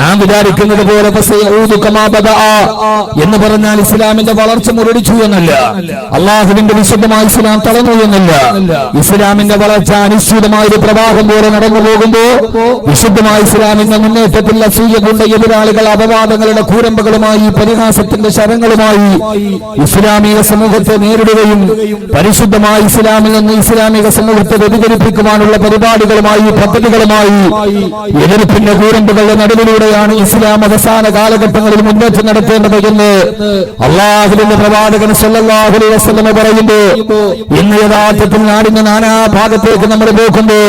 നാം വിചാരിക്കുന്നത് പോലെ എന്ന് പറഞ്ഞാൽ ഇസ്ലാമിന്റെ വളർച്ച മുരടിച്ചു എന്നല്ല, അള്ളാഹുവിന്റെ വിശുദ്ധമായ ഇസ്ലാം തളർന്നു എന്നല്ല. ഇസ്ലാമിന്റെ വളർച്ച അനിശ്ചിതമായ ഒരു പ്രവാഹം പോലെ നടന്നു പോകുമ്പോ വിശുദ്ധമായ ഇസ്ലാമിന്റെ മുന്നേറ്റത്തിൽ അസൂയ കൊണ്ട എതിരാളികൾ അപവാദങ്ങളുടെ കൂരമ്പകളുമായി പരിഹാസത്തിന്റെ ശരങ്ങളുമായി ഇസ്ലാമിക സമൂഹത്തെ നേരിടുകയും പരിശുദ്ധമായ ഇസ്ലാമിൽ നിന്ന് ഇസ്ലാമിക സമൂഹത്തെ വ്യതിചലിപ്പിക്കുവാനുള്ള പരിപാടികളുമായി പദ്ധതികളുമായി എതിർപ്പിന്റെ കൂരമ്പുകളുടെ നടുവിലൂടെയാണ് ഇസ്ലാം അവസാന കാലഘട്ടങ്ങളിൽ മുന്നേറ്റം നടത്തേണ്ടത് എന്ന് അള്ളാഹുവിന്റെ പ്രവാചകൻ സല്ലല്ലാഹു അലൈഹി വസല്ലം പറയുന്നു. ഇന്ന് യഥാർത്ഥത്തിൽ നാടിന്റെ നാനാഭാഗത്തേക്ക് നമ്മൾ നോക്കുമ്പോ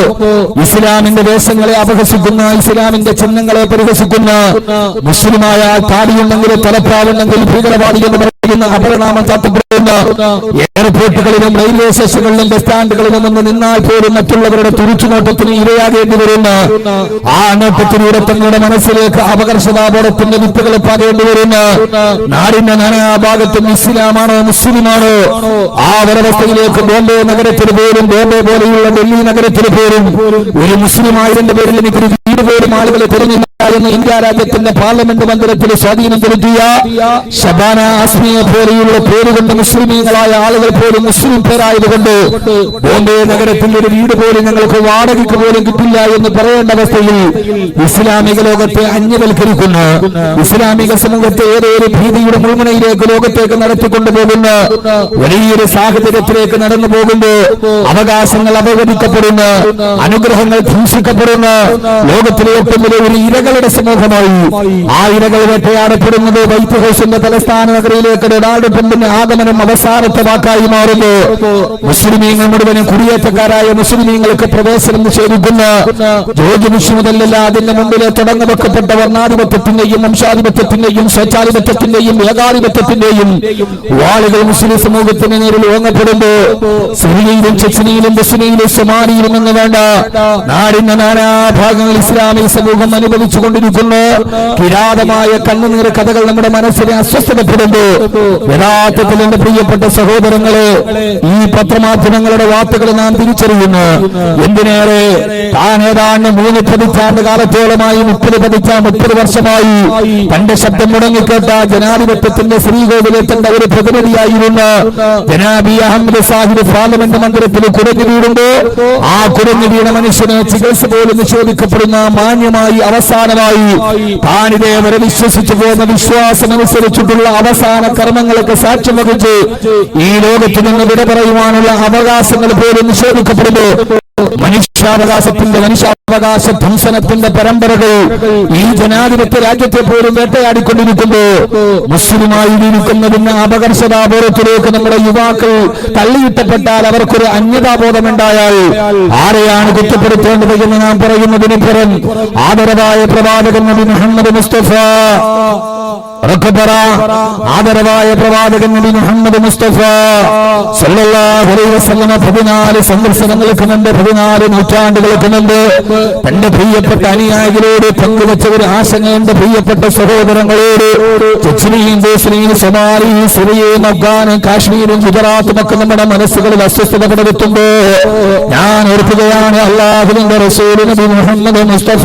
ഇസ്ലാമിന്റെ വേഷങ്ങളെ അപഹസിക്കുന്ന, ഇസ്ലാമിന്റെ ചിഹ്നങ്ങളെ പരിഹസിക്കുന്ന, മുസ്ലിമായ താടിയുണ്ടെങ്കിൽ തലപ്പാവുണ്ടെങ്കിൽ ഭീകരവാദി എന്ന് പറയുന്ന അപരനാമം ചാർത്തപ്പെടുന്ന എയർപോർട്ടുകളിലും റെയിൽവേ സ്റ്റേഷനുകളിലും ബസ് സ്റ്റാൻഡുകളിലും നിന്ന് നിന്നാൽ പോലും മറ്റുള്ളവരുടെ തുറിച്ചുനോട്ടത്തിന് ഇരയാകേണ്ടി വരുന്ന ആ നോട്ടത്തിലൂടെ തങ്ങളുടെ മനസ്സിലേക്ക് അപകർഷതാബോധത്തിന്റെ വിത്തുകൾ പാകേണ്ടി വരുന്ന നാടിന്റെ നാനാഭാഗത്തും ഇസ്ലാമാണോ മുസ്ലിമാണോ ആ ഒരവസ്ഥയിലേക്ക് ബോംബെ നഗരത്തിൽ പോലും, ബോംബെ പോലെയുള്ള ഡൽഹി നഗരത്തിൽ പോലും ഒരു മുസ്ലിം ആയതിന്റെ പേരിൽ എനിക്കൊരു വീട് പോലും ആളുകളെ തിരഞ്ഞില്ല എന്ന് ഇന്ത്യ രാജ്യത്തിന്റെ പാർലമെന്റ് മന്ദിരത്തിൽ സ്വാധീനം ചെലുത്തിയ ഷബാന ആസ്മിയെ പോലെയുള്ള പേരുകൊണ്ട് മുസ്ലിമീങ്ങളായ ആളുകൾ പോലും മുസ്ലിം പേരായതുകൊണ്ട് ബോംബെ നഗരത്തിൽ ഒരു വീട് പോലും ഞങ്ങൾക്ക് വാടകയ്ക്ക് പോലും കിട്ടില്ല എന്ന് പറയേണ്ട അവസ്ഥയിൽ ഇസ്ലാമിക ലോകത്തെ അന്യവൽക്കരിക്കുന്ന, ഇസ്ലാമിക സമൂഹത്തെ ഏതൊരു ഭീതിയുടെ മുൾമുനയിലേക്ക് ലോകത്തേക്ക് നടത്തിക്കൊണ്ടുപോകുന്ന വലിയൊരു സാഹചര്യത്തിലേക്ക് നടന്നു പോകുമ്പോൾ അവകാശങ്ങൾ അപഹരിക്കപ്പെടുന്ന, അനുഗ്രഹങ്ങൾ ധ്വംസിക്കപ്പെടുന്ന ലോകത്തിലെ ഏറ്റവും വലിയ ഒരു ഇരകളുടെ സമൂഹമായി ആ ഇരകൾ വേട്ടയാടപ്പെടുന്നത് വൈറ്റ് ഹൗസിന്റെ തലസ്ഥാന നഗരിയിലേക്ക് ഡൊണാൾഡ് ട്രംപിന്റെ ആഗമനം അവസാനത്തെ വാക്കായി മാറുന്നു. മുസ്ലിമീങ്ങൾ മുഴുവനും കുടിയേറ്റക്കാരായ മുസ്ലിമീങ്ങൾക്ക് പ്രവേശനം നിഷേധിക്കുന്ന ജോർജ് ബുഷ് മുതലല്ല അതിന്റെ മുമ്പിലെ തുടങ്ങി വെക്കപ്പെട്ട വർണ്ണാധിപത്യത്തിന്റെയും വംശാധിപത്യത്തിന്റെയും സ്വച്ഛാധിപത്യത്തിന്റെയും ഏകാധിപത്യത്തിന്റെയും വാളുകൾ മുസ്ലിം സമൂഹത്തിന് നേരിൽ ഓങ്ങപ്പെടുമ്പോ സിറിയയിലും ചെച്ചനിയിലും ബസ്നിയിലും സൊമാലിയിലും എന്ന് വേണ്ട നാടിന്റെ നാനാഭാഗങ്ങൾ ഇസ്ലാമിക സമൂഹം അനുഭവിച്ചുകൊണ്ടിരിക്കുന്നു. കിരാതമായ കണ്ണുനീർ കഥകൾ നമ്മുടെ മനസ്സിനെ അസ്വസ്ഥതപ്പെടുന്നു. യഥാർത്ഥത്തിൽ എന്റെ പ്രിയപ്പെട്ട സഹോദരങ്ങളെ, ഈ പത്രമാധ്യമങ്ങളുടെ വാർത്തകൾ നാം തിരിച്ചറിയുന്നു. എന്തിനേറെ താൻ ഏതാണ്ട് 3 പതിറ്റാണ്ട് കാലത്തോളമായി 30 വർഷമായി തന്റെ ശബ്ദം മുടങ്ങിക്കേട്ട ജനാധിപത്യത്തിന്റെ ശ്രീകോവിലെത്തേണ്ട ഒരു പ്രതിനിധിയായിരുന്ന ജനാബി അഹമ്മദ് സാഹിബ് പാർലമെന്റ് മന്ദിരത്തിൽ കുരഞ്ഞു വീടുമ്പോ ആ കുരഞ്ഞു വീണ മനുഷ്യന് ചികിത്സ പോലും നിഷേധിക്കപ്പെടുന്ന മാന്യമായി അവസാനമായി താനിതേവരെ വിശ്വസിച്ചു പോകുന്ന വിശ്വാസമനുസരിച്ചിട്ടുള്ള അവസാന കർമ്മങ്ങൾക്ക് സാക്ഷ്യം വഹിച്ച് ഈ ലോകത്തിൽ നിന്ന് വിട പറയുവാനുള്ള അവകാശങ്ങൾ പോലും നിഷേധിക്കപ്പെടുന്നു. മനുഷ്യാവകാശ ധ്വംസനത്തിന്റെ പരമ്പരകൾ ഈ ജനാധിപത്യ രാജ്യത്തെ പോലും വേട്ടയാടിക്കൊണ്ടിരിക്കുമ്പോ മുസ്ലിമായി ഇരിക്കുന്നതിന് അപകർഷതാബോധത്തിലേക്ക് നമ്മുടെ യുവാക്കൾ തള്ളിയിട്ടപ്പെട്ടാൽ അവർക്കൊരു അന്യതാബോധമുണ്ടായാൽ ആരെയാണ് കുറ്റപ്പെടുത്തേണ്ടത് എന്ന് നാം പറയുന്നതിന് പുറം ആദരവായ പ്രവാചകൻ നബി മുഹമ്മദ് മുസ്തഫ ആദരവായ പ്രവാചകൻ നബി മുഹമ്മദ് മുസ്തഫ സല്ലല്ലാഹു അലൈഹി വസല്ലം 14 സംവത്സരങ്ങൾക്ക് മുമ്പ്, 14 നൂറ്റാണ്ടുകൾക്ക് മുമ്പ് തന്റെ പ്രിയപ്പെട്ട അനുയായികളോട് പങ്കുവച്ച ഒരു ആശങ്ക എന്റെ പ്രിയപ്പെട്ട സഹോദരങ്ങളോട് ചെച്ചനിയും ബോസ്നിയയും സൊമാലിയും സിറിയയും അഫ്ഗാനും കാശ്മീരും ഗുജറാത്തും ഒക്കെ നമ്മുടെ മനസ്സുകളിൽ അസ്വസ്ഥത പടർത്തുമ്പോ ഞാൻ ഓർക്കുകയാണ് അല്ലാഹുവിന്റെ റസൂൽ നബി മുഹമ്മദ് മുസ്തഫ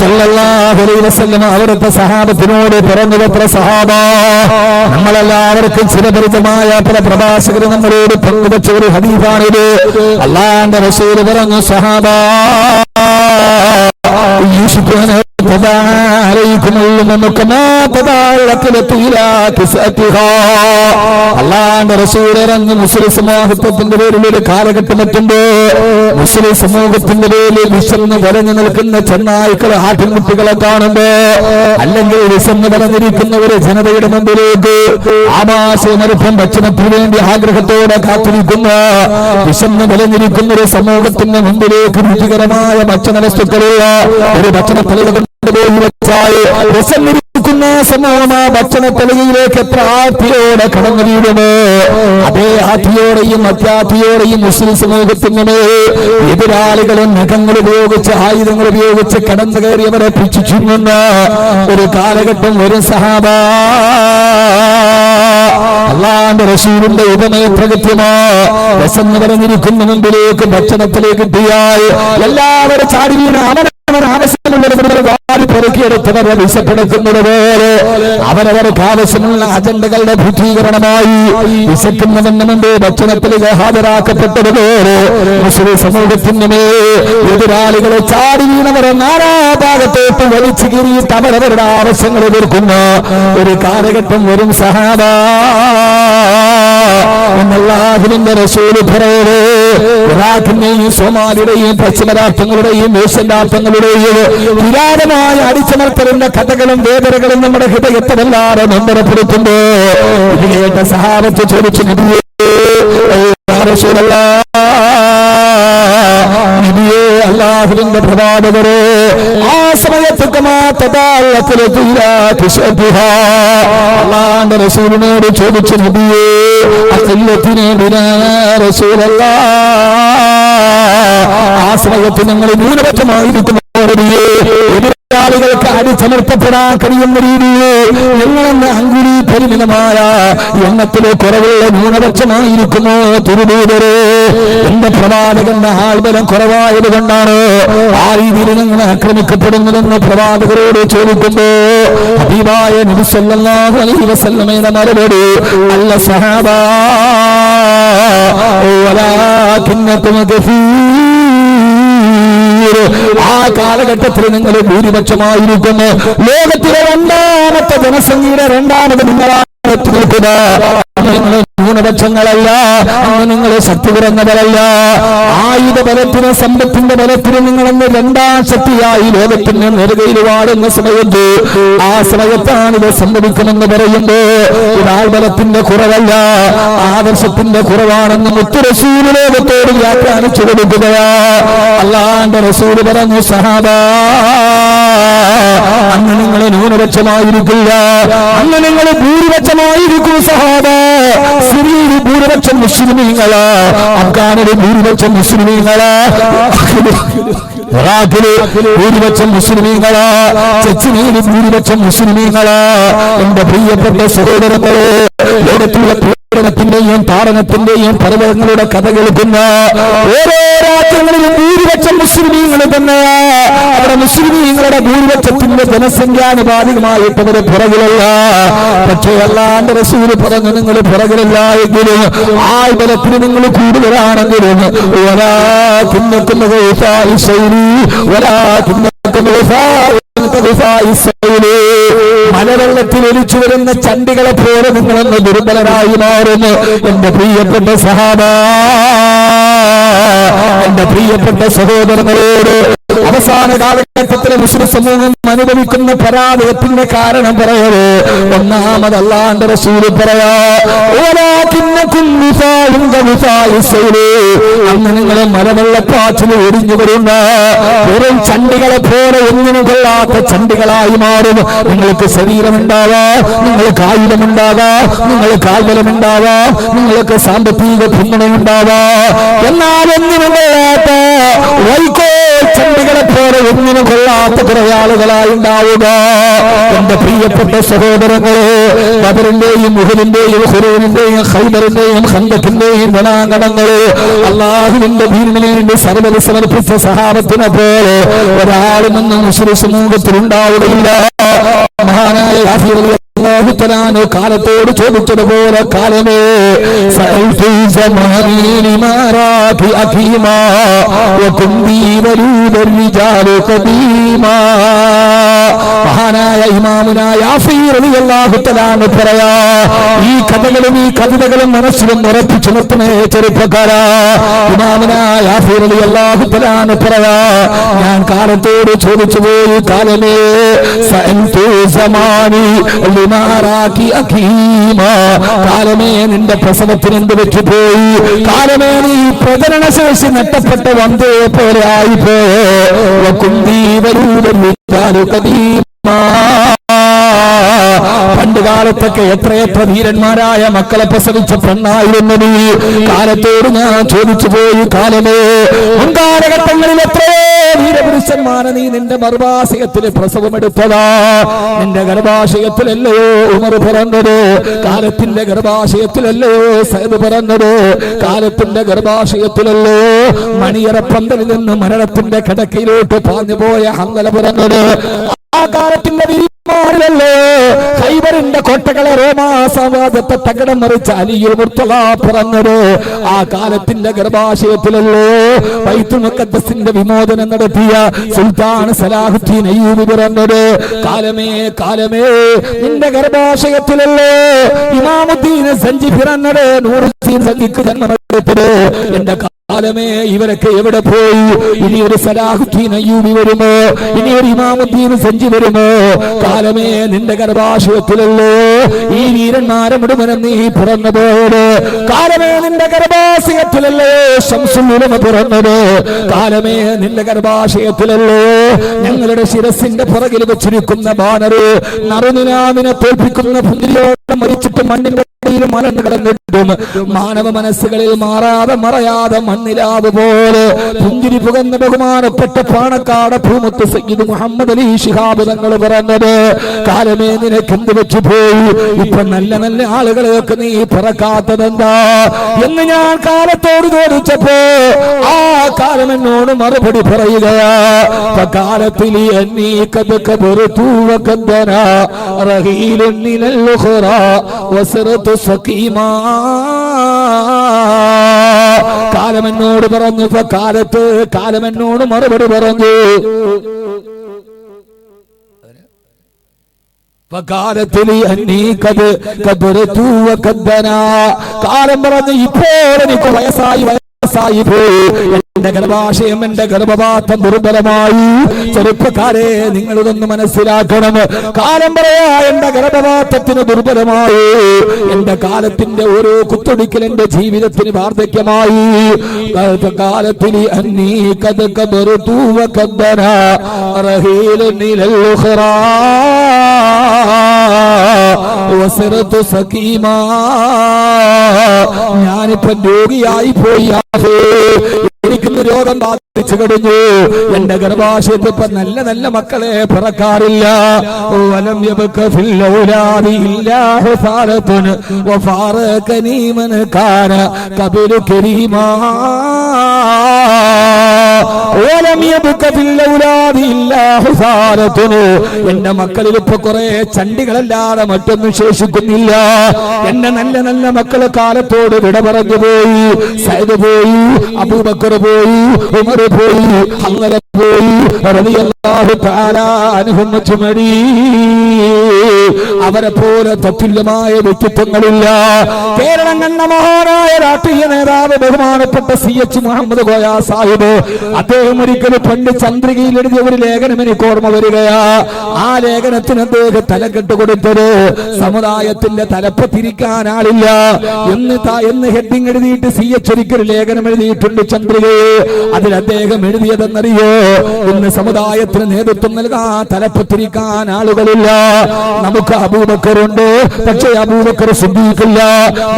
സല്ലല്ലാഹു അലൈഹി വസല്ലം അവിടുത്തെ സഹാബത്തിനോട് പറഞ്ഞത്ര സഹാബ, നമ്മളെല്ലാവർക്കും ചിരപരിചിതമായ പല പ്രഭാഷകർ നമ്മളോട് പങ്കുവച്ച ഒരു ഹദീസാണിത്. അല്ലാഹുവിന്റെ റസൂൽ പറഞ്ഞു, സഹാബ അള്ളാന്റെ റസൂൽ ഇറങ്ങി മുസ്ലിം സമൂഹത്തിന്റെ പേരിൽ ഒരു കാലഘട്ടം എത്തുമ്പോ മുസ്ലിം സമൂഹത്തിന്റെ പേരിൽ വിശന്ന് വരഞ്ഞു നിൽക്കുന്ന ചെന്നായ്ക്കളെ ആട്ടിൻകുട്ടികളെ കാണുമ്പോ, അല്ലെങ്കിൽ വിശന്ന് വരഞ്ഞിരിക്കുന്ന ഒരു ജനതയുടെ മുമ്പിലേക്ക് ആവാസമനുഭവം ഭക്ഷണത്തിന് വേണ്ടി ആഗ്രഹത്തോടെ കാത്തിരിക്കുന്ന വിശന്ന് വരഞ്ഞിരിക്കുന്ന ഒരു സമൂഹത്തിന്റെ മുമ്പിലേക്ക് രുചികരമായ ഭക്ഷണ വസ്തുക്കളുള്ള ഒരു ഭക്ഷണ പലകൾ കൊണ്ടുപോയി വെച്ചാൽ വിശന്നിരിക്കുന്ന സമൂഹം ആ ഭക്ഷണത്തലയിലേക്ക് എത്ര ആർത്തിയോടെ കടന്നു വീഴുമോ അതേ ആർത്തിയോടെയും അത്യാർത്തിയോടെയും മുസ്ലിം സമൂഹത്തിന് എതിരാളികളും നഖങ്ങൾ ഉപയോഗിച്ച് ആയുധങ്ങൾ ഉപയോഗിച്ച് കടന്നു കയറിയവരെ പിടിച്ചു ചുരുങ്ങുന്ന ഒരു കാലഘട്ടം ഒരു സഹാബ അള്ളാന്റെ റസൂലിന്റെ ഉപമയ പ്രകൃത്യമാ രസം പറഞ്ഞിരിക്കുന്ന മുമ്പിലേക്ക് ഭക്ഷണത്തിലേക്ക് എത്തിയാൽ എല്ലാവരും ചാടി വീണ് പെറുക്കിയെടുത്തവരെ വിശപ്പെടുത്തുന്നത് പോലെ അവരവർക്ക് ആവശ്യമുള്ള അജണ്ടകളുടെ ഭൂതീകരണമായി വിശക്കുന്നതിന് മുമ്പ് ഭക്ഷണത്തിലേക്ക് ഹാജരാക്കപ്പെട്ടതുപോലെ മുസ്ലിം സമൂഹത്തിന് എതിരാളികളെ ചാടി വീണവരെ നാനാഭാഗത്തോട്ട് വലിച്ചു കീറിയിട്ട് അവരവരുടെ ആവശ്യങ്ങൾ എതിർക്കുന്ന ഒരു കാലഘട്ടം വരും സഹാബ എന്നല്ലാഹുവിന്റെ റസൂല് പറയേ ഇറാഖിന്റെയും സോമാലിയുടെയും പശ്ചിമ രാഷ്ട്രങ്ങളുടെയും ഏഷ്യൻ രാഷ്ട്രങ്ങളുടെയും പുരാതനമായ അടിച്ചമർത്തലിന്റെ കഥകളും വേദനകളും നമ്മുടെ ഹൃദയത്തെ വല്ലാതെ നൊമ്പരപ്പെടുത്തുമ്പോ ഇത് കേട്ട സഹാബത്ത് ചോദിച്ചു നബിയേ അല്ലാഹുവിന്റെ പ്രവാചകരെ ആ സമയത്തൊക്കെ അല്ലാഹുവിന്റെ റസൂലിനോട് ചോദിച്ചു നബിയേ ആ സമയത്ത് ഞങ്ങൾ ന്യൂനപക്ഷമായിരിക്കുന്നു എതിരാളികൾക്ക് അടിച്ചമർത്തപ്പെടാൻ കഴിയുന്ന രീതിയിൽ ഞങ്ങളെന്ന അങ്കുലി പരിമിതമായ എണ്ണത്തിലെ കുറവുള്ള ന്യൂനപക്ഷമായിരിക്കുമോ തിരുദൂതരെ എന്റെ പ്രവാചകന്റെ ആൾബലം കുറവായത് കൊണ്ടാണ് ആ രീതിയിൽ ഞങ്ങൾ ആക്രമിക്കപ്പെടുന്നതെന്ന് പ്രവാചകരോട് ചോദിക്കുമ്പോ ഹബീബായ നബി സല്ലല്ലാഹു അലൈഹി വസല്ലമയുടെ മറുപടി അല്ല സഹാബാ വലാകിന്നകും ആ കാലഘട്ടത്തിൽ നിങ്ങൾ ഭൂരിപക്ഷമായിരിക്കുന്നു ലോകത്തിലെ രണ്ടാമത്തെ ജനസംഖ്യയുടെ രണ്ടാമത് നിങ്ങളാണ് ന്യൂനപക്ഷങ്ങളല്ല അന്ന് നിങ്ങൾ ശക്തി കുറഞ്ഞവരല്ല ആയുധ ബലത്തിന് സമ്പത്തിന്റെ ബലത്തിന് നിങ്ങളെന്ന് രണ്ടാം ശക്തിയായി ലോകത്തിന് നെറുകയിൽ വാടുന്ന സമയത്ത് ആ സമയത്താണ് ഇത് സംഭവിക്കുമെന്ന് പറയുമ്പോ ഇതാൾ ബലത്തിന്റെ കുറവല്ല ആദർശത്തിന്റെ കുറവാണെന്ന് മുത്തു റസൂല് ലോകത്തോട് വ്യാഖ്യാനിച്ചു കൊടുക്കുകയാ അല്ലാന്റെ റസൂല് പറഞ്ഞു സഹാബാ അന്ന് നിങ്ങൾ ന്യൂനപക്ഷമായിരിക്കില്ല അന്ന് നിങ്ങൾ ഭൂരിപക്ഷമായിരിക്കും സഹാബ സിറിയയിൽ ഭൂരിപക്ഷം മുസ്ലിമീങ്ങളാ അഫ്ഗാനിലെ ഭൂരിപക്ഷം മുസ്ലിമീങ്ങളാ ഇറാഖിലെ ഭൂരിപക്ഷം മുസ്ലിമീങ്ങളാ ചെച്ചനിയിലെ ഭൂരിപക്ഷം മുസ്ലിമീങ്ങളാ എന്റെ പ്രിയപ്പെട്ട സഹോദരങ്ങളെ ലോകത്തുള്ള പീഡനത്തിന്റെയും താടനത്തിന്റെയും പർവ്വതങ്ങളുടെ കഥ കേൾക്കുന്ന ഓരോ രാജ്യങ്ങളിലും ഭൂരിപക്ഷം മുസ്ലിമീങ്ങൾ തന്നെയാ അവിടെ മുസ്ലിമീങ്ങളുടെ ഭൂരിപക്ഷത്തിന്റെ ജനസംഖ്യാനുപാതികമായിട്ട് അവര് പുറകിലല്ല പക്ഷേ അല്ലാന്റെ റസൂല് പറഞ്ഞു നിങ്ങൾ പുറകിലല്ല എങ്കിലും ആൾബലത്തിന് നിങ്ങൾ കൂടുതലാണെങ്കിലും മലവെള്ളത്തിൽ ഒലിച്ചു വരുന്ന ചണ്ടികളെ പോലെ നിങ്ങളൊന്ന് ദുർബലരായി മാറുന്നു എന്റെ പ്രിയപ്പെട്ട സഹാബ എന്റെ പ്രിയപ്പെട്ട സഹോദരങ്ങളോട് അവസാന കാലഘട്ടത്തിലെ മുസ്ലിം സമൂഹം അനുഭവിക്കുന്ന പരാജയത്തിന്റെ കാരണം പറയവേ ഒന്നാമത് അല്ലാഹുവിന്റെ റസൂല് പറയാ അന്ന് നിങ്ങളെ മലവെള്ളപ്പാച്ചിൽ ഒടിഞ്ഞു വരുന്ന വെറും ചണ്ടികളെ പോലെ ഒന്നിനും കൊള്ളാത്ത ചണ്ടികളായി മാറും നിങ്ങൾക്ക് ശരീരമുണ്ടാവാ നിങ്ങൾക്ക് ആയുധമുണ്ടാവാ നിങ്ങൾക്ക് ആൽബലമുണ്ടാവാ നിങ്ങൾക്ക് സാമ്പത്തിക പിന്തുണയുണ്ടാവാ എന്നാൽ ഒന്നിനും കൊള്ളാത്ത വൈക്കോ ചണ്ടികളെ പോലെ ഒന്നിനും കൊള്ളാത്ത കുറെ ആളുകളായി ഉണ്ടാവുക എന്റെ പ്രിയപ്പെട്ട സഹോദരങ്ങളെ ബദറിന്റെയും ഉഹദിന്റെയും ഹുറൈനിന്റെയും ഖൈബറിന്റെയും ഖന്തഖിന്റെയും രണാങ്കണങ്ങളെ അല്ലാഹുവിന്റെ ദീനിനു വേണ്ടി സർവ്വത സമർപ്പിച്ച സഹാബത്തിനെ പോലെ ഒരാളും ഒന്നും മുസ്ലിം സമൂഹത്തിൽ ഉണ്ടാവുകയില്ല മഹാനായ കാലത്തോട് ചോദിച്ചതുപോലെ കാലമേ മഹാനായ ഇമാമുനായ പറയാ ഈ കഥകളും ഈ കവിതകളും മനസ്സിലും ഉറപ്പിച്ചു നിർത്തുന്നേ ചെറുപ്പക്കാരാ ഇമാമുനായ പറയാ ഞാൻ കാലത്തോട് ചോദിച്ചു പോയി കാലമേ കാലമേ നിന്റെ പ്രസവത്തിന് എന്ത് വെച്ചുപോയി കാലമേ നീ പ്രചരണശേഷി നഷ്ടപ്പെട്ട വന്തയെ പോലെ ആയിപ്പോയി കാലത്തൊക്കെ എത്രയെത്ര ധീരന്മാരായ മക്കളെ പ്രസവിച്ച പെണ്ണായിരുന്നു നീ. കാലത്തോട് ഞാൻ ചോദിച്ചു പോയി, കാലമേ മുൻകാലഘട്ടങ്ങളിൽ എത്രയോ ധീരപുരുഷന്മാരെ നീ നിന്റെ ഗർഭാശയത്തിൽ പ്രസവമെടുത്തതാ. നിന്റെ ഗർഭാശയത്തിലല്ലയോ ഉമർ പിറന്നത്, കാലത്തിന്റെ ഗർഭാശയത്തിലല്ലയോ സയ്യിദ് പിറന്നത്, കാലത്തിന്റെ ഗർഭാശയത്തിലല്ലോ മണിയറപ്പന്തലിൽ നിന്ന് മരണത്തിന്റെ കിടക്കയിലോട്ട് പാഞ്ഞു പോയ ഹംദല പിറന്നത്. ആ കാലത്തിന്റെ ിലല്ലോ ഖൈബറിന്റെ കോട്ടകളെ റോമാസാമ്രാജ്യത്തെ തകിടം മറിച്ച അലിയുൽ മുർത്തള പിറന്നത്. ആ കാലത്തിന്റെ ഗർഭാശയത്തിലല്ലോ ബൈത്തുൽ മുഖദ്ദസിന്റെ വിമോചനം നടത്തിയ സുൽത്താൻ സലാഹുദ്ദീൻ അയ്യൂബി പിറന്നത്. കാലമേ കാലമേ നിന്റെ ഗർഭാശയത്തിലല്ലോ ഇമാമുദ്ദീൻ സഞ്ജി പിറന്നത്. നൂറുദ്ദീൻ സഞ്ജിക്ക് ജന്മമെടുത്തത്. എന്റെ കാലമേ ഇവരൊക്കെ എവിടെ പോയി? ഇനി ഒരു സലാഹുദ്ദീൻ അയ്യൂബി വരുമോ? ഇനി ഒരു ഇമാമുദ്ദീൻ സഞ്ജി വരുമോ? കാലമേ നിന്റെ ഗർഭാശയത്തിലല്ലോ ഈ വീരന്മാരെ മുഴുവനും നീ പിറന്നു പോയത്. കാലമേ നിന്റെ ഗർഭാശയത്തിലല്ലോ ശംസുൽ ഉലമ പിറന്നത്. കാലമേ നിന്റെ ഗർഭാശയത്തിലല്ലോ ഞങ്ങളുടെ ശിരസിന്റെ പുറകിൽ വെച്ചിരിക്കുന്ന ബാനർ നറുനിലാവിനെ തോൽപ്പിക്കുന്ന പുന്തിരിയോടെ മരിച്ചിട്ട് മണ്ണിന്റെ മലന്ന് കിടന്നിട്ടും മാനവ മനസ്സുകളിൽ മാറാതെ മറയാതെ മണ്ണിലാവ് പോലെ പുഞ്ചിരി പുകന്ന ബഹുമാനപ്പെട്ട പാണക്കാട് പൂമുത്ത് സയ്യിദ് മുഹമ്മദ് അലി ശിഹാബ് തങ്ങൾ പറഞ്ഞത്. കാലമേ നിനക്ക് എന്ത് വെച്ചു പോയി? ഇപ്പൊ നല്ല നല്ല ആളുകളെയൊക്കെ നീ പിറക്കാത്തതെന്താ എന്ന് ഞാൻ കാലത്തോട് ചോദിച്ചപ്പോ ആ കാലം എന്നോട് മറുപടി പറയുകയാ. കാലത്തിൽ കാലമെന്നോട് പറഞ്ഞു. കാലത്ത് കാലമെന്നോട് മറുപടി പറഞ്ഞു. കാലം പറഞ്ഞു ഇപ്പോൾ എനിക്ക് വയസ്സായി പോയി. എന്റെ ഗർഭാശയം എന്റെ ഗർഭപാത്രം ദുർബലമായി. ചെറുപ്പക്കാരെ നിങ്ങളിതൊന്ന് മനസ്സിലാക്കണം. കാലം പറയാ എന്റെ ഗർഭപാത്രത്തിന് ദുർബലമായി. എന്റെ കാലത്തിന്റെ ഓരോ കുത്തൊടിക്കൽ എന്റെ ജീവിതത്തിന് വാർദ്ധക്യമായി. കാലത്തിൽ ഞാനിപ്പം രോഗിയായി പോയി. എനിക്കൊന്ന് രോഗം ബാധിച്ചു കഴിഞ്ഞു. എന്റെ ഗർഭാശയത്തിൽ ഇപ്പൊ നല്ല നല്ല മക്കളെ പിറക്കാറില്ല. വലം യബ്ക ഫിൽ ഔലാദി ഇല്ലാ ഹുസാലത്തുൻ വഫാറകനി മൻ കാന ഖബലു കരീമാ. വലം യബ്ക ഫിൽ ഔലാദി ഇല്ലാ ഹുസാലത്തുൻ. എന്റെ മക്കളിൽ ഇപ്പൊ കുറെ ചണ്ടികളല്ലാതെ മറ്റൊന്നും ശേഷിക്കുന്നില്ല. എന്റെ നല്ല നല്ല മക്കള് കാലത്തോട് വിട പറഞ്ഞു പോയി. സയ്യിദ് പോയി, അബൂബക്കർ പോയി, ഉമർ പോയി, ഹംദല പോയി, റളിയല്ലാഹു തആല അൻഹും അജ്മഈൻ. അവരെ പോലെ തത്തുല്യമായ വ്യക്തിത്വങ്ങളില്ല. കേരളം കണ്ട മഹാനായ രാഷ്ട്രീയ നേതാവ് ബഹുമാനപ്പെട്ട CH മുഹമ്മദ് കോയ സാഹിബ്, അദ്ദേഹം ഒരിക്കലും പണ്ട് ചന്ദ്രികയിൽ എഴുതിയ ഒരു ലേഖനം എനിക്ക് ഓർമ്മ വരികയാ. ആ ലേഖനത്തിന് അദ്ദേഹം തലക്കെട്ട് കൊടുത്തത് സമുദായത്തിന്റെ തലപ്പ് തിരിക്കാൻ ആളില്ല എന്ന് ഹെഡിങ് എഴുതിയിട്ട് CH ഒരിക്കൽ ലേഖനം എഴുതിയിട്ടുണ്ട് ചന്ദ്രികയെ. അതിൽ അദ്ദേഹം എഴുതിയതെന്നറിയോ? ഇന്ന് സമുദായത്തിന് നേതൃത്വം നൽകാൻ തലപ്പ് തിരിക്കാൻ ആളുകളില്ല. നമുക്ക് അബൂബക്കറുണ്ട്, പക്ഷേ അബൂബക്കർ സിദ്ദീഖില്ല.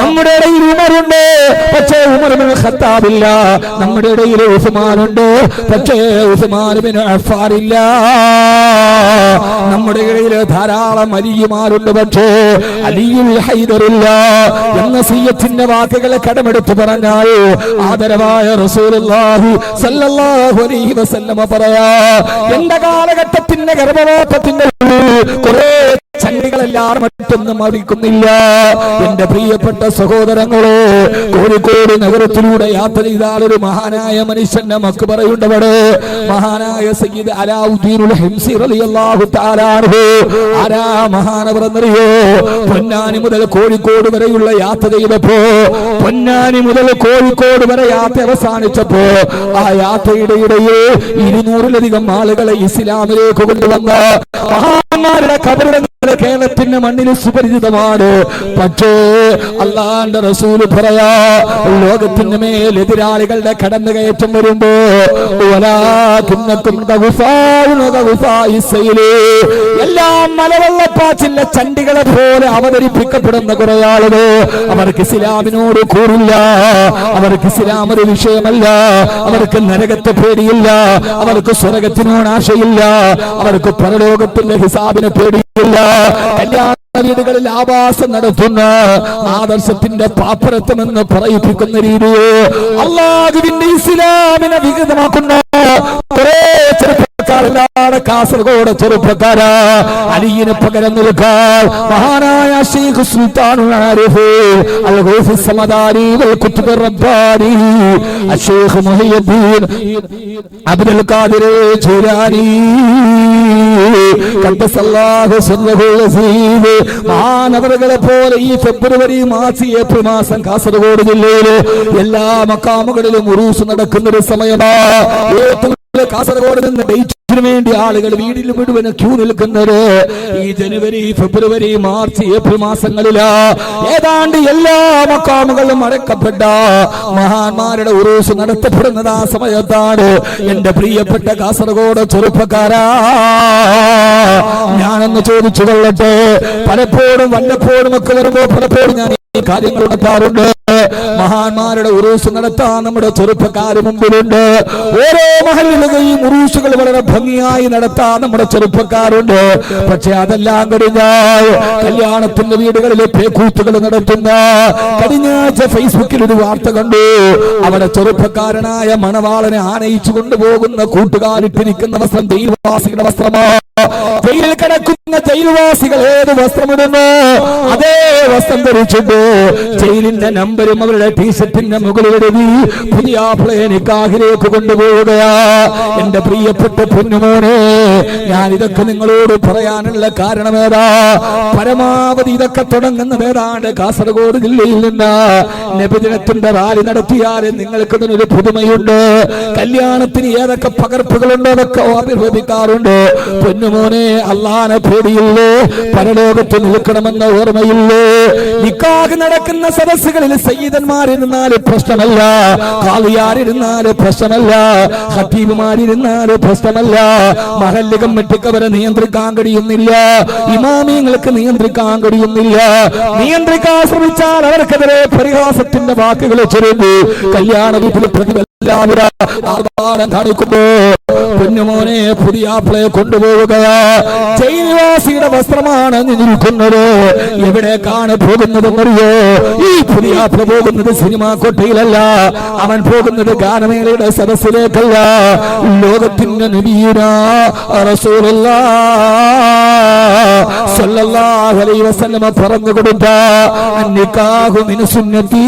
നമ്മുടെ ഇടയിൽ ഉമറുണ്ട്, പക്ഷേ ഉമർ ഇബ്നു ഖത്താബില്ല. നമ്മുടെ ഇടയിൽ ഉസ്മാനുണ്ട്, പക്ഷേ ഉസ്മാൻ ഇബ്നു അഫ്ഫാൻ ഇല്ല. നമ്മുടെ ഇടയിൽ ധാരാളം അലിമാരുണ്ട്, പക്ഷേ അലിയുൽ ഹൈദറില്ല എന്ന സിയ്യത്തിന്റെ വാക്കുകളെ കടമെടുത്ത് പറഞ്ഞാൽ ആദരവായ റസൂലുള്ളാഹി സ്വല്ലല്ലാഹു അലൈഹി വസല്ലമ പറയാ, എന്റെ കാലഘട്ടത്തിന്റെ ഗർഭപാത്രത്തിന്റെ കുറെ ചണ്ടികളെല്ലാം മറ്റൊന്നും അറിയിക്കുന്നില്ല. എന്റെ പ്രിയപ്പെട്ട സഹോദരങ്ങളോ, കോഴിക്കോട് നഗരത്തിലൂടെ യാത്ര ചെയ്താൽ ഒരു മഹാനായ മനുഷ്യൻ നമുക്ക് പറയുണ്ടവിടെ. മഹാനായ സയ്യിദ് അലാഉദ്ദീനുൽ ഹിംസി റളിയല്ലാഹു തആല അൻഹു. ആരാ മഹാനവർ എന്നറിയോ? പൊന്നാനി മുതൽ കോഴിക്കോട് വരെയുള്ള യാത്ര ചെയ്തപ്പോ, പൊന്നാനി മുതൽ കോഴിക്കോട് വരെ യാത്ര അവസാനിച്ചപ്പോ ആ യാത്രയുടെ ഇടയിൽ 200-ലധികം ആളുകളെ ഇസ്ലാമിലേക്ക് കൊണ്ടുവന്ന മഹാന്മാരുടെ ഖബറിടങ്ങളെ കേരളത്തിന്റെ മണ്ണിൽ സുപരിചിതമാണ്. പക്ഷേ അല്ലാഹുവിന്റെ റസൂൽ പറയാ, ലോകത്തിന് മേൽ എതിരാളികളുടെ കടന്നുകയറ്റം വരുമ്പോ എല്ലാം മലവെള്ളപ്പാച്ചിലെ ചണ്ടികളെ പോലെ അവതരിപ്പിക്കപ്പെടുന്ന കുറെ ആളുകൾ. അവർക്ക് ഇസ്ലാമിനോട് കൂറില്ല, അവർക്ക് ഇസ്ലാം ഒരു വിഷയമല്ല, അവർക്ക് നരകത്തെ പേടിയില്ല, അവർക്ക് സ്വർഗത്തിനോട് ആശയില്ല, അവർക്ക് പരലോകത്തിന്റെ ഹിസാബിനെ പേടിയില്ല. കല്യാണ വീടുകളിൽ ആവാസം നടത്തുന്ന ആദർശത്തിന്റെ പാപ്പരത്വമെന്ന് പറയിപ്പിക്കുന്ന രീതിയിൽ അല്ലാഹുവിന്റെ ഇസ്ലാമിനെ വികൃതമാക്കുന്ന കുറെ ചെറുപ്പക്കാരല്ലാതെ കാസർഗോഡ് ചെറുപ്പക്കാരാ അലിയിന് പകരം നിൽക്കാൻ മഹാനായ ശൈഖ് സുൽത്താനുൽ ആരിഫ് അൽ ഗൗസ് സമദാനി വൽ കുതുബ് റബ്ബാനി ശൈഖ് മുഹയ്യിദ്ദീൻ അബ്ദുൽ ഖാദിർ ജീലാനി ഖദ്ദസല്ലാഹു സിർറഹുൽ അസീസ് മഹാനവറുകളെ പോലെ ഈ ഫെബ്രുവരി മാസം ഏപ്രിൽ മാസം കാസർഗോഡ് ജില്ലയിലെ എല്ലാ മക്കാമുകളിലും ഉറൂസ് നടക്കുന്ന ഒരു സമയമാണ്. കാസർഗോഡ് നിന്ന് ഡേറ്റിന് വേണ്ടി ആളുകൾ വീടിൽ മുഴുവൻ ക്യൂ നിൽക്കുന്നത് ഈ ജനുവരി ഫെബ്രുവരി മാർച്ച് ഏപ്രിൽ മാസങ്ങളിലാ. ഏതാണ്ട് എല്ലാ മക്കാമുകളിലും അടക്കപ്പെട്ട മഹാന്മാരുടെ ഉറൂസ് നടത്തപ്പെടുന്നത് ആ സമയത്താണ്. എന്റെ പ്രിയപ്പെട്ട കാസർഗോഡ് ചെറുപ്പക്കാരാ, ഞാനൊന്ന് ചോദിച്ചു കൊള്ളട്ടെ, പലപ്പോഴും വല്ലപ്പോഴും ഒക്കെ വരുമ്പോ പലപ്പോഴും ഞാൻ ഈ കാര്യങ്ങൾ നടത്താറുണ്ട്. മഹാന്മാരുടെ ഉറൂസ് നടത്താൻ നമ്മുടെ ചെറുപ്പക്കാർ മുമ്പിലുണ്ട്. ഓരോ മഹല്ലിലും ഉറൂസുകൾ വളരെ ഭംഗിയായി നടത്താൻ നമ്മുടെ ചെറുപ്പക്കാരുണ്ട്. പക്ഷെ അതെല്ലാം കഴിഞ്ഞാൽ കല്യാണത്തിന്റെ വീടുകളിലെ പേക്കൂത്തുകൾ നടത്തുന്ന കഴിഞ്ഞ ആഴ്ച ഫേസ്ബുക്കിൽ ഒരു വാർത്ത കണ്ടു. അവിടെ ചെറുപ്പക്കാരനായ മണവാളനെ ആനയിച്ചു കൊണ്ടുപോകുന്ന കൂട്ടുകാരിട്ടിരിക്കുന്ന വസ്ത്രം ജയിൽവാസികളുടെ വസ്ത്രമാണ്. ജയിലിൽ കിടക്കുന്ന ജയിൽവാസികൾ ഏത് വസ്ത്രമിടുന്നു അതേ വസ്ത്രം ധരിച്ചിട്ട് ജയിലിന്റെ നമ്പരും അവരുടെ ടീഷർട്ടിന്റെ മുകളിലെഴുതി പുതിയ നിക്കാഹിലേക്ക് കൊണ്ടുപോവുകയാ. എന്റെ പ്രിയപ്പെട്ട പൊന്നുമോനെ, ഞാൻ ഇതൊക്കെ നിങ്ങളോട് പറയാനുള്ള കാരണമേതാ? പരമാവധി ഇതൊക്കെ തുടങ്ങുന്നത് ഏതാണ്ട് കാസർഗോഡ് ജില്ലയിൽ നിന്ന്. നബിദിനത്തിന്റെ റാലി നടത്തിയാലും നിങ്ങൾക്ക് ഇതിനൊരു പുതുമയുണ്ട്. കല്യാണത്തിന് ഏതൊക്കെ പകർപ്പുകളുണ്ടോ അതൊക്കെ ആവിർഭവിക്കാറുണ്ട്. പൊന്നുമോനെ, അല്ലാഹുവിനെ പേടിയില്ലേ? പരലോകത്ത് നിൽക്കണമെന്ന ഓർമ്മയില്ലേ? നിക്കാഹ് നടക്കുന്ന സദസ്സുകളിൽ സയ്യിദന്മാരിരുന്നാല് പ്രശ്നമല്ല, ഖാദിയാരിരുന്നാല് പ്രശ്നമല്ല, ഖത്തീബുമാരിരുന്നാല് പ്രശ്നമല്ല, മഹല്ല് കമ്മിറ്റിക്ക് അവരെ നിയന്ത്രിക്കാൻ കഴിയുന്നില്ല, ഇമാമിങ്ങൾക്ക് നിയന്ത്രിക്കാൻ കഴിയുന്നില്ല. നിയന്ത്രിക്കാൻ ശ്രമിച്ചാൽ അവർക്കെതിരെ പരിഹാസത്തിന്റെ വാക്കുകൾ ചൊല്ലുന്നു. കല്യാണ വീട്ടിൽ പ്രതിഫലം കാണിക്കുമ്പോ പൊന്നുമോനെ പുതിയ ആപ്പിളെ കൊണ്ടുപോവുകയാ. ജയിൽവാസിയുടെ വസ്ത്രമാണ് നിൽക്കുന്നത്. എവിടേക്കാണ് പോകുന്നതെന്നറിയോ? ഈ പുതിയ ആപ്പിള പോകുന്നത് സിനിമാ കൊട്ടയിലല്ല, അവൻ പോകുന്നത് ഗാനമേളയുടെ സദസ്സിലേക്കല്ല. ലോകത്തിന്റെ നബിയുനാ റസൂലുള്ളാഹ് സ്വല്ലല്ലാഹു അലൈഹി വസല്ലം പറഞ്ഞു കൊടുത്ത നിക്കാഹു മിൻ സുന്നത്തി,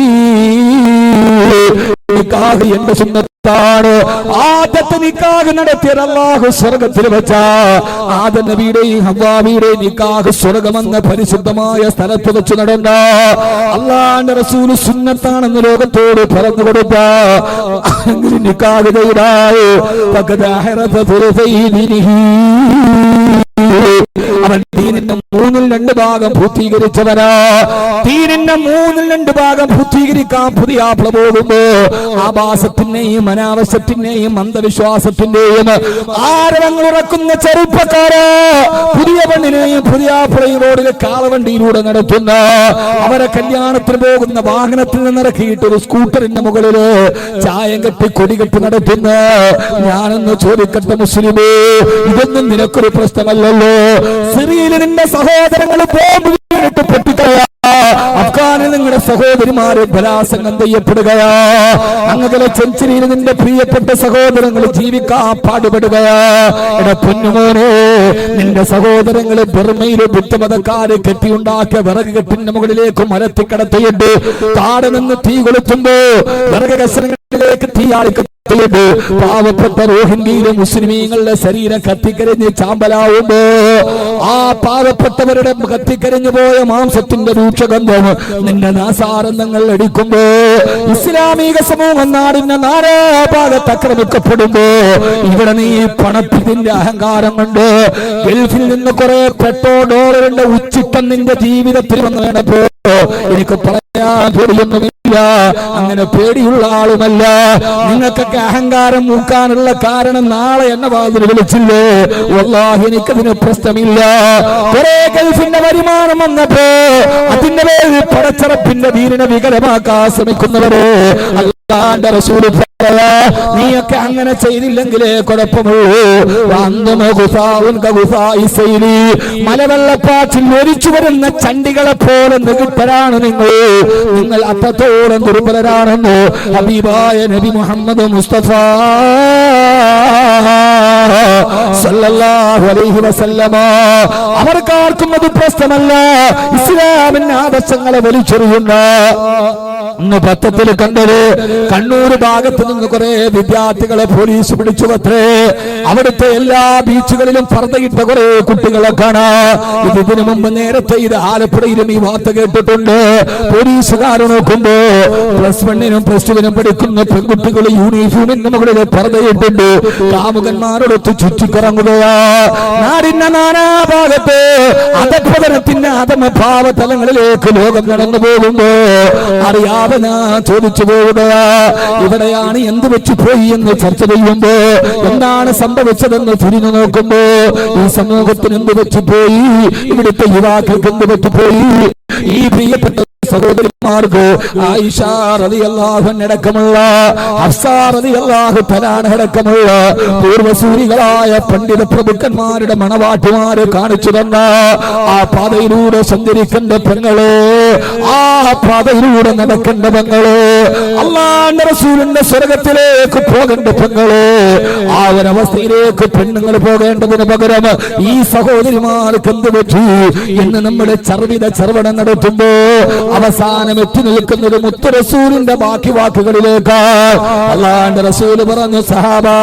നിക്കാഹ് എന്റെ സുന്നത്താണ്. ആദ്യത്തെ നിക്കാഹ് നടത്തിയത് അല്ലാഹു സ്വർഗത്തിൽ വെച്ച ആദം നബിയുടെയും ഹവ്വാവിയുടെയും നിക്കാഹ് സ്വർഗമെന്ന പരിശുദ്ധമായ സ്ഥലത്ത് വെച്ച് നടന്ന അല്ലാഹുവിന്റെ റസൂൽ സുന്നത്താണെന്ന് ലോകത്തോട് പറഞ്ഞു കൊടുത്ത നിക്കാഹ് ചെയ്താൽ അവൻ ദീനിന്റെ 3/2 ഭാഗം പൂർത്തീകരിച്ചവരാ. ദീനിന്റെ 3/2 ഭാഗം പൂർത്തീകരിക്കാൻ പുതിയ ആപ്പിള പോകുമ്പോ ആഭാസത്തിന്റെയും അനാവശ്യത്തിന്റെയും അന്ധവിശ്വാസത്തിന്റെയും ആരവങ്ങൾ ഉറക്കുന്ന ചെറുപ്പക്കാരാ, പുതിയ പെണ്ണിനെയും പുതിയ ആപ്പിളയും റോഡിലെ കാളവണ്ടിയിലൂടെ നടത്തുന്ന, അവരെ കല്യാണത്തിന് പോകുന്ന വാഹനത്തിൽ നിന്നിറക്കിയിട്ട് ഒരു സ്കൂട്ടറിന്റെ മുകളില് ചായം കെട്ടി കൊടികെട്ടി നടത്തുന്ന, ഞാനൊന്ന് ചോദിക്കട്ടെ മുസ്ലിമേ, ഇതൊന്നും നിനക്കൊരു പ്രശ്നമല്ലല്ലോ? സിറിയയിൽ നിന്റെ സഹോദരങ്ങൾ ബോംബ് വീണിട്ട് പൊട്ടിക്കളയാ, അഫ്ഗാനിൽ നിങ്ങളുടെ സഹോദരിമാരെ ബലാത്സംഗം ചെയ്യപ്പെടുകയാ, അങ്ങനെ ചെഞ്ചിരിയിൽ നിന്റെ പ്രിയപ്പെട്ട സഹോദരങ്ങൾ ജീവിക്കാൻ പാടുപെടുകയാ. എടാ പൊന്നുമോനെ, നിന്റെ സഹോദരങ്ങള് ബർമയിലെ ബുദ്ധമതക്കാര് കെട്ടിയുണ്ടാക്കിയ വിറക് കെട്ടിന്റെ മുകളിലേക്ക് മരത്തിക്കടത്തിയിട്ട് താഴെ നിന്ന് തീ കൊളുത്തുമ്പോ വിറക് കഷണങ്ങൾ തീയാളിക്ക് പാവപ്പെട്ട റോഹിംഗ്യയിലെ മുസ്ലിമീങ്ങളുടെ ശരീരം കത്തിക്കരിഞ്ഞ് ചാമ്പലാവുമ്പോ ആ പാവപ്പെട്ടവരുടെ കത്തിക്കരിഞ്ഞു പോയ മാംസത്തിന്റെ രൂക്ഷഗന്ധം നിന്റെ നാസാരന്ധങ്ങൾ അടിക്കുമ്പോ ഇസ്ലാമിക സമൂഹം നാടിന്റെ നാനാഭാഗത്ത് ആക്രമിക്കപ്പെടുമ്പോ ഇവിടെ നീ പണത്തിന്റെ അഹങ്കാരം കൊണ്ട് ഗൾഫിൽ നിന്ന് കുറെ $10 ഉച്ചിട്ടം നിന്റെ ജീവിതത്തിൽ വന്നു വേണപ്പോ എനിക്ക് പറയാൻ പേടിയൊന്നുമില്ല. അങ്ങനെ പേടിയുള്ള ആളുമല്ല. നിങ്ങൾക്കൊക്കെ അഹങ്കാരം മൂക്കാനുള്ള കാരണം നാളെ എന്നെ വാതിൽ വിളിച്ചില്ലേ, വല്ലാഹി എനിക്കതിന് പ്രശ്നമില്ല. കുറെ ഗൾഫിന്റെ വരുമാനം വന്നപ്പോ അതിന്റെ പേരിൽ പടച്ചറപ്പിന്റെ ദീനിനെ വികലമാക്കാൻ ശ്രമിക്കുന്നവരെ അല്ലാഹുവിന്റെ റസൂൽ പറയാ, നീയൊക്കെ അങ്ങനെ ചെയ്തില്ലെങ്കിലേ കുഴപ്പമുള്ളൂ. മലവെള്ളപ്പാറ്റിൽ ഒലിച്ചു വരുന്ന ചണ്ടികളെ പോലെ നികിട്ടരാണ് നിങ്ങൾ അത്രത്തോളം ദുർബലരാണെന്ന് ഹബീബായ നബി മുഹമ്മദ് മുസ്തഫ സല്ലല്ലാഹു അലൈഹി വസല്ലമ അവർക്കാർക്കും അത് പ്രശ്നമല്ല. ഇസ്ലാമിന്റെ ആദർശങ്ങളെ വലിച്ചെറിയുന്ന ഇന്ന് പത്രത്തിൽ കണ്ടത് കണ്ണൂർ ഭാഗത്ത് നിന്ന് കുറെ വിദ്യാർത്ഥികളെ പോലീസ് പിടിച്ചു പത്രേ. അവിടുത്തെ എല്ലാ ബീച്ചുകളിലും പർദ്ദയിട്ട കുറെ കുട്ടികളെ കാണാം. ഇതിനു മുമ്പ് നേരത്തെ ഇത് ആലപ്പുഴയിലും ഈ വാർത്ത കേട്ടിട്ടുണ്ട്. പോലീസുകാർ നോക്കുമ്പോ +1 +2 പഠിക്കുന്ന പെൺകുട്ടികൾ യൂണിഫോമിന് മുകളിൽ പർദ്ദയിട്ടുണ്ട് കാമുകന്മാരോടൊത്ത് ചുറ്റിക്കറങ്ങുകയാ. നാടിന്റെ നാനാഭാഗത്ത് അധപതനത്തിന്റെ അധമഭാവ തലങ്ങളിലേക്ക് ലോകം നടന്നു പോകുമ്പോ അറിയാതെ ചോദിച്ചു പോവുകയാ, ഇവിടെയാണ് എന്ത് വെച്ചു പോയി എന്ന് ചർച്ച ചെയ്യുമ്പോ എന്താണ് സംഭവിച്ചതെന്ന് തിരിഞ്ഞു നോക്കുമ്പോ ഈ സമൂഹത്തിന് എന്ത് വെച്ചു പോയി, ഇവിടുത്തെ യുവാക്കൾക്ക് എന്ത് വെച്ചു പോയി. ഈ പ്രിയപ്പെട്ട സഹോദരിമാർക്ക് ആയിഷ റളിയല്ലാഹു അൻഹടക്കമുള്ള ഹഫ്സ റളിയല്ലാഹു തആല അടക്കമുള്ള പൂർവസൂരികളായ പണ്ഡിത പ്രഭുക്കന്മാരുടെ മണവാട്ടിമാരെ കാണിച്ചു തന്ന ആ പാതയിലൂടെ സഞ്ചരിക്കേണ്ട പെങ്ങളെ, ആ പാതയിലൂടെ നടക്കേണ്ട പെങ്ങളെ, അല്ലാഹുവിന്റെ റസൂലിന്റെ സ്വർഗ്ഗത്തിലേക്ക് പോകേണ്ട പെങ്ങളെ, ആ ഒരവസ്ഥയിലേക്ക് പെണ്ണുങ്ങൾ പോകേണ്ടതിന് പകരം ഈ സഹോദരിമാർക്ക് എന്ത് പറ്റി എന്ന് നമ്മുടെ ചർവണം നടത്തുമ്പോ അവസാനം എത്തി നിൽക്കുന്നത് മുത്തു റസൂലിന്റെ ബാക്കി വാക്കുകളിലേക്ക്. അല്ലാഹുവിന്റെ റസൂല് പറഞ്ഞു, സഹാബാ,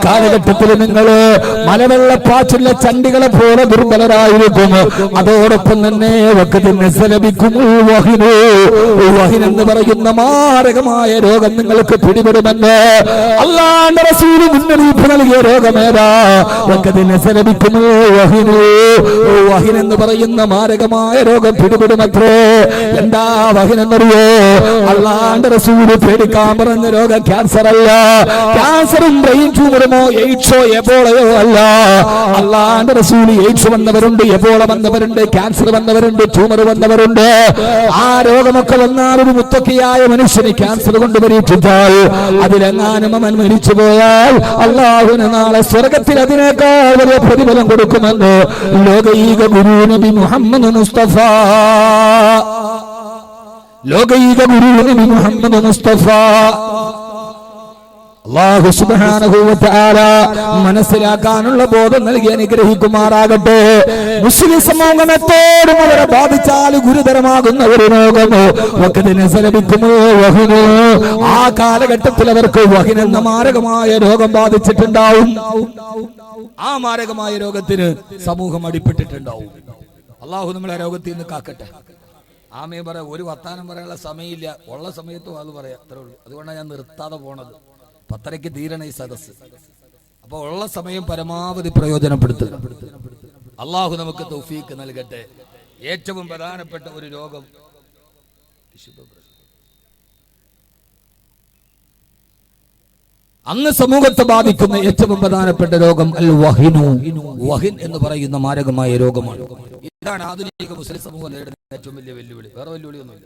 കാലഘട്ടത്തിൽ നിങ്ങള് മലവെള്ളപ്പാച്ചുള്ള ചണ്ടികളെ പോലെ ദുർബലരായിരിക്കും. അതോടൊപ്പം തന്നെ വഹിൻ എന്ന് പറയുന്ന മാരകമായ രോഗം നിങ്ങൾക്ക് പിടിപെടുമെന്ന് അല്ലാഹുവിന്റെ റസൂല് മുന്നറിയിപ്പ് നൽകിയ രോഗമേതാ? വഹിൻ എന്ന് പറയുന്ന മാരകമായ രോഗം പിടിപെടുമത്രേ. എന്താ വഹിൻ എന്നറിയോ? അല്ലാഹുവിന്റെ റസൂല് പേടിക്കാൻ പറഞ്ഞ രോഗം ക്യാൻസർ അല്ല. ക്യാൻസറും ബ്രെയിൻ ട്യൂമറുമോ എയ്ഡ്സോ എബോളയോ അല്ല. അല്ലാഹുവിന്റെ റസൂല് എയ്ഡ്സ് വന്നവരുണ്ട്, എബോള വന്നവരുണ്ട്, ക്യാൻസർ വന്നവരുണ്ട്, ട്യൂമർ വന്നവരുണ്ട്. ആ രോഗമൊക്കെ വന്നാൽ ഒരു മുത്തക്കിയായ മനുഷ്യന് ക്യാൻസർ കൊണ്ട് പരീക്ഷിച്ചാൽ അതിലെങ്ങാനും അവൻ മരിച്ചു പോയാൽ അല്ലാഹുവിന് നാളെ സ്വർഗത്തിൽ അതിനേക്കാൾ വലിയ പ്രതിഫലം കൊടുക്കുമെന്ന് ലോകൈക ഗുരു നബി മുഹമ്മദ് മുസ്തഫ. ലോകൈക ഗുരു നബി മുഹമ്മദ് മുസ്തഫ അല്ലാഹു സുബ്ഹാനഹു വ തആല മനസ്സിലാക്കാനുള്ള ബോധം നൽകി അനുഗ്രഹിക്കുമാറാകട്ടെ. മുസ്ലിം സമൂഹത്തോടും അവരെ ബാധിച്ചാൽ ഗുരുതരമാകുന്ന ഒരു രോഗമോ ആ കാലഘട്ടത്തിൽ അവർക്ക് വഹിൻ എന്ന മാരകമായ രോഗം ബാധിച്ചിട്ടുണ്ടാവും. ആ മാരകമായ രോഗത്തിന് സമൂഹം അടിപ്പെട്ടിട്ടുണ്ടാവും. അല്ലാഹു നമ്മളെ രോഗത്തിൽ നിന്ന് കാക്കട്ടെ. ആമേ പറ. ഒരു വർത്താനം പറയാനുള്ള സമയമില്ല, ഉള്ള സമയത്തും അത് പറയാം, അത്രേ ഉള്ളൂ. അതുകൊണ്ടാണ് ഞാൻ നിർത്താതെ പോണത്. 10:30 തീരണ ഈ സദസ്. അപ്പൊ ഉള്ള സമയം പരമാവധി പ്രയോജനപ്പെടുത്തുക. അള്ളാഹു നമുക്ക് തൗഫീക്ക് നൽകട്ടെ. ഏറ്റവും പ്രധാനപ്പെട്ട ഒരു രോഗം അന്ന് സമൂഹത്തെ ബാധിക്കുന്ന ഏറ്റവും പ്രധാനപ്പെട്ട രോഗം അൽ വഹിനു. വഹിൻ എന്ന് പറയുന്ന മാരകമായ രോഗമാണ്. ഇതാണ് ആധുനിക മുസ്ലിം സമൂഹം നേരിടുന്ന ഏറ്റവും വലിയ വെല്ലുവിളി. വേറെ വെല്ലുവിളിയൊന്നുമില്ല.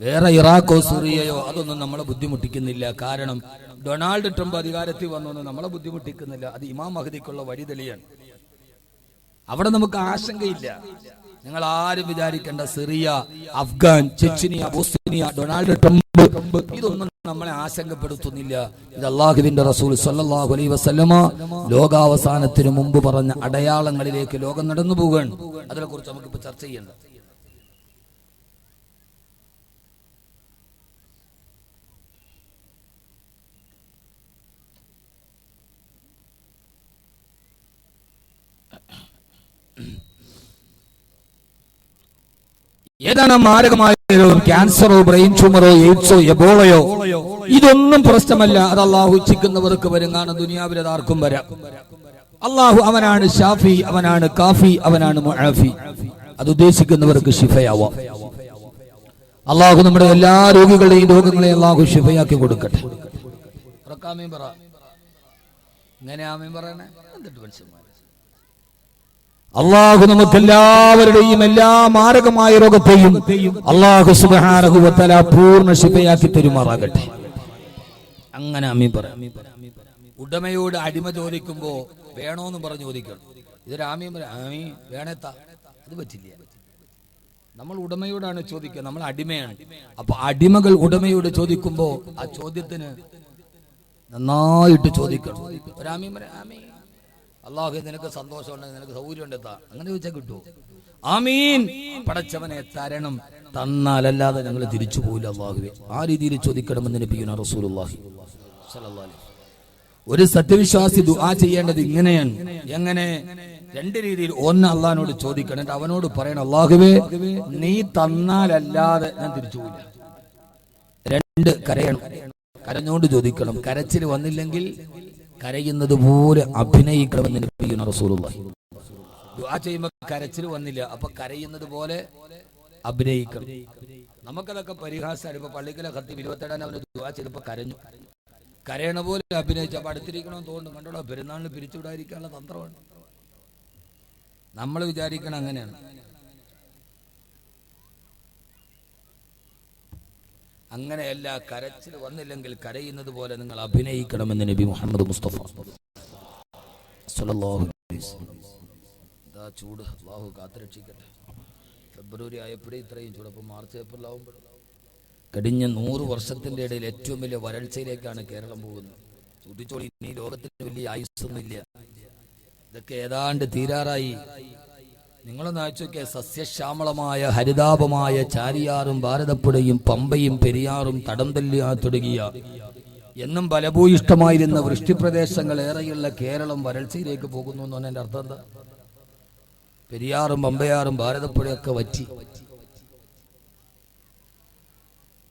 വേറെ ഇറാഖോ സിറിയയോ അതൊന്നും നമ്മളെ ബുദ്ധിമുട്ടിക്കുന്നില്ല. കാരണം ഡൊണാൾഡ് ട്രംപ് അധികാരത്തിൽ വന്നൊന്നും നമ്മളെ ബുദ്ധിമുട്ടിക്കുന്നില്ല. അത് ഇമാം മഹദിക്കുള്ള വഴിതെളിയാണ്. അവിടെ നമുക്ക് ആശങ്കയില്ല. നിങ്ങൾ ആരും വിചാരിക്കേണ്ട Syria, Afghan, Chechnya, Bosnia, Donald Trump ഇതൊന്നും നമ്മളെ ആശങ്കപ്പെടുത്തുന്നില്ല. ഇത് അല്ലാഹുവിന്റെ റസൂൽ സ്വല്ലല്ലാഹു അലൈഹി വസല്ലമ ലോകാവസാനത്തിന് മുമ്പ് പറഞ്ഞ അടയാളങ്ങളിലേക്ക് ലോകം നടന്നു പോവുകയാണ്. അതിനെക്കുറിച്ച് നമുക്കിപ്പോൾ ചർച്ച ചെയ്യേണ്ട. ഏതാണ് മാരകമായ രോഗം? ക്യാൻസറോ, ബ്രെയിൻ ട്യൂമറോ, എയ്ഡ്സോ, എബോളയോ, ഇതൊന്നും പ്രശ്നമല്ല. അത് അള്ളാഹു ഇച്ഛിക്കുന്നവർക്ക് വരും. കാരണം ദുനിയാവിൽ അത് ആർക്കും വരാം. അള്ളാഹു അവനാണ് ഷാഫി, അവനാണ് കാഫി, അവനാണ് മുആഫി. അത് ഉദ്ദേശിക്കുന്നവർക്ക് ശിഫയാവാം. അള്ളാഹു നമ്മുടെ എല്ലാ രോഗികളുടെയും രോഗങ്ങളെ അള്ളാഹു ശിഫയാക്കി കൊടുക്കട്ടെ. അള്ളാഹു നമുക്കെല്ലാവരുടെയും എല്ലാ മാരകമായ രോഗത്തെയും അള്ളാഹു സുബ്ഹാനഹു വ തആല പൂർണ്ണ ശിഫയാക്കി തരുമാറാകട്ടെ. അങ്ങനെ ആമീൻ പറ. ഉടമയോട് അടിമ ചോദിക്കുമ്പോ വേണോന്ന് പറഞ്ഞ് ചോദിക്കണം. ഇതൊരു ആമീൻ പറ. ആമീൻ വേണേത്താ, അത് പറ്റില്ല. നമ്മൾ ഉടമയോടാണ് ചോദിക്കുക, നമ്മൾ അടിമയാണ്. അപ്പൊ അടിമകൾ ഉടമയോട് ചോദിക്കുമ്പോ ആ ചോദ്യത്തിന് നന്നായിട്ട് ചോദിക്കണം. ഒരാമീൻ പറ. ആമീൻ. അള്ളാഹു നിനക്ക് സന്തോഷമുണ്ടെങ്കിൽ, നിനക്ക് സൗകര്യം ഉണ്ടെത്താ, അങ്ങനെ ചോദിച്ചാൽ കിട്ടുമോ? ആമീൻ. പടച്ചവനെ തരണം, തന്നാലല്ലാതെ ഞങ്ങൾ തിരിച്ചു പോകില്ല അള്ളാഹുവേ. ആ രീതിയിൽ ചോദിക്കണമെന്ന് നബിയുനാ റസൂലുള്ളാഹി സ്വല്ലല്ലാഹു അലൈഹി. ഒരു സത്യവിശ്വാസി ദുആ ചെയ്യേണ്ടത് ഇങ്ങനെയാണ്. എങ്ങനെ? രണ്ട് രീതിയിൽ. ഒന്ന്, അള്ളാഹിനോട് ചോദിക്കണം, എന്നിട്ട് അവനോട് പറയണം, അള്ളാഹുവേ നീ തന്നാലല്ലാതെ ഞാൻ തിരിച്ചു പോകില്ല. രണ്ട്, കരയണം. കരഞ്ഞോണ്ട് ചോദിക്കണം. കരച്ചിൽ വന്നില്ലെങ്കിൽ കരയുന്നത് പോലെ അഭിനയിക്കണമെന്ന് നബിയുനാ റസൂലുള്ളാഹി. ദുആ ചെയ്യുമ്പോൾ കരച്ചിൽ വന്നില്ല, അപ്പൊ കരയുന്നത് പോലെ അഭിനയിക്കണം. നമുക്കതൊക്കെ പരിഹാസമാണ്. ഇപ്പൊ പള്ളിക്കലെ ഖത്തീബ് 27 അവന് ദുആ ചെയ്തപ്പോ കരഞ്ഞു. കരയണ പോലെ അഭിനയിച്ചു. അപ്പൊ അടുത്തിരിക്കണമെന്ന് തോന്നുന്നു. കണ്ടോളൂ, പെരുന്നാളിന് പിരിച്ചുവിടാതിരിക്കാനുള്ള തന്ത്രമാണ്. നമ്മൾ വിചാരിക്കണം അങ്ങനെയാണ്. അങ്ങനെയല്ല. കരച്ചിൽ വന്നില്ലെങ്കിൽ കരയുന്നത് പോലെ നിങ്ങൾ അഭിനയിക്കണമെന്ന് നബി മുഹമ്മദ് മുസ്തഫ സ്വല്ലല്ലാഹു അലൈഹി വസല്ലം. ഇതാ ചൂട്, അല്ലാഹു കാത്തുരക്ഷിക്കട്ടെ. ഫെബ്രുവരി ആയപ്പോഴേ ഇത്രയും ചൂട്. അപ്പോൾ മാർച്ച് ഏപ്രിൽ ആവുമ്പോൾ കഴിഞ്ഞ 100 വർഷത്തിന്റെ ഇടയിൽ ഏറ്റവും വലിയ വരൾച്ചയിലേക്കാണ് കേരളം പോകുന്നത്. ചൂട്ടിച്ചോളി, ഇനി ലോകത്തിന് വലിയ ആയുസ്സൊന്നുമില്ല. ഇതൊക്കെ ഏതാണ്ട് തീരാറായി. നിങ്ങളൊന്ന് ആലോചിച്ചോക്കെ, സസ്യശ്യാമളമായ ഹരിതാപമായ ചാരിയാറും ഭാരതപ്പുഴയും പമ്പയും പെരിയാറും തടം തല്ലിയാ തുടങ്ങിയ എന്നും ഫലഭൂയിഷ്ടമായിരുന്ന വൃഷ്ടിപ്രദേശങ്ങൾ ഏറെയുള്ള കേരളം വരൾച്ചയിലേക്ക് പോകുന്നു എന്ന് പറഞ്ഞതിന്റെ അർത്ഥം എന്താ? പെരിയാറും പമ്പയാറും ഭാരതപ്പുഴയൊക്കെ വറ്റി.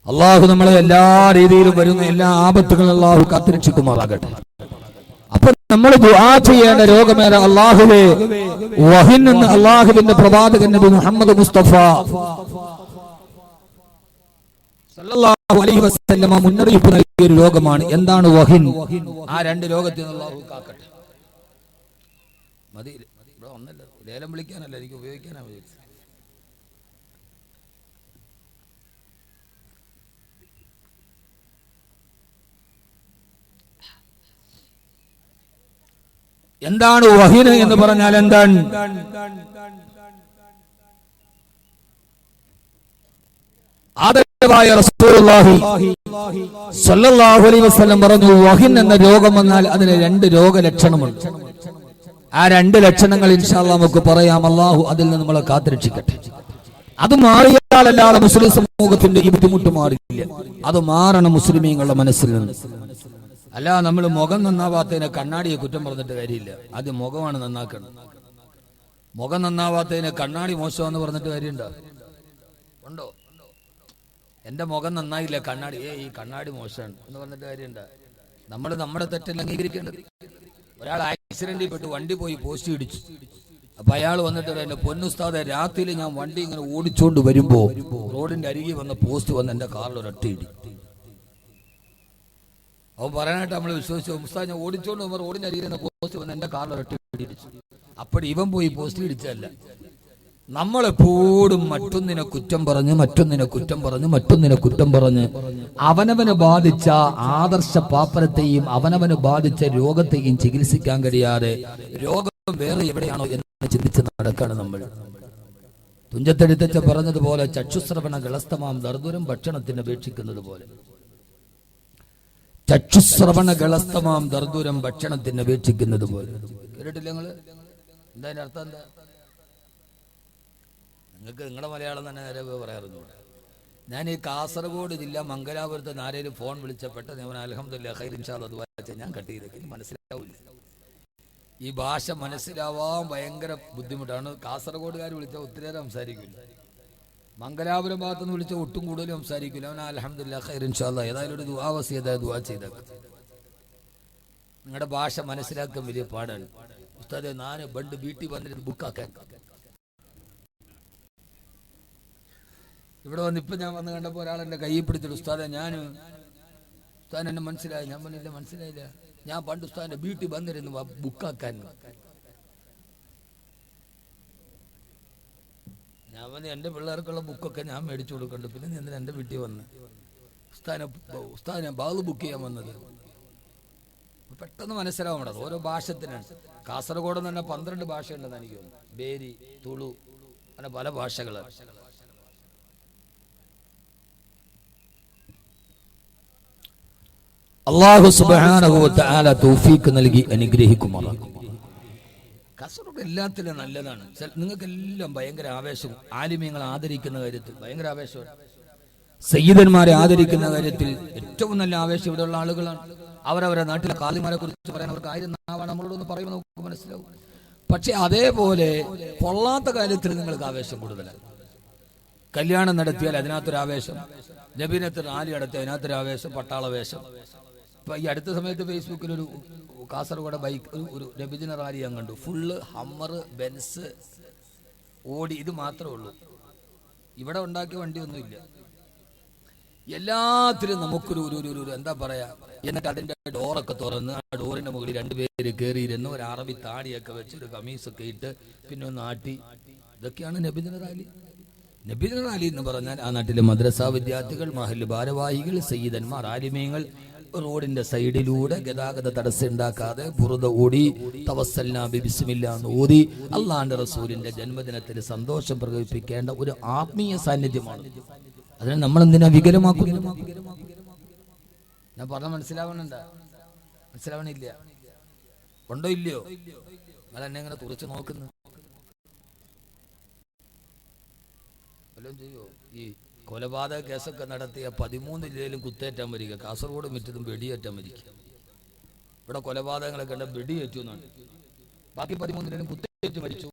അള്ളാഹു നമ്മളെ എല്ലാ രീതിയിലും വരുന്ന എല്ലാ ആപത്തുകളും അള്ളാഹു കാത്തുരക്ഷിക്കുമാറാകട്ടെ. അപ്പൊ നമ്മൾ ദുആ ചെയ്യേണ്ട രോഗമേറ അള്ളാഹുവേ വഹിൻ എന്ന് അള്ളാഹുവിന്റെ പ്രവാചകൻ നബി മുഹമ്മദ് മുസ്തഫ സല്ലല്ലാഹു അലൈഹി വസല്ലമ മുന്നറിയിപ്പ് നൽകിയ ഒരു രോഗമാണ്. എന്താണ് വഹിൻ? ആ രണ്ട് രോഗത്തിൽ നിന്ന് അള്ളാഹു കാക്കട്ടെ. മതി, ഇവിടെ ഒന്നല്ല, ലേലം വിളിക്കാനല്ല, എനിക്ക് ഉപയോഗിക്കാനാണ് വിചാരിച്ചത്. എന്താണ് വഹിൻ എന്ന് പറഞ്ഞാൽ എന്താണ്? ആദരവായ റസൂലുള്ളാഹി സ്വല്ലല്ലാഹു അലൈഹി വസല്ലം പറഞ്ഞു, വഹിൻ എന്ന രോഗം വന്നാൽ അതിന് 2 രോഗലക്ഷണമുണ്ട്. ആ 2 ലക്ഷണങ്ങൾ ഇൻഷാ അല്ലാഹ് നമുക്ക് പറയാം. അല്ലാഹു അതിൽ നിന്ന് നമ്മളെ കാത്തുരക്ഷിക്കട്ടെ. അത് മാറിയാലല്ലാതെ മുസ്ലിം സമൂഹത്തിന്റെ ഈ ബുദ്ധിമുട്ട് മാറില്ല. അത് മാറണം മുസ്ലിമീങ്ങളുടെ മനസ്സിൽ നിന്ന്. അല്ല, നമ്മൾ മുഖം നന്നാവാത്തതിനെ കണ്ണാടിയെ കുറ്റം പറഞ്ഞിട്ട് കാര്യമില്ല. ആദ്യം മുഖമാണ് നന്നാക്കണം. മുഖം നന്നാവാത്തതിനെ കണ്ണാടി മോശമാണെന്ന് പറഞ്ഞിട്ട് കാര്യമുണ്ടോ? ഉണ്ടോ? എന്റെ മുഖം നന്നായില്ല, കണ്ണാടി ഈ കണ്ണാടി മോശമാണ് എന്ന് പറഞ്ഞിട്ട് കാര്യമുണ്ടോ? നമ്മൾ നമ്മുടെ തെറ്റെല്ലാം അംഗീകരിക്കേണ്ടത്. ഒരാൾ ആക്സിഡന്റിൽ പെട്ട് വണ്ടി പോയി പോസ്റ്റ് ഇടിച്ചു. അപ്പൊ അയാൾ വന്നിട്ട് എന്റെ പൊന്നുസ്താദെ, രാത്രിയിൽ ഞാൻ വണ്ടി ഇങ്ങനെ ഓടിച്ചോണ്ട് വരുമ്പോ റോഡിന്റെ അരികിൽ വന്ന പോസ്റ്റ് വന്ന് എന്റെ കാറിൽ ഒരൊറ്റ ഇടി. അവൻ പറയാനായിട്ട് നമ്മൾ വിശ്വസിച്ചു. ഉസ്താദ്, ഞാൻ ഓടിച്ചോണ്ട് പോകുമ്പോൾ റോഡിന്റെ അരികിൽ പോസ്റ്റ് വന്ന് എന്റെ കാറിൽ ഒരൊറ്റ ഇടിച്ചു. അപ്പടി ഇവൻ പോയി പോസ്റ്റ് ഇടിച്ചല്ല. നമ്മളെപ്പോഴും മറ്റൊന്നിനെ കുറ്റം പറഞ്ഞ് അവനവന് ബാധിച്ച ആദർശ പാപ്പരത്തെയും അവനവന് ബാധിച്ച രോഗത്തെയും ചികിത്സിക്കാൻ കഴിയാതെ രോഗം വേറെ എവിടെയാണോ എന്ന് ചിന്തിച്ച് നടക്കാണ് നമ്മൾ. തുഞ്ചത്തെഴുത്തച്ഛൻ പറഞ്ഞതുപോലെ, ചക്ഷുശ്രവണ ഗളസ്തമാം ദർദുരം ഭക്ഷണത്തിന് അപേക്ഷിക്കുന്നത് പോലെ. ചക്ഷുശ്രവണ ഗളസ്തമാം ദർദുരം ഭക്ഷണത്തിന് അപേക്ഷിക്കുന്നത് പോലെ. കേട്ടിട്ടില്ല നിങ്ങള്? എന്താ അതിന്റെ അർത്ഥം? എന്താ? നിങ്ങൾക്ക് നിങ്ങളുടെ മലയാളം തന്നെ നേരെ പറയാറുണ്ട്. ഞാൻ ഈ കാസർഗോഡ് ജില്ല മംഗലാപുരത്ത് ആരെയും ഫോൺ വിളിച്ചപ്പെട്ട ഞാൻ അൽഹംദുലില്ലാ ഖൈർ ഇൻഷാ അല്ലാഹ് ദുആ ചെയ്യാൻ ഞാൻ കട്ട് ചെയ്തേക്ക് മനസ്സിലാവില്ല. ഈ ഭാഷ മനസ്സിലാവാൻ ഭയങ്കര ബുദ്ധിമുട്ടാണ്. കാസർഗോഡുകാർ വിളിച്ചാൽ ഒത്തിരി നേരം സംസാരിക്കില്ല, മംഗലാപുരം ഭാഗത്തുനിന്ന് വിളിച്ചാൽ ഒട്ടും കൂടുതൽ സംസാരിക്കില്ല. അവൻ അൽഹംദുലില്ലാ ഖൈർ ഇൻഷാ അല്ലാഹ് ഏതായാലും ഒരു ദുആ വസിയത ദുആ ചെയ്തേക്ക്. നിങ്ങളുടെ ഭാഷ മനസ്സിലാക്കാൻ വലിയ പാടാണ്. ഉസ്താദേ ഞാൻ പണ്ട് വീട്ടിൽ വന്നിട്ട് ബുക്കാക്കാൻ ഇവിടെ വന്ന് ഇപ്പം ഞാൻ വന്ന് കണ്ടപ്പോൾ ഒരാളെൻ്റെ കയ്യിൽ പിടിച്ചിട്ട് ഉസ്താദെ ഉസ്താദ് എന്നെ മനസ്സിലായി. ഞാൻ പറഞ്ഞില്ല മനസ്സിലായില്ല, ഞാൻ പണ്ട് ഉസ്താദിന്റെ വീട്ടിൽ വന്നിരുന്നു ബുക്കാക്കാൻ. ഞാൻ വന്ന് എൻ്റെ പിള്ളേർക്കുള്ള ബുക്കൊക്കെ ഞാൻ മേടിച്ചു കൊടുക്കണ്ട്, പിന്നെ നീ എന്തിനാ എൻ്റെ വീട്ടിൽ വന്ന് ഉസ്താദിനെ ബാഗ് ബുക്ക് ചെയ്യാൻ വന്നത്? പെട്ടെന്ന് മനസ്സിലാവണം, ഓരോ ഭാഷത്തിനാണ്. കാസർഗോഡ് തന്നെ 12 ഭാഷയുണ്ടെന്ന് എനിക്ക് തോന്നുന്നു. ബേരി, തുളു, അങ്ങനെ പല ഭാഷകളാണ്. അല്ലാഹു സുബ്ഹാനഹു വ തആല തൗഫീഖ് നൽകി അനുഗ്രഹിക്കുമാറാകട്ടെ. കാസർഗോഡ് എല്ലാത്തിലും നല്ലതാണ്. നിങ്ങൾക്കെല്ലാം ഭയങ്കര ആവേശം, ആലിമീങ്ങളെ ആദരിക്കുന്ന കാര്യത്തിൽ ഭയങ്കര ആവേശമാണ്. സയ്യിദന്മാരെ ആദരിക്കുന്ന കാര്യത്തിൽ ഏറ്റവും നല്ല ആവേശം ഇവിടെയുള്ള ആളുകളാണ്. അവരവരെ നാട്ടിലെ കാലിമാരെ കുറിച്ച് പറയാൻ അവർക്ക് 1000 നാവാണ് നമ്മളോടൊന്ന് പറയുമ്പോൾ നമുക്ക് മനസ്സിലാവും. പക്ഷെ അതേപോലെ പൊള്ളാത്ത കാര്യത്തിൽ നിങ്ങൾക്ക് ആവേശം കൂടുതലാണ്. കല്യാണം നടത്തിയാൽ അതിനകത്തൊരു ആവേശം, നബിനത്ത് റാലി നടത്തിയാൽ അതിനകത്തൊരു ആവേശം, പട്ടാള വേഷം. ഇപ്പൊ ഈ അടുത്ത സമയത്ത് ഫേസ്ബുക്കിൽ ഒരു കാസർഗോഡ് ബൈക്ക് ഒരു നബിദിന റാലി ഞാൻ കണ്ടു. ഫുള്ള് ഹമ്മർ, ബെൻസ്, ഓടി, ഇത് മാത്രമേ ഉള്ളൂ. ഇവിടെ ഉണ്ടാക്കിയ വണ്ടിയൊന്നുമില്ല. എല്ലാത്തിലും നമുക്കൊരു എന്താ പറയാ, എന്നിട്ട് അതിന്റെ ഡോറൊക്കെ തുറന്ന് ആ ഡോറിന്റെ മുകളിൽ 2 പേര് കയറിയിരുന്ന് ഒരു അറബി താടിയൊക്കെ വെച്ച് ഒരു കമീസൊക്കെ ഇട്ട് പിന്നെ ഒന്ന് ആട്ടി. ഇതൊക്കെയാണ് നബിദിന റാലി. നബിദിന റാലി എന്ന് പറഞ്ഞാൽ ആ നാട്ടിലെ മദ്രസ വിദ്യാർത്ഥികൾ, മഹല്ല് ഭാരവാഹികൾ, സയ്യിദന്മാർ, ആലിമീങ്ങൾ റോഡിന്റെ സൈഡിലൂടെ ഗതാഗത തടസ്സം ഉണ്ടാക്കാതെ ബുറുദ ഓടി തവസ്സൽനാ ബിസ്മില്ലാ എന്ന് ഓതി അള്ളാഹുവിന്റെ റസൂലിന്റെ ജന്മദിനത്തിൽ സന്തോഷം പ്രകടിപ്പിക്കേണ്ട ഒരു ആത്മീയ സാന്നിധ്യമാണ്. അതിനെ നമ്മൾ എന്തിനാ വികലമാക്കുന്നത്? ഞാൻ പറഞ്ഞ മനസ്സിലാവണില്ല? ഉണ്ടോ ഇല്ലയോ? നിങ്ങൾ എന്നെ ഇങ്ങനെ തുറച്ചു നോക്കുന്നു വല്ലതും ചെയ്യോ? ഈ കൊലപാതക കേസൊക്കെ നടത്തിയ 13 ജില്ലയിലും കുത്തേറ്റാൻ വരിക, കാസർഗോഡ് മിറ്റത്തും വെടിയേറ്റാൻ വരിക. ഇവിടെ കൊലപാതകങ്ങളൊക്കെ ഉണ്ട്, വെടിയേറ്റു എന്നാണ്. ബാക്കി 13 ജില്ലയിലും കുത്തേറ്റ് മരിച്ചു,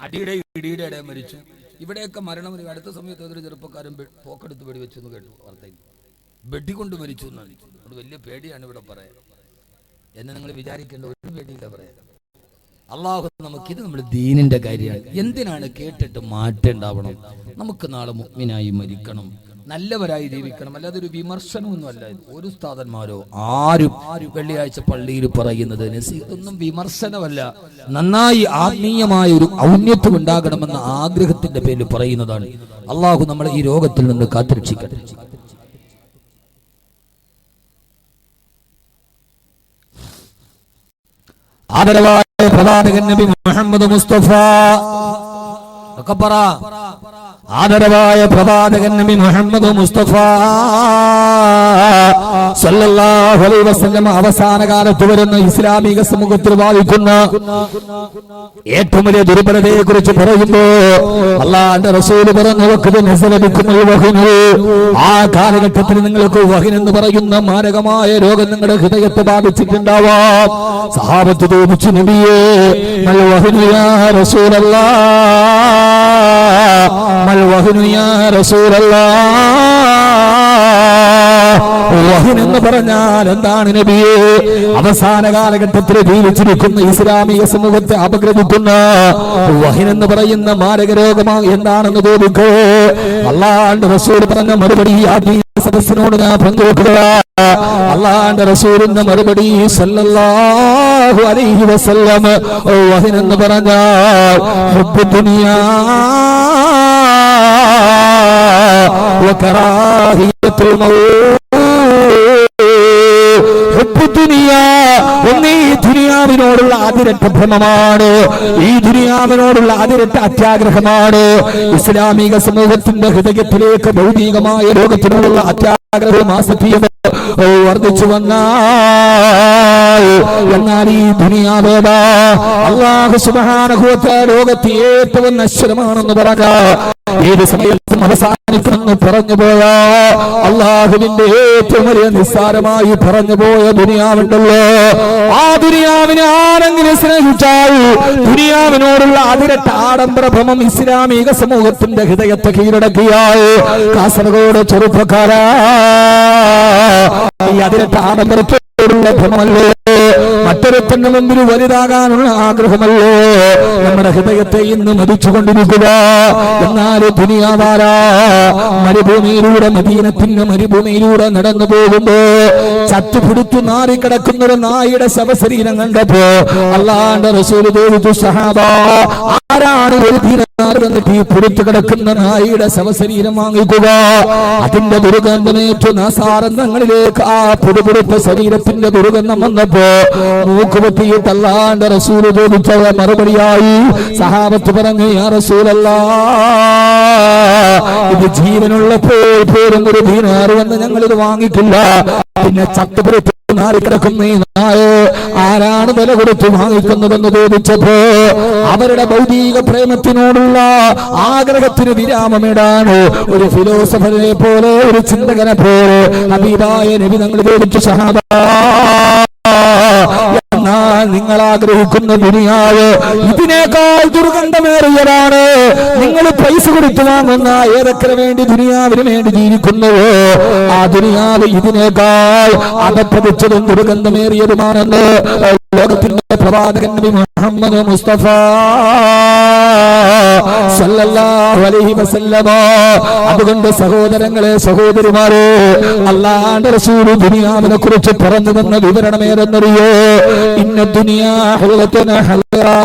അടിയുടെ ഇടിയുടെ ഇടയിൽ മരിച്ചു. ഇവിടെയൊക്കെ മരണം. അടുത്ത സമയത്ത് ഏതൊരു ചെറുപ്പക്കാരൻ പോക്കെടുത്ത് വെടിവെച്ചു എന്ന് കേട്ടു വാർത്തയിൽ. വെടികൊണ്ട് മരിച്ചു എന്നാണ്. അത് വലിയ പേടിയാണ് ഇവിടെ പറയാൻ. എന്നെ നിങ്ങൾ വിചാരിക്കേണ്ട ഒരു പേടിയില്ല പറയാൻ. അള്ളാഹു നമുക്കിത് നമ്മുടെ ദീനിന്റെ കാര്യമാണ്. എന്തിനാണ് കേട്ടിട്ട് മാറ്റേണ്ടാവണം? നമുക്ക് നാളെ മുഅ്മിനായി മരിക്കണം, നല്ലവരായി ജീവിക്കണം. അല്ലാതെ ഒരു വിമർശനമൊന്നും അല്ല. ഒരു ഉസ്താദന്മാരോ ആരും വെള്ളിയാഴ്ച പള്ളിയിൽ പറയുന്നത് ഇതൊന്നും വിമർശനമല്ല. നന്നായി ആത്മീയമായ ഒരു ഔന്നത്യം ഉണ്ടാകണമെന്ന ആഗ്രഹത്തിന്റെ പേരിൽ പറയുന്നതാണ്. അള്ളാഹു നമ്മളെ ഈ രോഗത്തിൽ നിന്ന് കാത്തുരക്ഷിക്കട്ടെ. ആദരവായ പ്രവാചകൻ നബി മുഹമ്മദ് മുസ്തഫ, ആദരവായ പ്രവാചകൻ നബി മുഹമ്മദ് മുസ്തഫ സല്ലല്ലാഹു അലൈഹി വസല്ലം അവസാന കാലത്ത് വരുന്ന ഇസ്ലാമിക സമൂഹത്തിൽ ബാധിക്കുന്ന ഏറ്റവും വലിയ ദുർബലതയെ കുറിച്ച് പറയുമ്പോ അല്ലാഹുവിന്റെ റസൂൽ പറഞ്ഞു, ആ കാലഘട്ടത്തിൽ നിങ്ങൾക്ക് വഹിൻ എന്ന് പറയുന്ന മാരകമായ രോഗം നിങ്ങളുടെ ഹൃദയത്തെ ബാധിച്ചിട്ടുണ്ടാവാം. സഹാബത്ത് ചോദിച്ചു, നബിയേ മൽ വഹിനു യാ റസൂലല്ലാഹ്, മൽ വഹിനു യാ റസൂലല്ലാഹ്, വഹിൻ എന്ന് പറഞ്ഞാൽ എന്താണ് നബിയേ? അവസാന കാലഘട്ടത്തിൽ ജീവിച്ചിരിക്കുന്ന ഇസ്ലാമിക സമൂഹത്തെ അപഗ്രഥിക്കുന്ന വഹിൻ എന്ന് പറയുന്ന മാരക രോഗമാണ് എന്താണെന്ന് ചോദിക്കോ. അല്ലാഹുവിന്റെ റസൂൽ പറഞ്ഞ മറുപടി സദസ്സിനോട് ഞാൻ പങ്കുവെക്കുക. അല്ലാഹുവിന്റെ റസൂലിന്റെ മറുപടി സല്ലല്ലാഹു അലൈഹി വസല്ലം, വഹിൻ എന്ന് പറഞ്ഞാൽ ഹുബ്ബു ദുനിയാ വ കറാഹിയത്തുൽ മൗത്ത്. ഒന്നീ ദുനിയാവിനോടുള്ള അതിരറ്റ ഭ്രമമാണ്, ഈ ദുനിയാവിനോടുള്ള അതിരറ്റ അത്യാഗ്രഹമാണ്. ഇസ്ലാമിക സമൂഹത്തിന്റെ ഹൃദയത്തിലേക്ക് ഭൗതികമായ ലോകത്തിനോടുള്ള അത്യാഗ്രഹം ആസക്തിയും വർദ്ധിച്ചു വന്നാൽ, എന്നാൽ ഈ ദുനിയാവേദ അല്ലാഹു സുബ്ഹാനഹു വ തആല ലോകത്തെ ഏറ്റവും നശ്വരമാണെന്ന് പറഞ്ഞ ഏത് സമയത്തും അവസാനിക്കുമെന്ന് പറഞ്ഞു പോയ അള്ളാഹുവിന്റെ ഏറ്റവും വലിയ നിസ്സാരമായി പറഞ്ഞു പോയ ദുനിയാവുണ്ടല്ലോ, ആ ദുനിയാവിനെ ആരെങ്കിലും സ്നേഹിച്ചാൽ ദുനിയാവിനോടുള്ള അതിരട്ട ആഡംബര ഭ്രമം ഇസ്ലാമിക സമൂഹത്തിന്റെ ഹൃദയത്തെ കീഴടക്കിയാൽ കാസർഗോഡ് ചെറുപ്പക്കാരാ ഈ അതിരട്ട ആഡംബരത്തോടുള്ള ഭ്രമമല്ലോ, മറ്റൊരുത്തന്റെ മുമ്പിൽ വലുതാകാനുള്ള ആഗ്രഹമല്ലോ നമ്മുടെ ഹൃദയത്തെ ഇന്ന് മതിച്ചുകൊണ്ടിരിക്കുക. എന്നാൽ ദുനിയാവാരാ മരുഭൂമിയിലൂടെ, മദീനത്തിന്റെ മരുഭൂമിയിലൂടെ നടന്നു പോകുമ്പോ ചത്തുപിടിച്ചു നാറിക്കിടക്കുന്നൊരു നായുടെ ശവശരീരം കണ്ടപ്പോ അല്ലാഹുവിന്റെ റസൂൽ ചോദിച്ചു, സഹാബാ ആരാണ് ഒരു ദീനാർ വന്നിട്ട് ഈ പിടിച്ചു കിടക്കുന്ന നായുടെ ശവശരീരം വാങ്ങിക്കുക? അതിന്റെ ദുർഗന്ധമേറ്റു നാസാരന്ധങ്ങളിലേക്ക് ആ പിടിപിടിച്ച ശരീരത്തിന്റെ ദുർഗന്ധം വന്നപ്പോ മൂക്കുപൊട്ടിയിട്ട് അല്ലാഹുവിന്റെ റസൂൽ ചോദിച്ച മറുപടിയായി സഹാബത്ത് പറഞ്ഞു, യാ റസൂലല്ലാഹ്, ഇത് ജീവനുള്ളപ്പോൾ പോലും ഒരു ദീനാർ വന്ന് ഞങ്ങളിത് വാങ്ങിക്കില്ല, പിന്നെ ചത്തുപിടിച്ച് നാറിക്കിടക്കുന്ന ഈ നായ ആരാണ് വില കൊടുത്ത് വാങ്ങിക്കുന്നതെന്ന് ചോദിച്ചപ്പോ അവരുടെ ഭൗതിക പ്രേമത്തിനോടുള്ള ആഗ്രഹത്തിന് വിരാമമിടാണ് ഒരു ഫിലോസഫറെ പോലെ, ഒരു ചിന്തകനെ പോലെ ഹബീബായ നബി തങ്ങൾ ചോദിച്ചു, സഹാബാ എന്നാൽ നിങ്ങൾ ആഗ്രഹിക്കുന്ന ദുനിയാവ് ഇതിനേക്കാൾ ദുർഗന്ധമേറിയതാണ്. നിങ്ങൾ പൈസ കൊടുത്തു വാങ്ങുന്ന ഏതൊക്കെ വേണ്ടി ദുനിയാവിന് വേണ്ടി ജീവിക്കുന്നുവോ ആ ദുനിയാവ് ഇതിനേക്കാൾ അകപ്പതിച്ചതും ദുർഗന്ധമേറിയതുമാണെന്ന് ലോകത്തിന്റെ പ്രവാചകൻ നബി മുഹമ്മദ് മുസ്തഫ സല്ലല്ലാഹു അലൈഹി വസല്ലമ. അതുകൊണ്ട് സഹോദരങ്ങളെ, സഹോദരിമാരെ, അല്ലാഹുവിന്റെ റസൂൽ ദുനിയാവിനെ കുറിച്ച് പറഞ്ഞു തന്ന വിവരണം ഏതെന്നറിയോ? ഇന്ന ദുനിയാ ഹുലത്തുന ഹലറാ,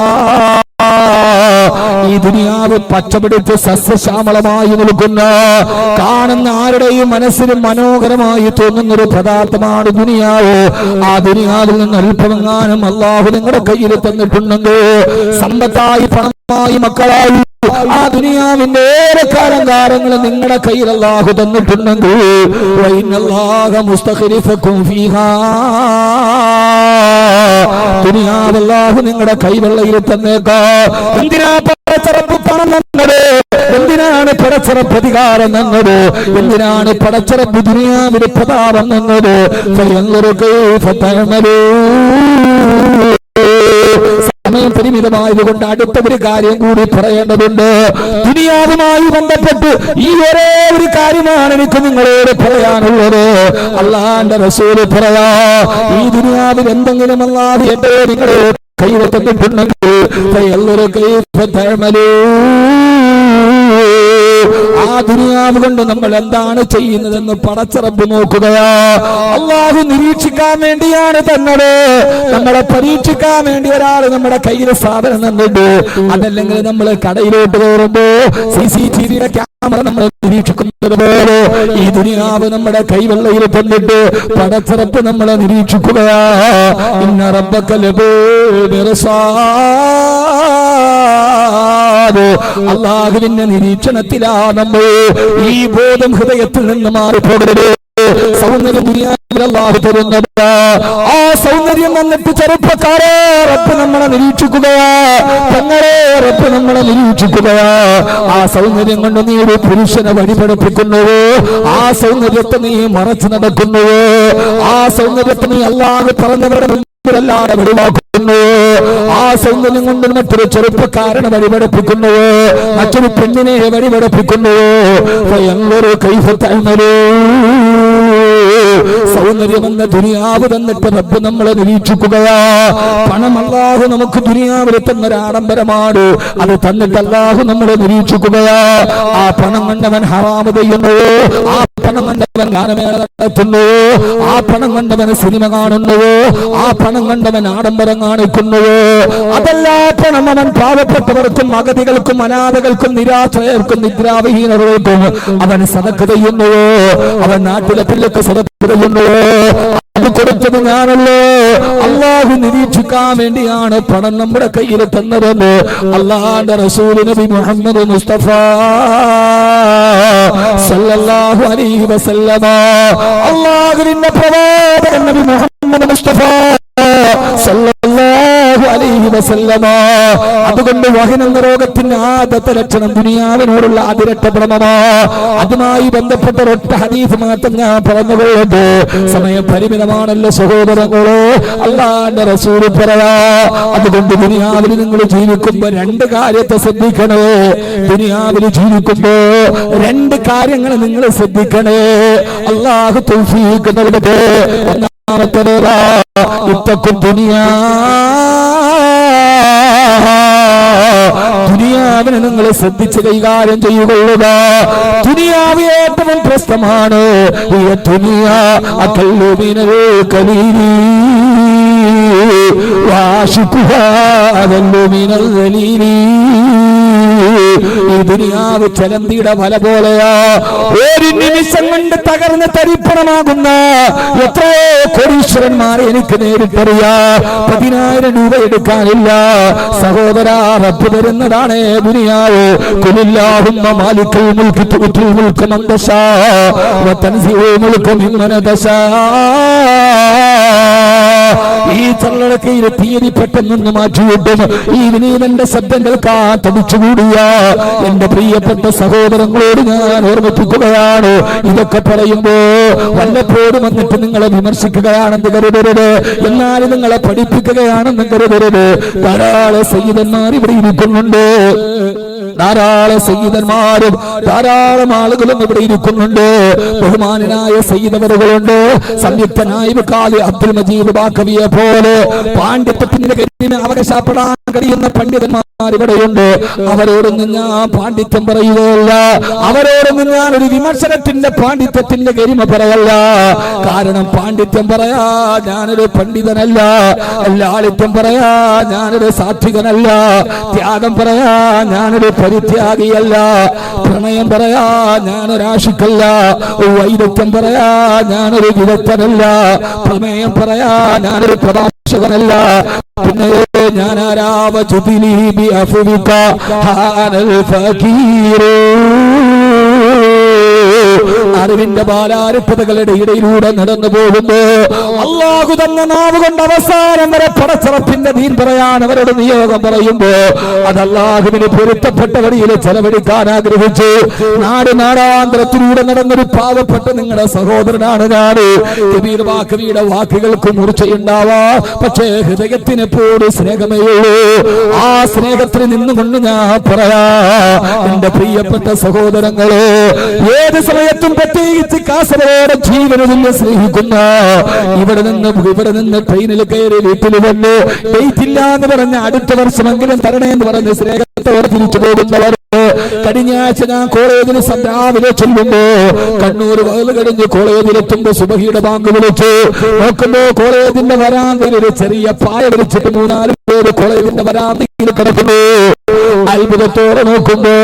ഈ ദുനിയാവ് പച്ചപിടിച്ച് സസ്യശ്യാമളമായി നിൽക്കുന്ന, കാണുന്ന ആരുടെയും മനസ്സിന് മനോഹരമായി തോന്നുന്നൊരു പദാർത്ഥമാണ് ദുനിയാവ്. ആ ദുനിയാവിൽ നിന്ന് അല്പമെങ്ങാനും അല്ലാഹു നിങ്ങളുടെ കയ്യിൽ തന്നിട്ടുണ്ടെങ്കിൽ, സമ്പത്തായി, പണമായി, മക്കളായി, ആ ദുനിയാവിന്റെ ഏറെക്കാലം കാലങ്ങൾ നിങ്ങളുടെ കയ്യിൽ അല്ലാഹു തന്നിട്ടുണ്ടെങ്കിൽ വഇന്നല്ലാഹ മുസ്തഖ്ലിഫകും ഫീഹാ, ദുനിയാവ് അല്ലാഹു നിങ്ങളുടെ കൈവെള്ളയിൽ തന്നേക്കാം. എന്തിനാ പടച്ചറപ്പ് പണം തന്നത്? എന്തിനാണ് പടച്ചറപ്പ് അധികാരം തന്നത്? എന്തിനാണ് പടച്ചറപ്പ് ദുനിയാവിന് പ്രതാപം തന്നത്? സമയം പരിമിതമായതുകൊണ്ട് അടുത്ത ഒരു കാര്യം കൂടി പറയേണ്ടതുണ്ട്. ദുനിയാവുമായി ബന്ധപ്പെട്ട് ഈ ഒരേ ഒരു കാര്യമാണ് എനിക്ക് നിങ്ങളോട് പറയാനുള്ളത്. അല്ലാഹുവിന്റെ റസൂൽ പറയാ, ഈ ദുനിയാവിൽ എന്തെങ്കിലും അല്ലാഹു എന്റെ നിങ്ങളെ കയ്യിൽ തന്നിട്ടുണ്ടെങ്കിൽ ആ ദുനിയാവ് കൊണ്ട് നമ്മൾ എന്താണ് ചെയ്യുന്നതെന്ന് പടച്ചറപ്പ് നോക്കുകയാ. അല്ലാഹു നിരീക്ഷിക്കാൻ വേണ്ടിയാണ് തന്നത്. നമ്മളെ പരീക്ഷിക്കാൻ വേണ്ടി ഒരാൾ നമ്മുടെ കയ്യിൽ സാധനം തന്നിട്ട്, അതല്ലെങ്കിൽ നമ്മൾ കടയിലോട്ട് കയറുമ്പോ CCTVയുടെ ക്യാമറ നമ്മൾ നിരീക്ഷിക്കുന്നത് പോലെ ഈ ദുനിയാവ് നമ്മുടെ കൈവെള്ളയിൽ തന്നിട്ട് പടച്ചറപ്പ് നമ്മളെ നിരീക്ഷിക്കുകയാ. ഇന്ന റബ്ബക അല്ലാഹുവിന്റെ നിരീക്ഷണത്തിലാ നമ്മൾ. ഈ ബോധം ഹൃദയത്തിൽ നിന്ന് മാറിപ്പോകരുത്. സൗന്ദര്യം ദുനിയാവിൽ അല്ലാഹു തരുന്നത്. ആ സൗന്ദര്യം വന്നിട്ട് ചെറുപ്പക്കാരെ റബ്ബ് നമ്മളെ നിരീക്ഷിക്കുകയാ, തങ്ങളെ റബ്ബ് നമ്മളെ നിരീക്ഷിക്കുകയാ. ആ സൗന്ദര്യം കൊണ്ട് നീ ഒരു പുരുഷനെ വഴിപഠിപ്പിക്കുന്നുവോ? ആ സൗന്ദര്യത്തെ നീ മറച്ചു നടക്കുന്നുവോ? ആ സൗന്ദര്യത്തെ നീ അല്ലാഹു പറഞ്ഞവരുടെ മുമ്പിലല്ലാതെ വെളിവാക്കുന്നു. ആ സൗന്ദര്യം കൊണ്ട് മറ്റൊരു ചെറുപ്പക്കാരനെ വഴിപഠിപ്പിക്കുന്നുവോ? മറ്റൊരു പെണ്ണിനെ വഴിപഠിപ്പിക്കുന്നുവോ? സൗന്ദര്യമെന്ന ദുനിയാവ് തന്നിട്ട് റബ്ബ് നമ്മളെ നിരീക്ഷിക്കുകയാ. പണം അല്ലാഹു നമുക്ക് ദുനിയാവിൽ തന്നൊരാഡംബരമാണ്. അത് തന്നിട്ട് അല്ലാഹു നമ്മളെ നിരീക്ഷിക്കുകയാ. ആ പണം കണ്ടവൻ ഹറാമ് ചെയ്യുന്നുവോ? ആ പണം കണ്ടവൻ ഗാനമേള നടത്തുന്നുവോ? ആ പണം കണ്ടവൻ സിനിമ കാണുന്നുവോ? ആ പണം കണ്ടവൻ ആഡംബരം കാണിക്കുന്നുവോ? അതല്ല പണം അവൻ പാവപ്പെട്ടവർക്കും അഗതികൾക്കും അനാഥകൾക്കും നിരാശ്രയർക്കും നിദ്രാവിഹീനർക്കും അവൻ സദഖ ചെയ്യുന്നുവോ? അവൻ നാട്ടിലെ പിള്ളക്ക് സദഖ ചെയ്യുന്നുവോ? അത് കൊടുത്തത് ഞാനല്ലോ. അല്ലാഹു നിരീക്ഷിക്കാൻ വേണ്ടിയാണ് പണം നമ്മുടെ കയ്യിൽ തന്നതെന്ന് അല്ലാഹുവിന്റെ റസൂൽ നബി മുഹമ്മദ് മുസ്തഫ സല്ലല്ലാഹു അലൈഹി വസല്ലമ. അല്ലാഹുവിന്റെ പ്രവാചകൻ നബി മുഹമ്മദ് മുസ്തഫ സല്ലല്ലാഹു അലൈഹി അലൈഹി വസല്ലമ. അതുകൊണ്ട് വഹനെന്ന രോഗത്തിന്റെ ആദ്യത്തെ ലക്ഷണം ദുനിയാവിനോടുള്ള അതിരട്ട ഭ്രമമാ. അതുമായി ബന്ധപ്പെട്ട ഒറ്റ ഹദീസ് മാത്രം ഞാൻ പറഞ്ഞുകൊള്ളട്ടെ, സമയം പരിമിതമാണല്ലോ സഹോദരങ്ങളോ. അല്ലാഹുവിന്റെ റസൂൽ പറയാ, അതുകൊണ്ട് ദുനിയാവിൽ നിങ്ങൾ ജീവിക്കുമ്പോ രണ്ട് കാര്യത്തെ ശ്രദ്ധിക്കണേ. ദുനിയാവിൽ ജീവിക്കുമ്പോ രണ്ട് കാര്യങ്ങൾ നിങ്ങൾ ശ്രദ്ധിക്കണേ. അല്ലാഹു തൗഫീഖ് നൽകട്ടെ. ഒന്നാമത്തേത് ഇത്തഖു ദുനിയാ, ദുനിയാവിനെ നിങ്ങൾ ശ്രദ്ധിച്ച് കൈകാര്യം ചെയ്യുകൊള്ളുക. ദുനിയാവ് ഏറ്റവും പ്രശ്നമാണ്. ഈ ദുനിയാ അഖല്ലു മിനൽ ഖലീലി വാശിഖുഹാ അദല്ലു മിനൽ ദലീലി. ഈ ദുനിയാവ് ചലന്തിയുടെ വല പോലെയാ. ഒരു നിമിഷം കൊണ്ട് തകർന്ന് തരിപ്പണമാകുന്ന എത്രയോ കോടീശ്വരന്മാരെ എനിക്ക് നേരിട്ടറിയാ. 10,000 രൂപ എടുക്കാനില്ല സഹോദരാ. റബ്ബ് തരുന്നതാണ് ദുനിയാവ്. ഖുലില്ലാഹുമ്മ മാലിക്കൽ മുൽകി തുഅ്തിൽ മുൽക മൻ തശാ വ തൻസിഉൽ മുൽക മിമ്മൻ തശാ. ഈ ചള്ളടക്കയിൽ തീയതി പെട്ടെന്നൊന്ന് മാറ്റിവിട്ടും ഈ വിനീതന്റെ ശബ്ദം കേൾക്കാൻ തടിച്ചുകൂടിയ എന്റെ പ്രിയപ്പെട്ട സഹോദരങ്ങളോട് ഞാൻ ഓർമ്മിപ്പിക്കുകയാണ്. ഇതൊക്കെ പറയുമ്പോ വല്ലപ്പോഴും വന്നിട്ട് നിങ്ങളെ വിമർശിക്കുകയാണെന്ന് കരുതരുത്, എന്നാലും നിങ്ങളെ പഠിപ്പിക്കുകയാണെന്ന് കരുതരുത്. ധാരാളം സയ്യിദന്മാർ ഇവിടെ ഇരിക്കുന്നുണ്ട്, ധാരാളം സയ്യിദന്മാരും ധാരാളം ആളുകളും ഇവിടെ ഇരിക്കുന്നുണ്ട്. ബഹുമാനനായ സയ്യിദവറുകളുണ്ട്, സംയുക്തനായ കാലി അബ്ദുൽ മജീദ് ബാക്കവിയെ പോലെ പാണ്ഡിത്യത്തിന്റെ കരിമ അവകാശപ്പെടാൻ കഴിയുന്ന പണ്ഡിതന്മാർ ഇവിടെയുണ്ട്. അവരോടൊന്നും ഞാൻ പാണ്ഡിത്യം പറയുകയല്ല, അവരോടൊന്നും ഞാൻ ഒരു വിമർശനത്തിന്റെ പാണ്ഡിത്യത്തിന്റെ കരിമ പറയല്ല. കാരണം പാണ്ഡിത്യം പറയാ ഞാനൊരു പണ്ഡിതനല്ല, ലാളിത്യം പറയാ ഞാനൊരു സാത്വികനല്ല, ത്യാഗം പറയാ ഞാനൊരു പരിത്യാഗിയല്ല, പ്രണയം പറയാ ഞാനൊരാശിക്കല്ല, വൈദഗ്ധ്യം പറയാ ഞാനൊരു വിദഗ്ധനല്ല, പ്രമേയം പറയാ ഞാനൊരു പ്രഭാഷകനല്ല. പിന്നെ ഞാനാരാവ ചുതിലീബി അഫ്രിക്ക ഹാനൽ ഫകീറു. അറിവിന്റെ ബാലാരിപ്പതകളുടെ ഇടയിലൂടെ നടന്നു പോകുമ്പോ അല്ലാഹു തന്നെ നാവ് കൊണ്ട് അവസാനം വരെ പടച്ചറപ്പിന്റെ ദീൻ പറയാൻ അവരുടെ നിയോഗം പറയുമ്പോ അത് അല്ലാഹുവിന് പൊരുത്തപ്പെട്ട വഴിയിൽ ചെലവഴിക്കാൻ ആഗ്രഹിച്ചു നാടാന്തരത്തിലൂടെ നടന്നൊരു പാവപ്പെട്ട നിങ്ങളുടെ സഹോദരനാണ് ഞാൻ. കബീർ ബാക്കവിയുടെ വാക്കുകൾക്ക് മൂർച്ചയുണ്ടാവാ, പക്ഷേ ഹൃദയത്തിന് എപ്പോഴും സ്നേഹമേ ഉള്ളൂ. ആ സ്നേഹത്തിൽ നിന്നുകൊണ്ട് ഞാൻ പറയാ, എന്റെ പ്രിയപ്പെട്ട സഹോദരങ്ങളെ, ഏത് സമയത്തും പ്രത്യേകിച്ച് കാസർഗോഡ് ജീവനതുല്യം സ്നേഹിക്കുന്ന ഇവിടെ നിന്ന് ട്രെയിനിൽ കയറി വീട്ടിൽ വന്ന് ഡേറ്റ് ഇല്ല എന്ന് പറഞ്ഞ അടുത്ത വർഷമെങ്കിലും തരണേ എന്ന് പറഞ്ഞ് സ്നേഹത്തോടെ തിരിച്ചു പോകുന്നവർ. കഴിഞ്ഞ ആഴ്ച ഞാൻ കോളേജിൽ രാവിലെ ചെല്ലുമ്പോ കണ്ണൂർ വയൽ കഴിഞ്ഞ് കോളേജിലെത്തുമ്പോ സുബഹിയുടെ ബാങ്ക് വിളിച്ചു നോക്കുമ്പോ കോളേജിന്റെ വരാന്തയിൽ ഒരു ചെറിയ പായ വിളിച്ചിട്ട് 3-4 പേര് കോളേജിന്റെ വരാന്തയിൽ കിടക്കുന്നു. അത്ഭുതത്തോടെ നോക്കുമ്പോ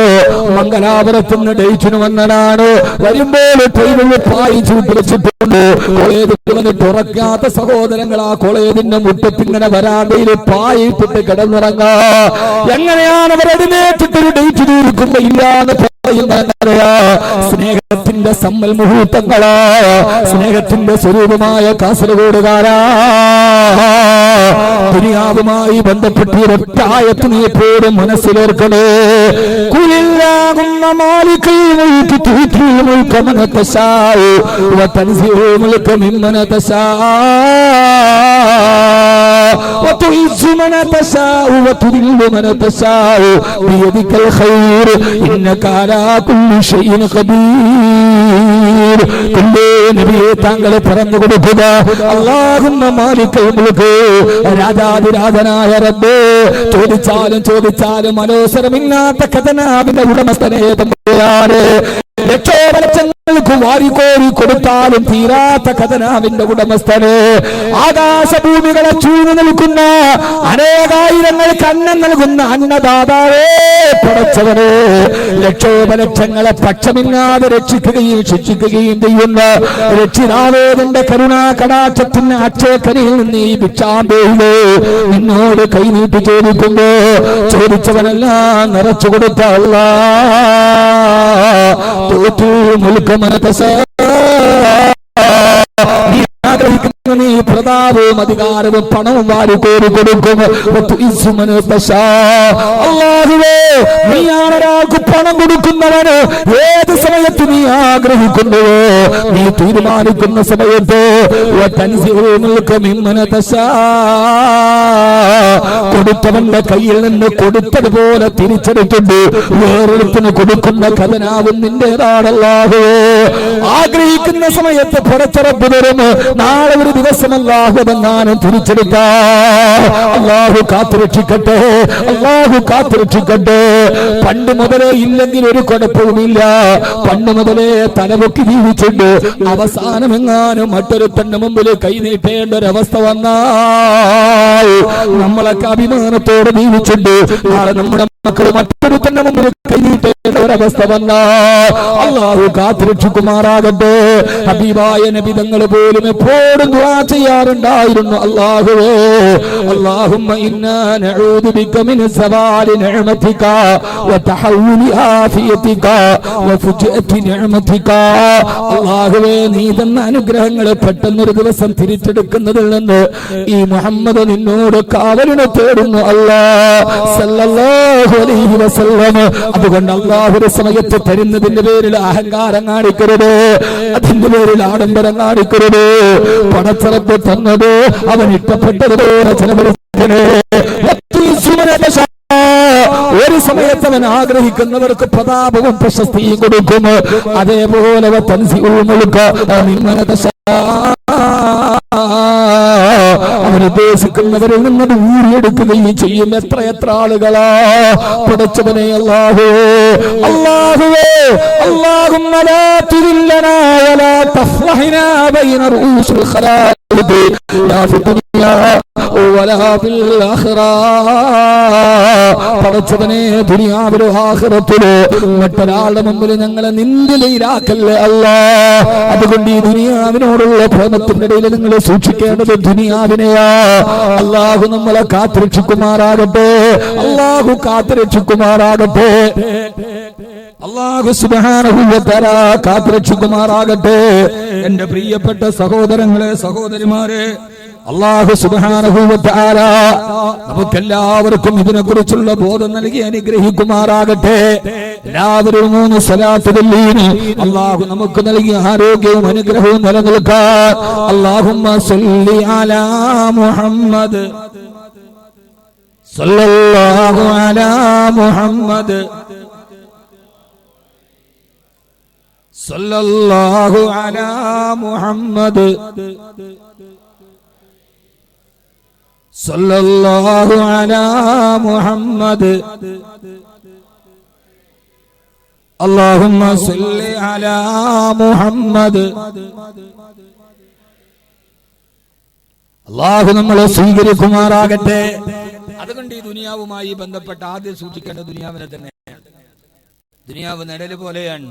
മംഗലാപുരത്തുനിന്ന് ഡേറ്റിന് വന്നതാണ്. വരുമ്പോൾ ട്രെയിനിൽ പായി ചൂട്ടിവെച്ചിട്ടുണ്ട്. കോളേജിൽ വന്നിട്ട് ഉറക്കാത്ത സഹോദരങ്ങൾ ആ കോളേജിന്റെ മുറ്റത്തിങ്ങനെ വരാന്തയിൽ പായിട്ടിട്ട് കിടന്നിറങ്ങാ. എങ്ങനെയാണ് അവരെഴുന്നേറ്റിട്ടൊരു ഡേറ്റ് തീർക്കുമ്പോ ഇല്ലാന്ന് പറയുന്ന സ്നേഹത്തിന്റെ സമ്മൽ മുഹൂർത്തങ്ങളാ, സ്നേഹത്തിന്റെ സ്വരൂപമായ കാസർഗോഡുകാരാ. ദുനിയാവുമായി ബന്ധപ്പെട്ട് ഒറ്റായത്ത് നീ എപ്പോഴും മനസ്സിലോർക്കണേ. കുലില്ലാഹുമ്മ മാലിക്കൽ മുൽകി തുഅ്തിൽ മുൽക മൻ തശാഉ വ തൻസിഉൽ മുൽക മിമ്മൻ തശാഉ വ തുഇസ്സു മൻ തശാഉ വ തുദില്ലു മൻ തശാഉ ബിയദിക്കൽ ഖൈർ ഇന്നക അലാ കുല്ലി ഷൈഇൻ ഖദീർ. നബിയെ താങ്കളെ പറഞ്ഞു കൊടുക്കുക, അല്ലാഹുമ്മ മാലിക്കൽ മുൽക്, രാജാതിരാജനായ റബ്ബേ, ചോദിച്ചാലും മനോസരമില്ലാത്ത ഖജനാവിന്റെ ഉടമസ്ഥനെ തമ്പുരാനെ, ലക്ഷോപലക്ഷങ്ങൾക്ക് വാരിക്കോരി കൊടുത്താലും തീരാത്ത ഖജനാവിന്റെ ഉടമസ്ഥനെ, ആകാശഭൂമികളെ ചൂഴ്ന്നു നിൽക്കുന്ന അനേകായിരങ്ങൾക്ക് അന്നം നൽകുന്ന അന്നദാതാവേ, പടച്ചവനെ, ലക്ഷോപലക്ഷങ്ങളെ പക്ഷമില്ലാതെ രക്ഷിക്കുകയും ശിക്ഷിക്കുകയും ചെയ്യുന്ന രക്ഷിതാവേ, നിന്റെ കരുണാ കടാക്ഷത്തിന് അക്ഷയക്കരയിൽ നിന്ന് ഈ ഭിക്ഷാന്തയില് നിന്നോട് കൈനീട്ടി ചോദിക്കുമ്പോ ചോദിച്ചവനെല്ലാം നിറച്ചു കൊടുത്ത നീ ആഗ്രഹിക്കുന്ന നീ പ്രതാപവും അധികാരവും പണവും വാരിക്കോരി കൊടുക്കും. അല്ലാഹുവേ, നീയാണ് ഒരാൾക്ക് പണം കൊടുക്കുന്നവന്. ഏത് സമയത്ത് നീ ആഗ്രഹിക്കുന്നുവോ നീ തീരുമാനിക്കുന്ന സമയത്ത് കൊടുത്തവന്റെ കയ്യിൽ നിന്ന് കൊടുത്തതുപോലെ തിരിച്ചെടുത്തുണ്ട് വേറൊരുത്തിന് കൊടുക്കുന്ന ഖജനാവും നിന്റേതാണല്ലാഹുവേ. ആഗ്രഹിക്കുന്ന സമയത്ത് പുറത്തിറപ്പ് തരും. നാളെ ഒരു ദിവസം അല്ലാഹുവെങ്ങാനും തിരിച്ചെടുത്ത അല്ലാഹു കാത്തുരക്ഷിക്കട്ടെ, അല്ലാഹു കാത്തുരക്ഷിക്കട്ടെ. പണ്ട് മുതലേ ഇല്ലെങ്കിൽ ഒരു കുഴപ്പവുമില്ല. പണ്ട് മുതലേ തലപൊക്കി ജീവിച്ചിട്ട് അവസാനമെങ്ങാനും മറ്റൊരുത്തന്റെ മുമ്പിൽ കൈനീട്ടേണ്ട ഒരവസ്ഥ വന്നാൽ നമ്മളൊക്കെ അഭിമാനത്തോടെ ജീവിച്ചിട്ട് നാളെ നമ്മുടെ മക്കൾ മറ്റൊരുത്തന്റെ മുമ്പിൽ കൈനീട്ടേണ്ട ഒരവസ്ഥ വന്നാൽ അല്ലാഹു കാത്തുരക്ഷിക്കുമാറാകട്ടെ. ഹബീബായ നബി തങ്ങൾ പോലും എപ്പോഴും ദുആ ചെയ്യാറുണ്ടായിരുന്നു. അല്ലാഹുവേ, അല്ലാഹുമ്മ ഇന്നാ നഊദു ബിക മിൻ സവാലി നിഅമതിക വതഹവ്വുലി ആഫിയതിക വഫുജ്അതി നിഅമതിക. അല്ലാഹുവേ, നീ തന്ന അനുഗ്രഹങ്ങൾ പെട്ടെന്നൊരു ദിവസം തിരിച്ചെടുക്കുന്നതിൽ നിന്ന് ഈ മുഹമ്മദ് നിന്നോട് കാവലിനെ തേടുന്നു. അല്ലാഹ് സല്ലല്ലാഹു അലൈഹി വസല്ലം. അതുകൊണ്ട് അല്ലാഹുവിന്റെ സമയത്ത് തരുന്നതിന്റെ പേരിൽ അഹങ്കാരം കാണിക്കരുത്, അതിന്റെ പേരിൽ ആഡംബരം കാണിക്കരുത്. പടച്ചറപ്പ് തന്നത് അവൻ ഇഷ്ടപ്പെട്ടതുപോലെ ചെലവഴിക്കണേ. ഒരു സമയത്ത് അവൻ ആഗ്രഹിക്കുന്നവർക്ക് പ്രതാപവും പ്രശസ്തിയും കൊടുക്കും. അതേപോലെ അവൻ ഉദ്ദേശിക്കുന്നവരിൽ നിന്നത് ഊരിയെടുക്കുകയും ചെയ്യും. എത്ര ആളുകളാ പടച്ചവനെ. അല്ലാഹുവേ, അല്ലാഹുവേ, അല്ലാഹുമ്മ ലാ തുദില്ലനാ വലാ തഫ്ലഹനാ ബൈന റൂസുൽ ഖലായിദ് ലാ ഫി ദുനിയാ വലാ ഫിൽ ആഖിറ. പടച്ചവനെ, ദുനിയാവിലോ ആഖിറത്തിലോ മറ്റൊരാളുടെ മുമ്പിൽ ഞങ്ങളെ നിന്ദിലയിലാക്കല്ലേ അല്ലാഹ്. അതുകൊണ്ട് ഈ ദുനിയാവിനോടുള്ള പ്രേമത്തിന്റെ ഇടയിൽ നിങ്ങൾ സൂക്ഷിക്കേണ്ടത് ദുനിയാവിനെയാ. അല്ലാഹു നമ്മളെ കാത്തുരക്ഷിക്കുമാറാകട്ടെ, അല്ലാഹു കാത്തുരക്ഷിക്കുമാറാകട്ടെ, അല്ലാഹു സുബ്ഹാനഹു വ തആല കാത്തുരക്ഷിക്കുമാറാകട്ടെ. എന്റെ പ്രിയപ്പെട്ട സഹോദരങ്ങളെ, സഹോദരിമാരെ, അല്ലാഹു സുബ്ഹാനഹു വ തആല നമുക്കെല്ലാവർക്കും ഇതിനെക്കുറിച്ചുള്ള ബോധം നൽകി അനുഗ്രഹിക്കുമാറാകട്ടെ. എല്ലാവരും 3 സ്വലാത്ത് ചൊല്ലീന് അല്ലാഹു നമുക്ക് നൽകിയ ആരോഗ്യവും അനുഗ്രഹവും നിലനിൽക്കാൻ. അല്ലാഹുമ്മ സ്വല്ലി അലാ മുഹമ്മദ് സല്ലല്ലാഹു അലാ മുഹമ്മദ് സല്ലല്ലാഹു അലാ മുഹമ്മദ് സല്ലല്ലാഹു അലാ മുഹമ്മദ്. അല്ലാഹുമ്മ സല്ലി അലാ മുഹമ്മദ്. അല്ലാഹു നമ്മളെ സ്വീകരിക്കുമാറാകട്ടെ. അതുകൊണ്ട് ഈ ദുനിയാവുമായി ബന്ധപ്പെട്ട് ആദ്യം സൂക്ഷിക്കേണ്ട ദുനിയാവിനെ തന്നെയാണ്. ദുനിയാവ് നിഴല് പോലെയാണ്.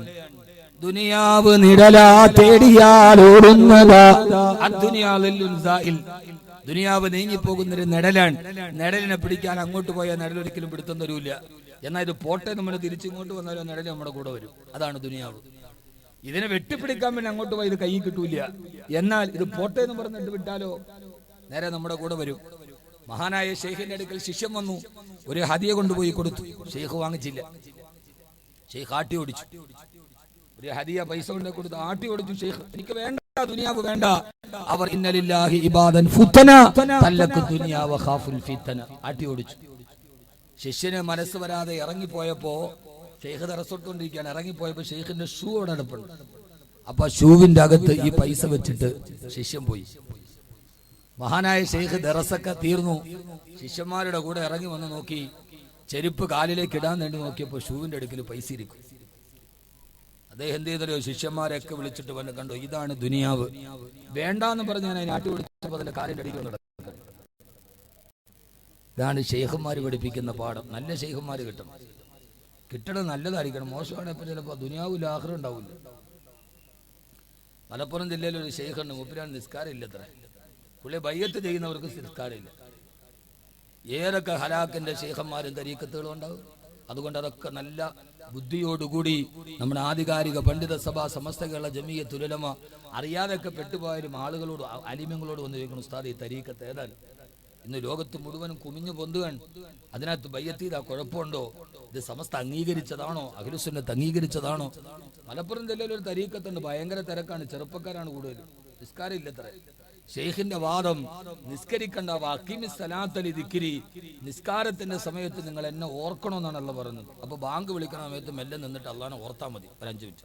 ദുനിയാവ് നിഴലാ തേടിയാൽ ഓടുന്നതാ. ദുനിയാവ് നീങ്ങിപ്പോകുന്നൊരു നിഴലാണ്. നിഴലിനെ പിടിക്കാൻ അങ്ങോട്ട് പോയാൽ നിഴലൊരിക്കലും പിടുത്തം തരൂല്ല. എന്നാൽ ഇത് പോട്ടെ നമ്മൾ തിരിച്ചിങ്ങോട്ട് വന്നാലും നിഴൽ നമ്മുടെ കൂടെ വരും. അതാണ് ദുനിയാവ്. ഇതിനെ വെട്ടിപ്പിടിക്കാൻ വേണ്ടി അങ്ങോട്ട് പോയി ഇത് കൈ കിട്ടൂല. എന്നാൽ ഇത് പോട്ടെ എന്ന് പറഞ്ഞിട്ട് വിട്ടാലോ നേരെ നമ്മുടെ കൂടെ വരും. മഹാനായ ഷെയ്ഖിന്റെ അടുക്കൽ ശിഷ്യൻ വന്നു, ഒരു ഹദിയ കൊണ്ടുപോയി കൊടുത്തു. ഷെയ്ഖ് വാങ്ങിച്ചില്ല. ഷെയ്ഖ് ആട്ടി ഓടിച്ചു. ഒരു ഹദിയ പൈസ കൊണ്ട് കൊടുത്ത് ആട്ടി ഓടിച്ചു. ഷെയ്ഖ്, എനിക്ക് വേണ്ട, ദുനിയാവ് വേണ്ട. അവർ ഇന്നലില്ലാഹി ഇബാദൻ ഫുതന തല്ലഖു ദുനിയ വഖാഫുൽ ഫിതന ആട്ടി ഓടിച്ചു. ശിഷ്യന് മനസ്സ് വരാതെ ഇറങ്ങിപ്പോയപ്പോ ഷെയ്ഖ് തറസോട്ടുകൊണ്ടിരിക്കുകയാണ്. ഇറങ്ങിപ്പോയപ്പോ ഷെയ്ഖിന്റെ ഷൂ അവിടെ അടുപ്പുണ്ട്. അപ്പൊ ഷൂവിന്റെ അകത്ത് ഈ പൈസ വെച്ചിട്ട് ശിഷ്യൻ പോയി. മഹാനായ ഷെയ്ഖ് ദറസൊക്കെ തീർന്നു. ശിഷ്യന്മാരുടെ കൂടെ ഇറങ്ങി വന്ന് നോക്കി, ചെരുപ്പ് കാലിലേക്ക് ഇടാൻ വേണ്ടി നോക്കിയപ്പോ ഷൂവിന്റെ അടുക്കൽ പൈസ ഇരിക്കും. അദ്ദേഹം എന്ത് ചെയ്തല്ലോ, ശിഷ്യന്മാരെയൊക്കെ വിളിച്ചിട്ട് വന്ന് കണ്ടു, ഇതാണ് ദുനിയാവ്. വേണ്ടാന്ന് പറഞ്ഞ് ഞാൻ അതിനെ ആട്ടി വിളിച്ചപ്പോൾ അതിന്റെ കാലിന്റെ അടിയിൽ നടക്കും. ഇതാണ് ഷെയ്ഖന്മാർ പഠിപ്പിക്കുന്ന പാഠം. നല്ല ഷെയ്ഖന്മാർ കിട്ടണം നല്ലതായിരിക്കണം. മോശമാണെങ്കിൽ ചിലപ്പോൾ ദുനിയാവില്ല, ആഖിറ ഉണ്ടാവില്ല. മലപ്പുറം ജില്ലയിൽ ഒരു ഷെയ്ഖുണ്ട്, മുപ്പിലാണ് നിസ്കാരം ഇല്ലത്ര. പുള്ളി ബയ്യത്ത് ചെയ്യുന്നവർക്ക് നിസ്കാരമില്ല. ഏതൊക്കെ ഹലാക്കിന്റെ ഷെയ്ഖന്മാരും തരീക്കത്തുകളും ഉണ്ടാവും. അതുകൊണ്ട് അതൊക്കെ നല്ല ബുദ്ധിയോടുകൂടി നമ്മുടെ ആധികാരിക പണ്ഡിത സഭ സമസ്ത കേരള ജമിയത്തുൽ ഉലമ അറിയാതൊക്കെ പെട്ടുപോയാലും ആളുകളോട് അലിമ്യങ്ങളോട് വന്ന് ചോദിക്കണം, ഉസ്താദ് ഈ തരീഖത്ത് ഏതാണ്? ഇന്ന് ലോകത്ത് മുഴുവനും കുമിഞ്ഞു പൊന്തുകയാണ്. അതിനകത്ത് ബയ്യത്തീത കുഴപ്പമുണ്ടോ? ഇത് സമസ്ത അംഗീകരിച്ചതാണോ? അഹ്ലുസുന്നത്ത് അംഗീകരിച്ചതാണോ? മലപ്പുറം ജില്ലയിൽ ഒരു തരീഖത്തുണ്ട്, ഭയങ്കര തിരക്കാണ്, ചെറുപ്പക്കാരാണ് കൂടുതൽ, നിസ്കാരം ഇല്ലത്ര. ഷെയ്ഖിന്റെ വാദം നിസ്കരിക്കണ്ട, നിസ്കാരത്തിന്റെ സമയത്ത് നിങ്ങൾ എന്നെ ഓർക്കണമെന്നാണല്ലോ പറഞ്ഞത്. അപ്പൊ ബാങ്ക് വിളിക്കണ സമയത്ത് മെല്ലെ നിന്നിട്ട് അള്ളാനെ ഓർത്താൽ മതി, ഒരു 5 മിനിറ്റ്.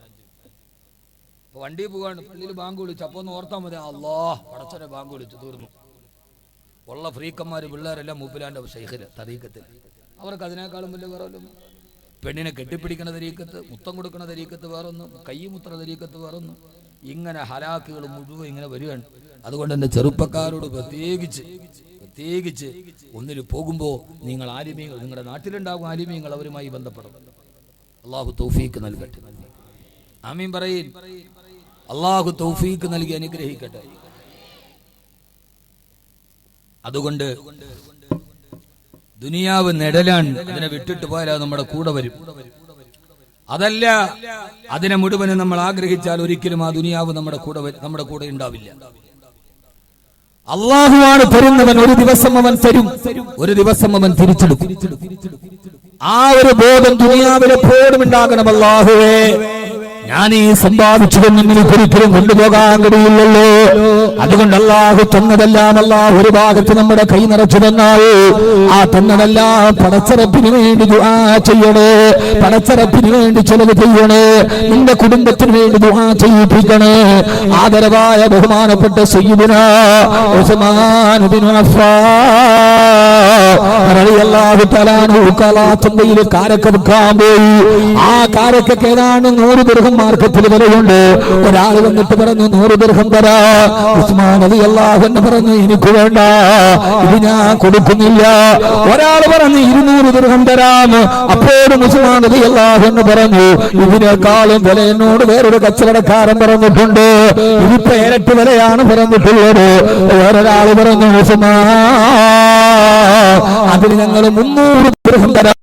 അപ്പൊ വണ്ടി പോവാണ്, പള്ളിയിൽ ബാങ്ക് വിളിച്ചു, അപ്പൊ ഒന്ന് ഓർത്താൽ മതി, അല്ലാഹ് പടച്ചനെ ബാങ്ക് വിളിച്ചു, തീർന്നു. ഉള്ള ഫ്രീക്കന്മാര് പിള്ളേരെല്ലാം മൂപ്പിലാന്റെ ഷെയ്ഖില് തരീക്കത്തിൽ, അവർക്ക് അതിനേക്കാളും വലിയ വേറെ വല്ലതും. പെണ്ണിനെ കെട്ടിപ്പിടിക്കണ തരീക്കത്ത്, മുത്തം കൊടുക്കണ തരീക്കത്ത് വേറൊന്ന്, കൈ മുത്ര തരീക്കത്ത് വേറൊന്ന്, ഇങ്ങനെ ഹലാക്കുകൾ മുഴുവൻ ഇങ്ങനെ വരികയാണ്. അതുകൊണ്ട് എൻ്റെ ചെറുപ്പക്കാരോട് പ്രത്യേകിച്ച് ഒന്നിൽ പോകുമ്പോൾ നിങ്ങൾ ആലിമീങ്ങൾ, നിങ്ങളുടെ നാട്ടിലുണ്ടാകും ആലിമീങ്ങൾ, അവരുമായി ബന്ധപ്പെടും. അള്ളാഹു തൗഫീക്ക് നൽകട്ടെ, ആമീൻ പറയീൻ. അള്ളാഹു തൗഫീക്ക് നൽകി അനുഗ്രഹിക്കട്ടെ. അതുകൊണ്ട് ദുനിയാവ് നെടലാണ്, അതിനെ വിട്ടിട്ട് പോയാൽ അത് നമ്മുടെ കൂടെ വരും. അതല്ല, അതിനെ മുഴുവനും നമ്മൾ ആഗ്രഹിച്ചാൽ ഒരിക്കലും ആ ദുനിയാവ് നമ്മുടെ കൂടെ ഉണ്ടാവില്ല. അള്ളാഹുവാണ് തരുന്നവൻ. ഒരു ദിവസം അവൻ തരും, ഒരു ദിവസം അവൻ തിരിച്ചെടുക്കും. ആ ഒരു ബോധം ദുനിയാവിൽ എപ്പോഴും ഉണ്ടാകണം. അല്ലാഹുവേ, ഞാൻ ഈ സമ്പാദിച്ചതൊന്നും എനിക്ക് ഒരിക്കലും കൊണ്ടുപോകാൻ കഴിയില്ലല്ലോ. അതുകൊണ്ട് അല്ലാഹു തന്നതെല്ലാം അല്ലാഹു ഒരു ഭാഗത്ത് നമ്മുടെ കൈ നിറച്ചു തന്നാൽ ആ തന്നതെല്ലാം പടച്ചറപ്പിന് വേണ്ടി ദുആ ചെയ്യണേ, പടച്ചറപ്പിന് വേണ്ടി ചെലവ് ചെയ്യണേ, നിന്റെ കുടുംബത്തിന് വേണ്ടി ദുആ ചെയ്യിപ്പിക്കണേ. ആദരവായ ബഹുമാനപ്പെട്ട സയ്യിദുനാ ഉസ്മാൻ ഇബ്നു അഫ്ഫാൻ റളിയല്ലാഹു തആല അൻഹു ചന്തയിൽ കാരക്ക വിൽക്കാൻ പോയി. ആ കാരക്കയ്ക്ക് ഏതാണ്ട് 100 ദിർഹം മാർക്കറ്റിൽ വിലയുണ്ട്. ഒരാൾ വന്നിട്ട് പറഞ്ഞു 100 ദിർഹം തരാ. ഉസ്മാൻ റളിയല്ലാഹു അൻഹു പറഞ്ഞു എനിക്ക് വേണ്ട, ഇത് ഞാൻ കൊടുക്കുന്നില്ല. ഒരാൾ പറഞ്ഞു 200 ദിർഹം തരാം. അപ്പോഴും ഉസ്മാൻ റളിയല്ലാഹു അൻഹു പറഞ്ഞു ഇതിനേക്കാളും വില എന്നോട് വേറൊരു കച്ചവടക്കാരൻ പറഞ്ഞിട്ടുണ്ട്, ഇതിപ്പോ ഇരട്ടി വിലയാണ് പറഞ്ഞിട്ടുള്ളത്. വേറൊരാൾ പറഞ്ഞു ഉസ്മാൻ അതിന് ഞങ്ങൾ 300 ദിർഹം തരാം.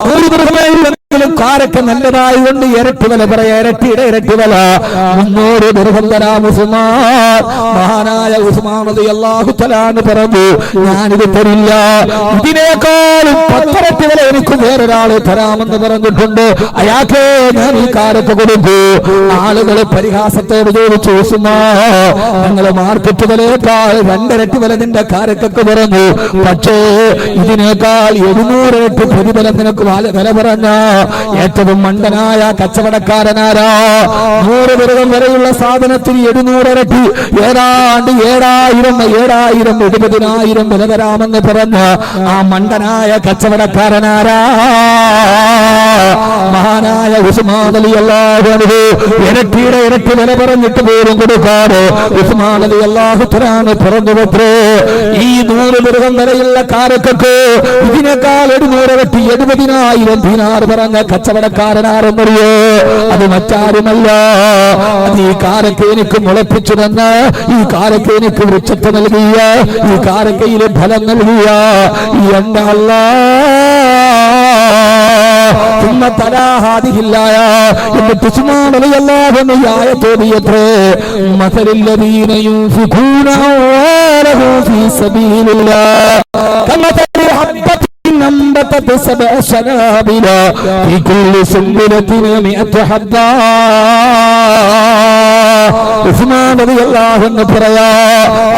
100 ദിർഹമെങ്കിലും കാരക്ക നല്ലതായി കൊണ്ട് ഇരട്ടി വില പറയാ, ഇരട്ടിയുടെ ഇരട്ടി വില 300 ദിർഹം തരാം ഉസ്മാൻ. മഹാനായ ഉസ്മാൻ റളിയല്ലാഹു തആല പറഞ്ഞു ഞാനിത് തരില്ല, ഇതിനേക്കാളും 10 ഇരട്ടി വില എനിക്ക് വേറൊരാള് തരാമെന്ന് പറഞ്ഞിട്ടുണ്ട്. അയാൾക്ക് ഞാൻ ഈ കാരക്ക കൊടുക്കൂ. ആളുകൾ പരിഹാസത്തോട് ചോദിച്ചു ഉസ്മാൻ ഞങ്ങള് മാർക്കറ്റ് വിലയേക്കാൾ 2 ഇരട്ടി വില നിന്റെ കാരക്കൊക്കെ പറഞ്ഞു, പക്ഷേ ഇതിനേക്കാൾ 700 ഇരട്ടി പ്രതിഫലം നിനക്ക് വില പറഞ്ഞ ഏറ്റവും മണ്ടനായ കച്ചവടക്കാരനാരാ? 100 ദിർഹം വരെയുള്ള സാധനത്തിന് 700 ഇരട്ടി, ഏതാണ്ട് 7000 70,000 വില തരാമെന്ന് പറഞ്ഞ ആ മണ്ടനായ കച്ചവടക്കാരനാരാ? മഹാനായ ഉസ്മാൻ റളിയല്ലാഹു അൻഹു ഇരട്ടിയുടെ ഇരട്ടി വില പറഞ്ഞിട്ട് പോലും കൊടുക്കാതെ ഉസ്മാൻ റളിയല്ലാഹു തആല പറഞ്ഞുവത്രേ ഈ 100 ദിർഹം വരെയുള്ള കാരക്കക്ക് ഇതിനേക്കാൾ 700 ഇരട്ടി 70,000 ദിനാർ പറഞ്ഞ കച്ചവടക്കാരനാരെന്നറിയോ? അത് മറ്റാരുമല്ല, അത് ഈ കാരക്ക എനിക്ക് മുളപ്പിച്ചു തന്ന, ഈ കാരക്ക എനിക്ക് വൃക്ഷത്തെ നൽകിയ, ഈ കാരക്കയിലെ ഫലം നൽകിയ എന്റെ എന്നിട്ട് ഉസ്മാൻ റളിയല്ലാഹു അൻഹു ആയത്തോതിയത്രേ മസലുല്ലദീന യുൻഫിഖൂന അംവാലഹും ഫീ സബീലില്ലാഹ് കമസലി ഹബ്ബത്തിൻ أنبتت 7 سنابل في كل سنبلة 100 حبة. ഉസ്മാൻ റളിയല്ലാഹു അൻഹു പറയാ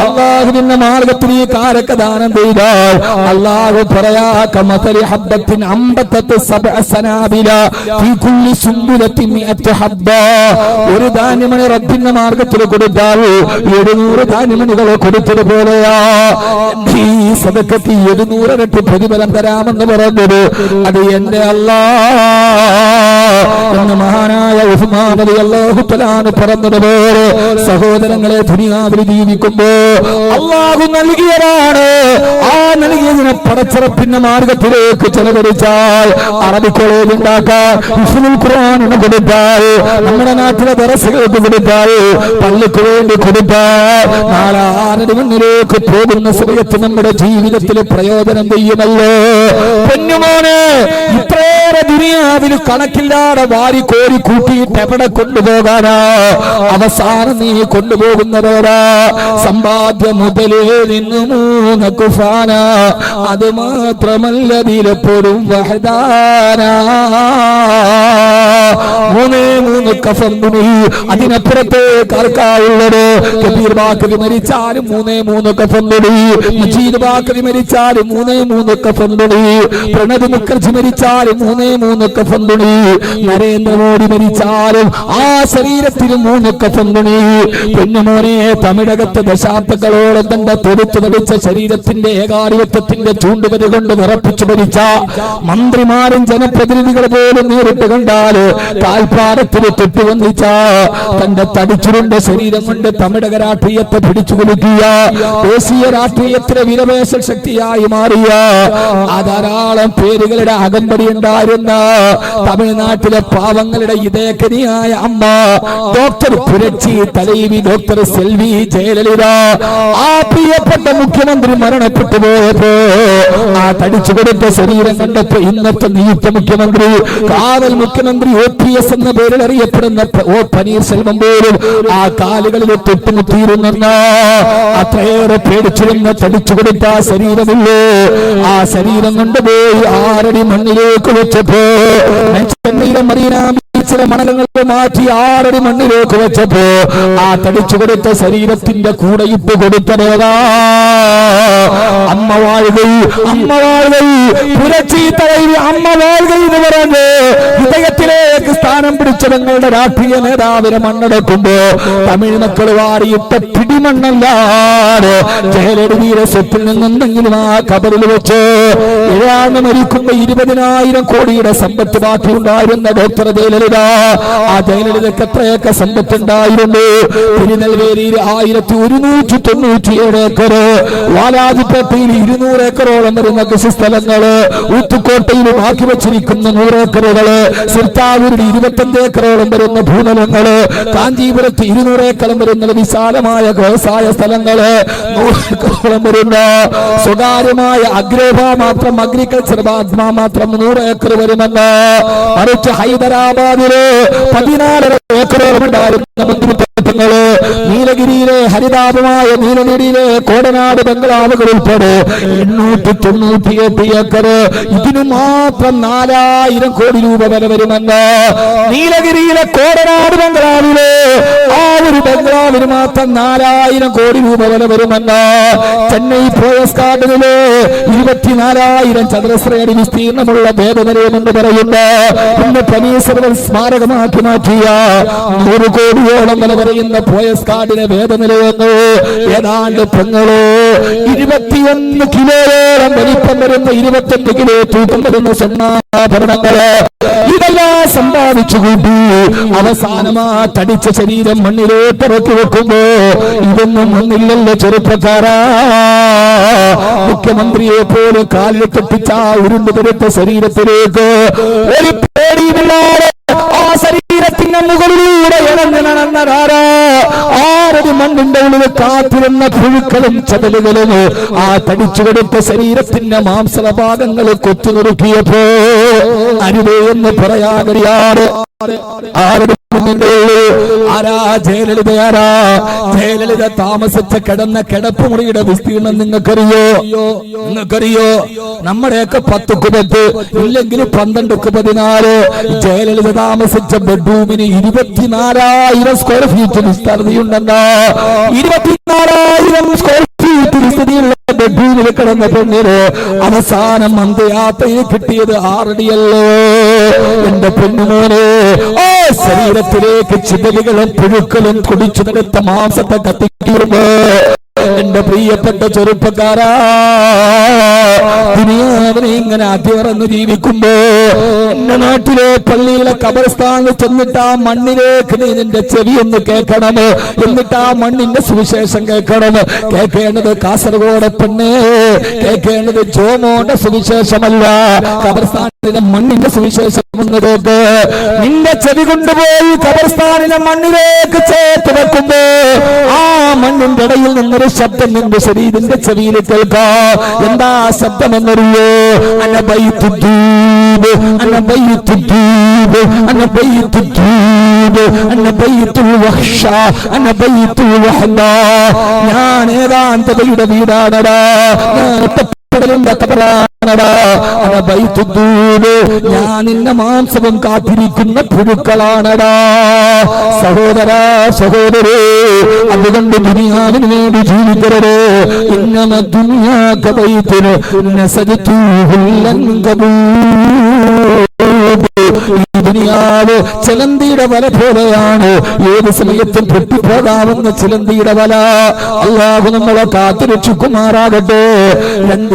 അല്ലാഹുവിന്റെ മാർഗ്ഗത്തിൽ ഈ കാരക്ക ദാനം ചെയ്താൽ അല്ലാഹു പറയാ കമസലി ഹബ്ബത്തിൻ അംബതത് 7 സനാബില ഫീ കുല്ലി സുംബുലത്തിൻ 100 ഹബ്ബ. ഒരു ധാന്യമണി റബ്ബിന്റെ മാർഗ്ഗത്തിൽ കൊടുത്താൽ 700 ധാന്യമണികൾ കൊടുത്തതുപോലെയാ ഈ സദഖത്ത് 700 ഇരട്ടി പ്രതിഫലം തരാമെന്ന് പറഞ്ഞത് അത് എന്റെ അല്ലാഹ് എന്ന് മഹാനായ ഉസ്മാൻ റളിയല്ലാഹു തആല പറഞ്ഞതുപോലെ സഹോദരങ്ങളെ ദുനിയാവിൽ ജീവിക്കുമ്പോ അല്ലാഹു നൽകിയതാണ്. ആ നൽകിയതിനെ പടച്ചറപ്പിന്റെ മാർഗത്തിലേക്ക് ചെലവഴിച്ചാൽ അറബി കോളേജ് ഉണ്ടാക്കാൻ, ഹിഫ്ളുൽ ഖുർആൻ കൊടുത്താൽ, നമ്മുടെ നാട്ടിലെ ദറസുകൾക്ക് കൊടുത്താൽ, പള്ളിക്ക് വേണ്ടി കൊടുത്താൽ, നാളെ ആരുടെ മുന്നിലേക്ക് പോകുന്ന സമയത്ത് നമ്മുടെ ജീവിതത്തിൽ പ്രയോജനം ചെയ്യുമല്ലോ. പൊന്നുമോനെ ഇത്രേ ഏറെ ദുനിയാവിൽ കണക്കില്ലാതെ വാരി കോരി കൂട്ടിയിട്ട് എവിടെ കൊണ്ടുപോകാനാ? അവസാനം നീ കൊണ്ടുപോകുന്നവരാ സമ്പാദ്യ മുതലേ നിന്ന് 3 കുഫാന, അത് മാത്രമല്ല ദിലപ്പോഴും വഹദാന. 3 കഫൻ തുണി, അതിനപ്പുറത്തേക്ക് ആർക്കാവുള്ളത്? കബീർ ബാക്കവി മരിച്ചാലും 3 കഫൻ തുണി, മജീദ് ബാക്കവി മരിച്ചാലും 3 കഫൻ തുണി, പ്രണബ് മുഖർജി മരിച്ചാലും 3 കഫൻ തുണി, നരേന്ദ്രമോദി മരിച്ചാലും ആ ശരീരത്തിന് 3 കഫൻ തുണി. പെണ്ണുമോനെ, തമിഴകത്ത് ദശാബ്ദങ്ങളോളം തന്റെ തൊടുത്തു തടിച്ച ശരീരത്തിന്റെ ഏകാധിപത്യത്തിന്റെ ചൂണ്ടുവര കൊണ്ട് വിറപ്പിച്ചു ഭരിച്ച മന്ത്രിമാരും ജനപ്രതിനിധികൾ പോലും നേരിട്ട് കണ്ടാല് കാൽപ്പാടത്തിൽ തൊട്ടുവന്നിച്ച തന്റെ തടിച്ചുരുണ്ട ശരീരം കൊണ്ട് തമിഴക രാഷ്ട്രീയത്തെ പിടിച്ചു കുലുക്കിയ ദേശീയ രാഷ്ട്രീയത്തിലെ വിരവേശ ശക്തിയായി മാറിയ ധാരാളം പേരുകളുടെ അകമ്പടി ഉണ്ടായിരുന്ന തമിഴ്നാട്ടിലെ പാവങ്ങളുടെ ഇതേക്കനിയായ അമ്മ ഡോക്ടർ പുരച്ചി തലൈവി ഡോക്ടർ സെൽവി ജയലളിത, ആ പ്രിയപ്പെട്ട മുഖ്യമന്ത്രി മരണപ്പെട്ടു പോയപ്പോ ആ തടിച്ചു കൊടുത്ത ശരീരം കണ്ടപ്പോ ഇന്നത്തെ നിയുക്ത മുഖ്യമന്ത്രി, കാവൽ മുഖ്യമന്ത്രി OPS എന്ന പേരിൽ അറിയപ്പെടുന്ന O പനീർശെൽവം പോലും ആ കാലുകളിൽ തൊട്ടുമുട്ടിയിരുന്ന അത്രയേറെ പേടിച്ചിരുന്ന തടിച്ചു കൊടുത്ത ആ ശരീരമില്ലേ, ആ ശരീരം കൊണ്ടുപോയി 6 അടി മണ്ണിലേക്ക് വെച്ചപ്പോ മറീന ചില മണലങ്ങൾ മാറ്റി 6 അടി മണ്ണിലേക്ക് വെച്ചപ്പോ ആ തടിച്ചു കൊടുത്ത ശരീരത്തിന്റെ കൂടെ ഇട്ട് കൊടുത്തതേതാ? അമ്മ വാഴുകൈ, അമ്മ വാഴുകൈ, പുരച്ചി തലൈവി അമ്മ വാഴുകൈ എന്ന് പറഞ്ഞ് ഹൃദയത്തിലേക്ക് സ്ഥാനം പിടിച്ച തങ്ങളുടെ രാഷ്ട്രീയ നേതാവിനെ മണ്ണടക്കുമ്പോ തമിഴ് മക്കൾ വാരിയിട്ട പിടിമണ്ണല്ലാതെ ജയലളിതയുടെ സ്വത്തിൽ നിന്നെന്തെങ്കിലും ആ കബറിൽ വെച്ച് ഏഴാണ്ട് മരിക്കുമ്പോ 20,000 കോടിയുടെ സമ്പത്ത് ബാക്കിയുണ്ടായിരുന്ന ഡോക്ടർ ജയലളിത, ആ ജയലളിതക്ക് എത്രയൊക്കെ സമ്പത്തുണ്ടായിരുന്നു? തിരുനെൽവേലിയിൽ 1197 ഏക്കർ, വാലാജിപ്പേട്ടയിൽ 200 ഏക്കറോളം വരുന്ന കൃഷിസ്ഥലങ്ങള്, ഊത്തുക്കോട്ടയിൽ ബാക്കി വെച്ചിരിക്കുന്ന 100 ഏക്കറുകള്, സിർത്താവൂരിൽ 25 ഏക്കറോളം വരുന്ന ഭൂതലങ്ങള്, കാഞ്ചീപുരത്ത് 200 ഏക്കറം വരുന്ന വിശാലമായ വ്യവസായ സ്ഥലങ്ങള്, 100 ഏക്കറോളം വരുന്ന സ്വകാര്യമായ അഗ്രോഭ മാത്രം അഗ്രികൾച്ചർ മാത്രം 100 ഏക്കർ വരുമെന്ന്. മറിച്ച് ഹൈദരാബാദില് 14 ഏക്കറോളം ഉണ്ടായിരുന്ന മന്ത്രിത്വങ്ങള്, നീലഗിരിയിലെ ഹരിതാപമായ നീലഗിരിയിലെ കോടനാട് ബംഗ്ലാവുകൾ ഉൾപ്പെടെ 898 ഏക്കർ, ഇതിനു മാത്രം 4000 കോടി രൂപ വില വരുമെന്ന്. നീലഗിരിയിലെ കോടനാട് ബംഗ്ലാവിലെ ആ ഒരു ബംഗ്ലാവിന് മാത്രം 4000 കോടി രൂപ വില വരുമെന്ന്. ചെന്നൈ പോയസ് ഗാർഡനിലെ 24,000 ചതുരശ്ര അടി വിസ്തീർണമുള്ള ഭേദനിലയമെന്ന് പറയുന്ന ഇന്ന് പനീർശെൽവം സ്മാരകമാക്കി മാറ്റിയ 100 കോടിയോളം വില പറയുന്ന പോയസ് ഗാർഡിനെ ഭേദനിലയെന്ന് ഏതാണ്ട് പെങ്ങളോ 21 കിലോയോളം വലിപ്പം വരുന്ന 25 കിലോ തൂക്കം വരുന്ന സ്വർണ്ണാഭരണങ്ങള് ഇതെല്ലാം സമ്പാദിച്ചു കൂട്ടി അവസാനമാ തടിച്ച ശരീരം മണ്ണിലോട്ട് ഇറക്കി വെക്കുമ്പോ ഇതൊന്നും ഒന്നില്ലല്ലോ ചെറുപ്പക്കാരാ. മുഖ്യമന്ത്രിയെ പോലും കാലിൽ തൊട്ടിച്ച ഉരുണ്ടു പെരുത്ത ശരീരത്തിലേക്ക് ഒരു പേടിയുമില്ലാതെ ആ ശരീരത്തിന്റെ മുകളിലൂടെ ഇറങ്ങി നടന്നതാരാ? 6 അടി മണ്ണിന്റെ ഉള്ളിൽ കാത്തിരുന്ന പുഴുക്കളും ചതലുകളും ആ തടിച്ചു കൊടുത്ത ശരീരത്തിന്റെ മാംസഭാഗങ്ങൾ കൊത്തി നുറുക്കിയപ്പോ അരുതേ എന്ന് പറയാൻ കഴിയാറ്. ആരാ? ജയലളിതയാരാ? ജയലളിത താമസിച്ച കിടന്ന കിടപ്പുമുറിയുടെ വിസ്തീർണം നിങ്ങൾക്കറിയോ? നമ്മുടെയൊക്കെ 10 ഇല്ലെങ്കിൽ 12 ജയലളിത താമസിച്ച ബെഡ്റൂമിന് 24,000 സ്ക്വയർ ഫീറ്റ് വിസ്തൃതിയുണ്ടെന്നാ. 24,000 സ്ക്വയർ ഫീറ്റ് വിസ്തൃതിയുള്ള ബെഡ്റൂമിൽ കിടന്ന പെണ്ണിന് അവസാനം അന്ത്യയാത്രയിൽ കിട്ടിയത് 6 അടിയല്ലോ. എന്റെ പെണ്ണുമോനെ, ആ ശരീരത്തിലേക്ക് ചിതലുകളും പുഴുക്കളും കുടിച്ചു നടത്ത മാംസത്തെ കത്തിക്കുമ്പോ എന്റെ പ്രിയപ്പെട്ട ചെറുപ്പക്കാരാ, ദുനിയാവിനെ ഇങ്ങനെ അതിമറന്ന് ജീവിക്കുമ്പോ എന്റെ നാട്ടിലെ പള്ളിയിലെ ഖബർസ്ഥാനിൽ ചെന്നിട്ട് ആ മണ്ണിലേക്ക് നീ നിന്റെ ചെവി ഒന്ന് കേൾക്കണം. എന്നിട്ട് ആ മണ്ണിന്റെ സുവിശേഷം കേൾക്കണം. കേൾക്കേണ്ടത് കാസർഗോഡ് പെണ്ണേ, കേൾക്കേണ്ടത് ജോമോന്റെ സുവിശേഷമല്ല, ഖബർസ്ഥാനിലെ മണ്ണിന്റെ സുവിശേഷം ഒന്ന് കേൾക്ക്. നിന്റെ ചെവി കൊണ്ടുപോയി ഖബർസ്ഥാനിലെ മണ്ണിലേക്ക് ചേർത്ത് വെക്കുമ്പോ ആ മണ്ണിന്റെ ഇടയിൽ നിന്നൊരു ശബ്ദം നിന്റെ ശരീരത്തിന്റെ ചെവിയിൽ കേൾക്കാം. എന്താ ശബ്ദമെന്നറിയോ? أنا بيت الدود أنا بيت الدود أنا بيت الدود أنا بيت الوحشة أنا بيت الوحدة ഞാൻ ഏകാന്തതയുടെ വീടാണടാ ഞാൻ ഞാൻ നിന്റെ മാംസവും കാത്തിരിക്കുന്ന പുഴുക്കളാണടാ സഹോദരാ സഹോദരേ അതുകൊണ്ട് ദുനിയാവിന് വേണ്ടി ജീവിക്കരുത് ഇന്നമ ദുനിയാകബൈതിന് നസജതുഹുല്ലൻ കബൂ ദുനിയാവ് ചിലന്തിയുടെ വല പോലെയാണ് ഏത് സമയത്തും പൊട്ടിപ്പോകാവുന്ന ചിലന്തിയുടെ വല അല്ലാഹു നമ്മളെ കാത്തുരക്ഷിക്കുമാറാകട്ടെ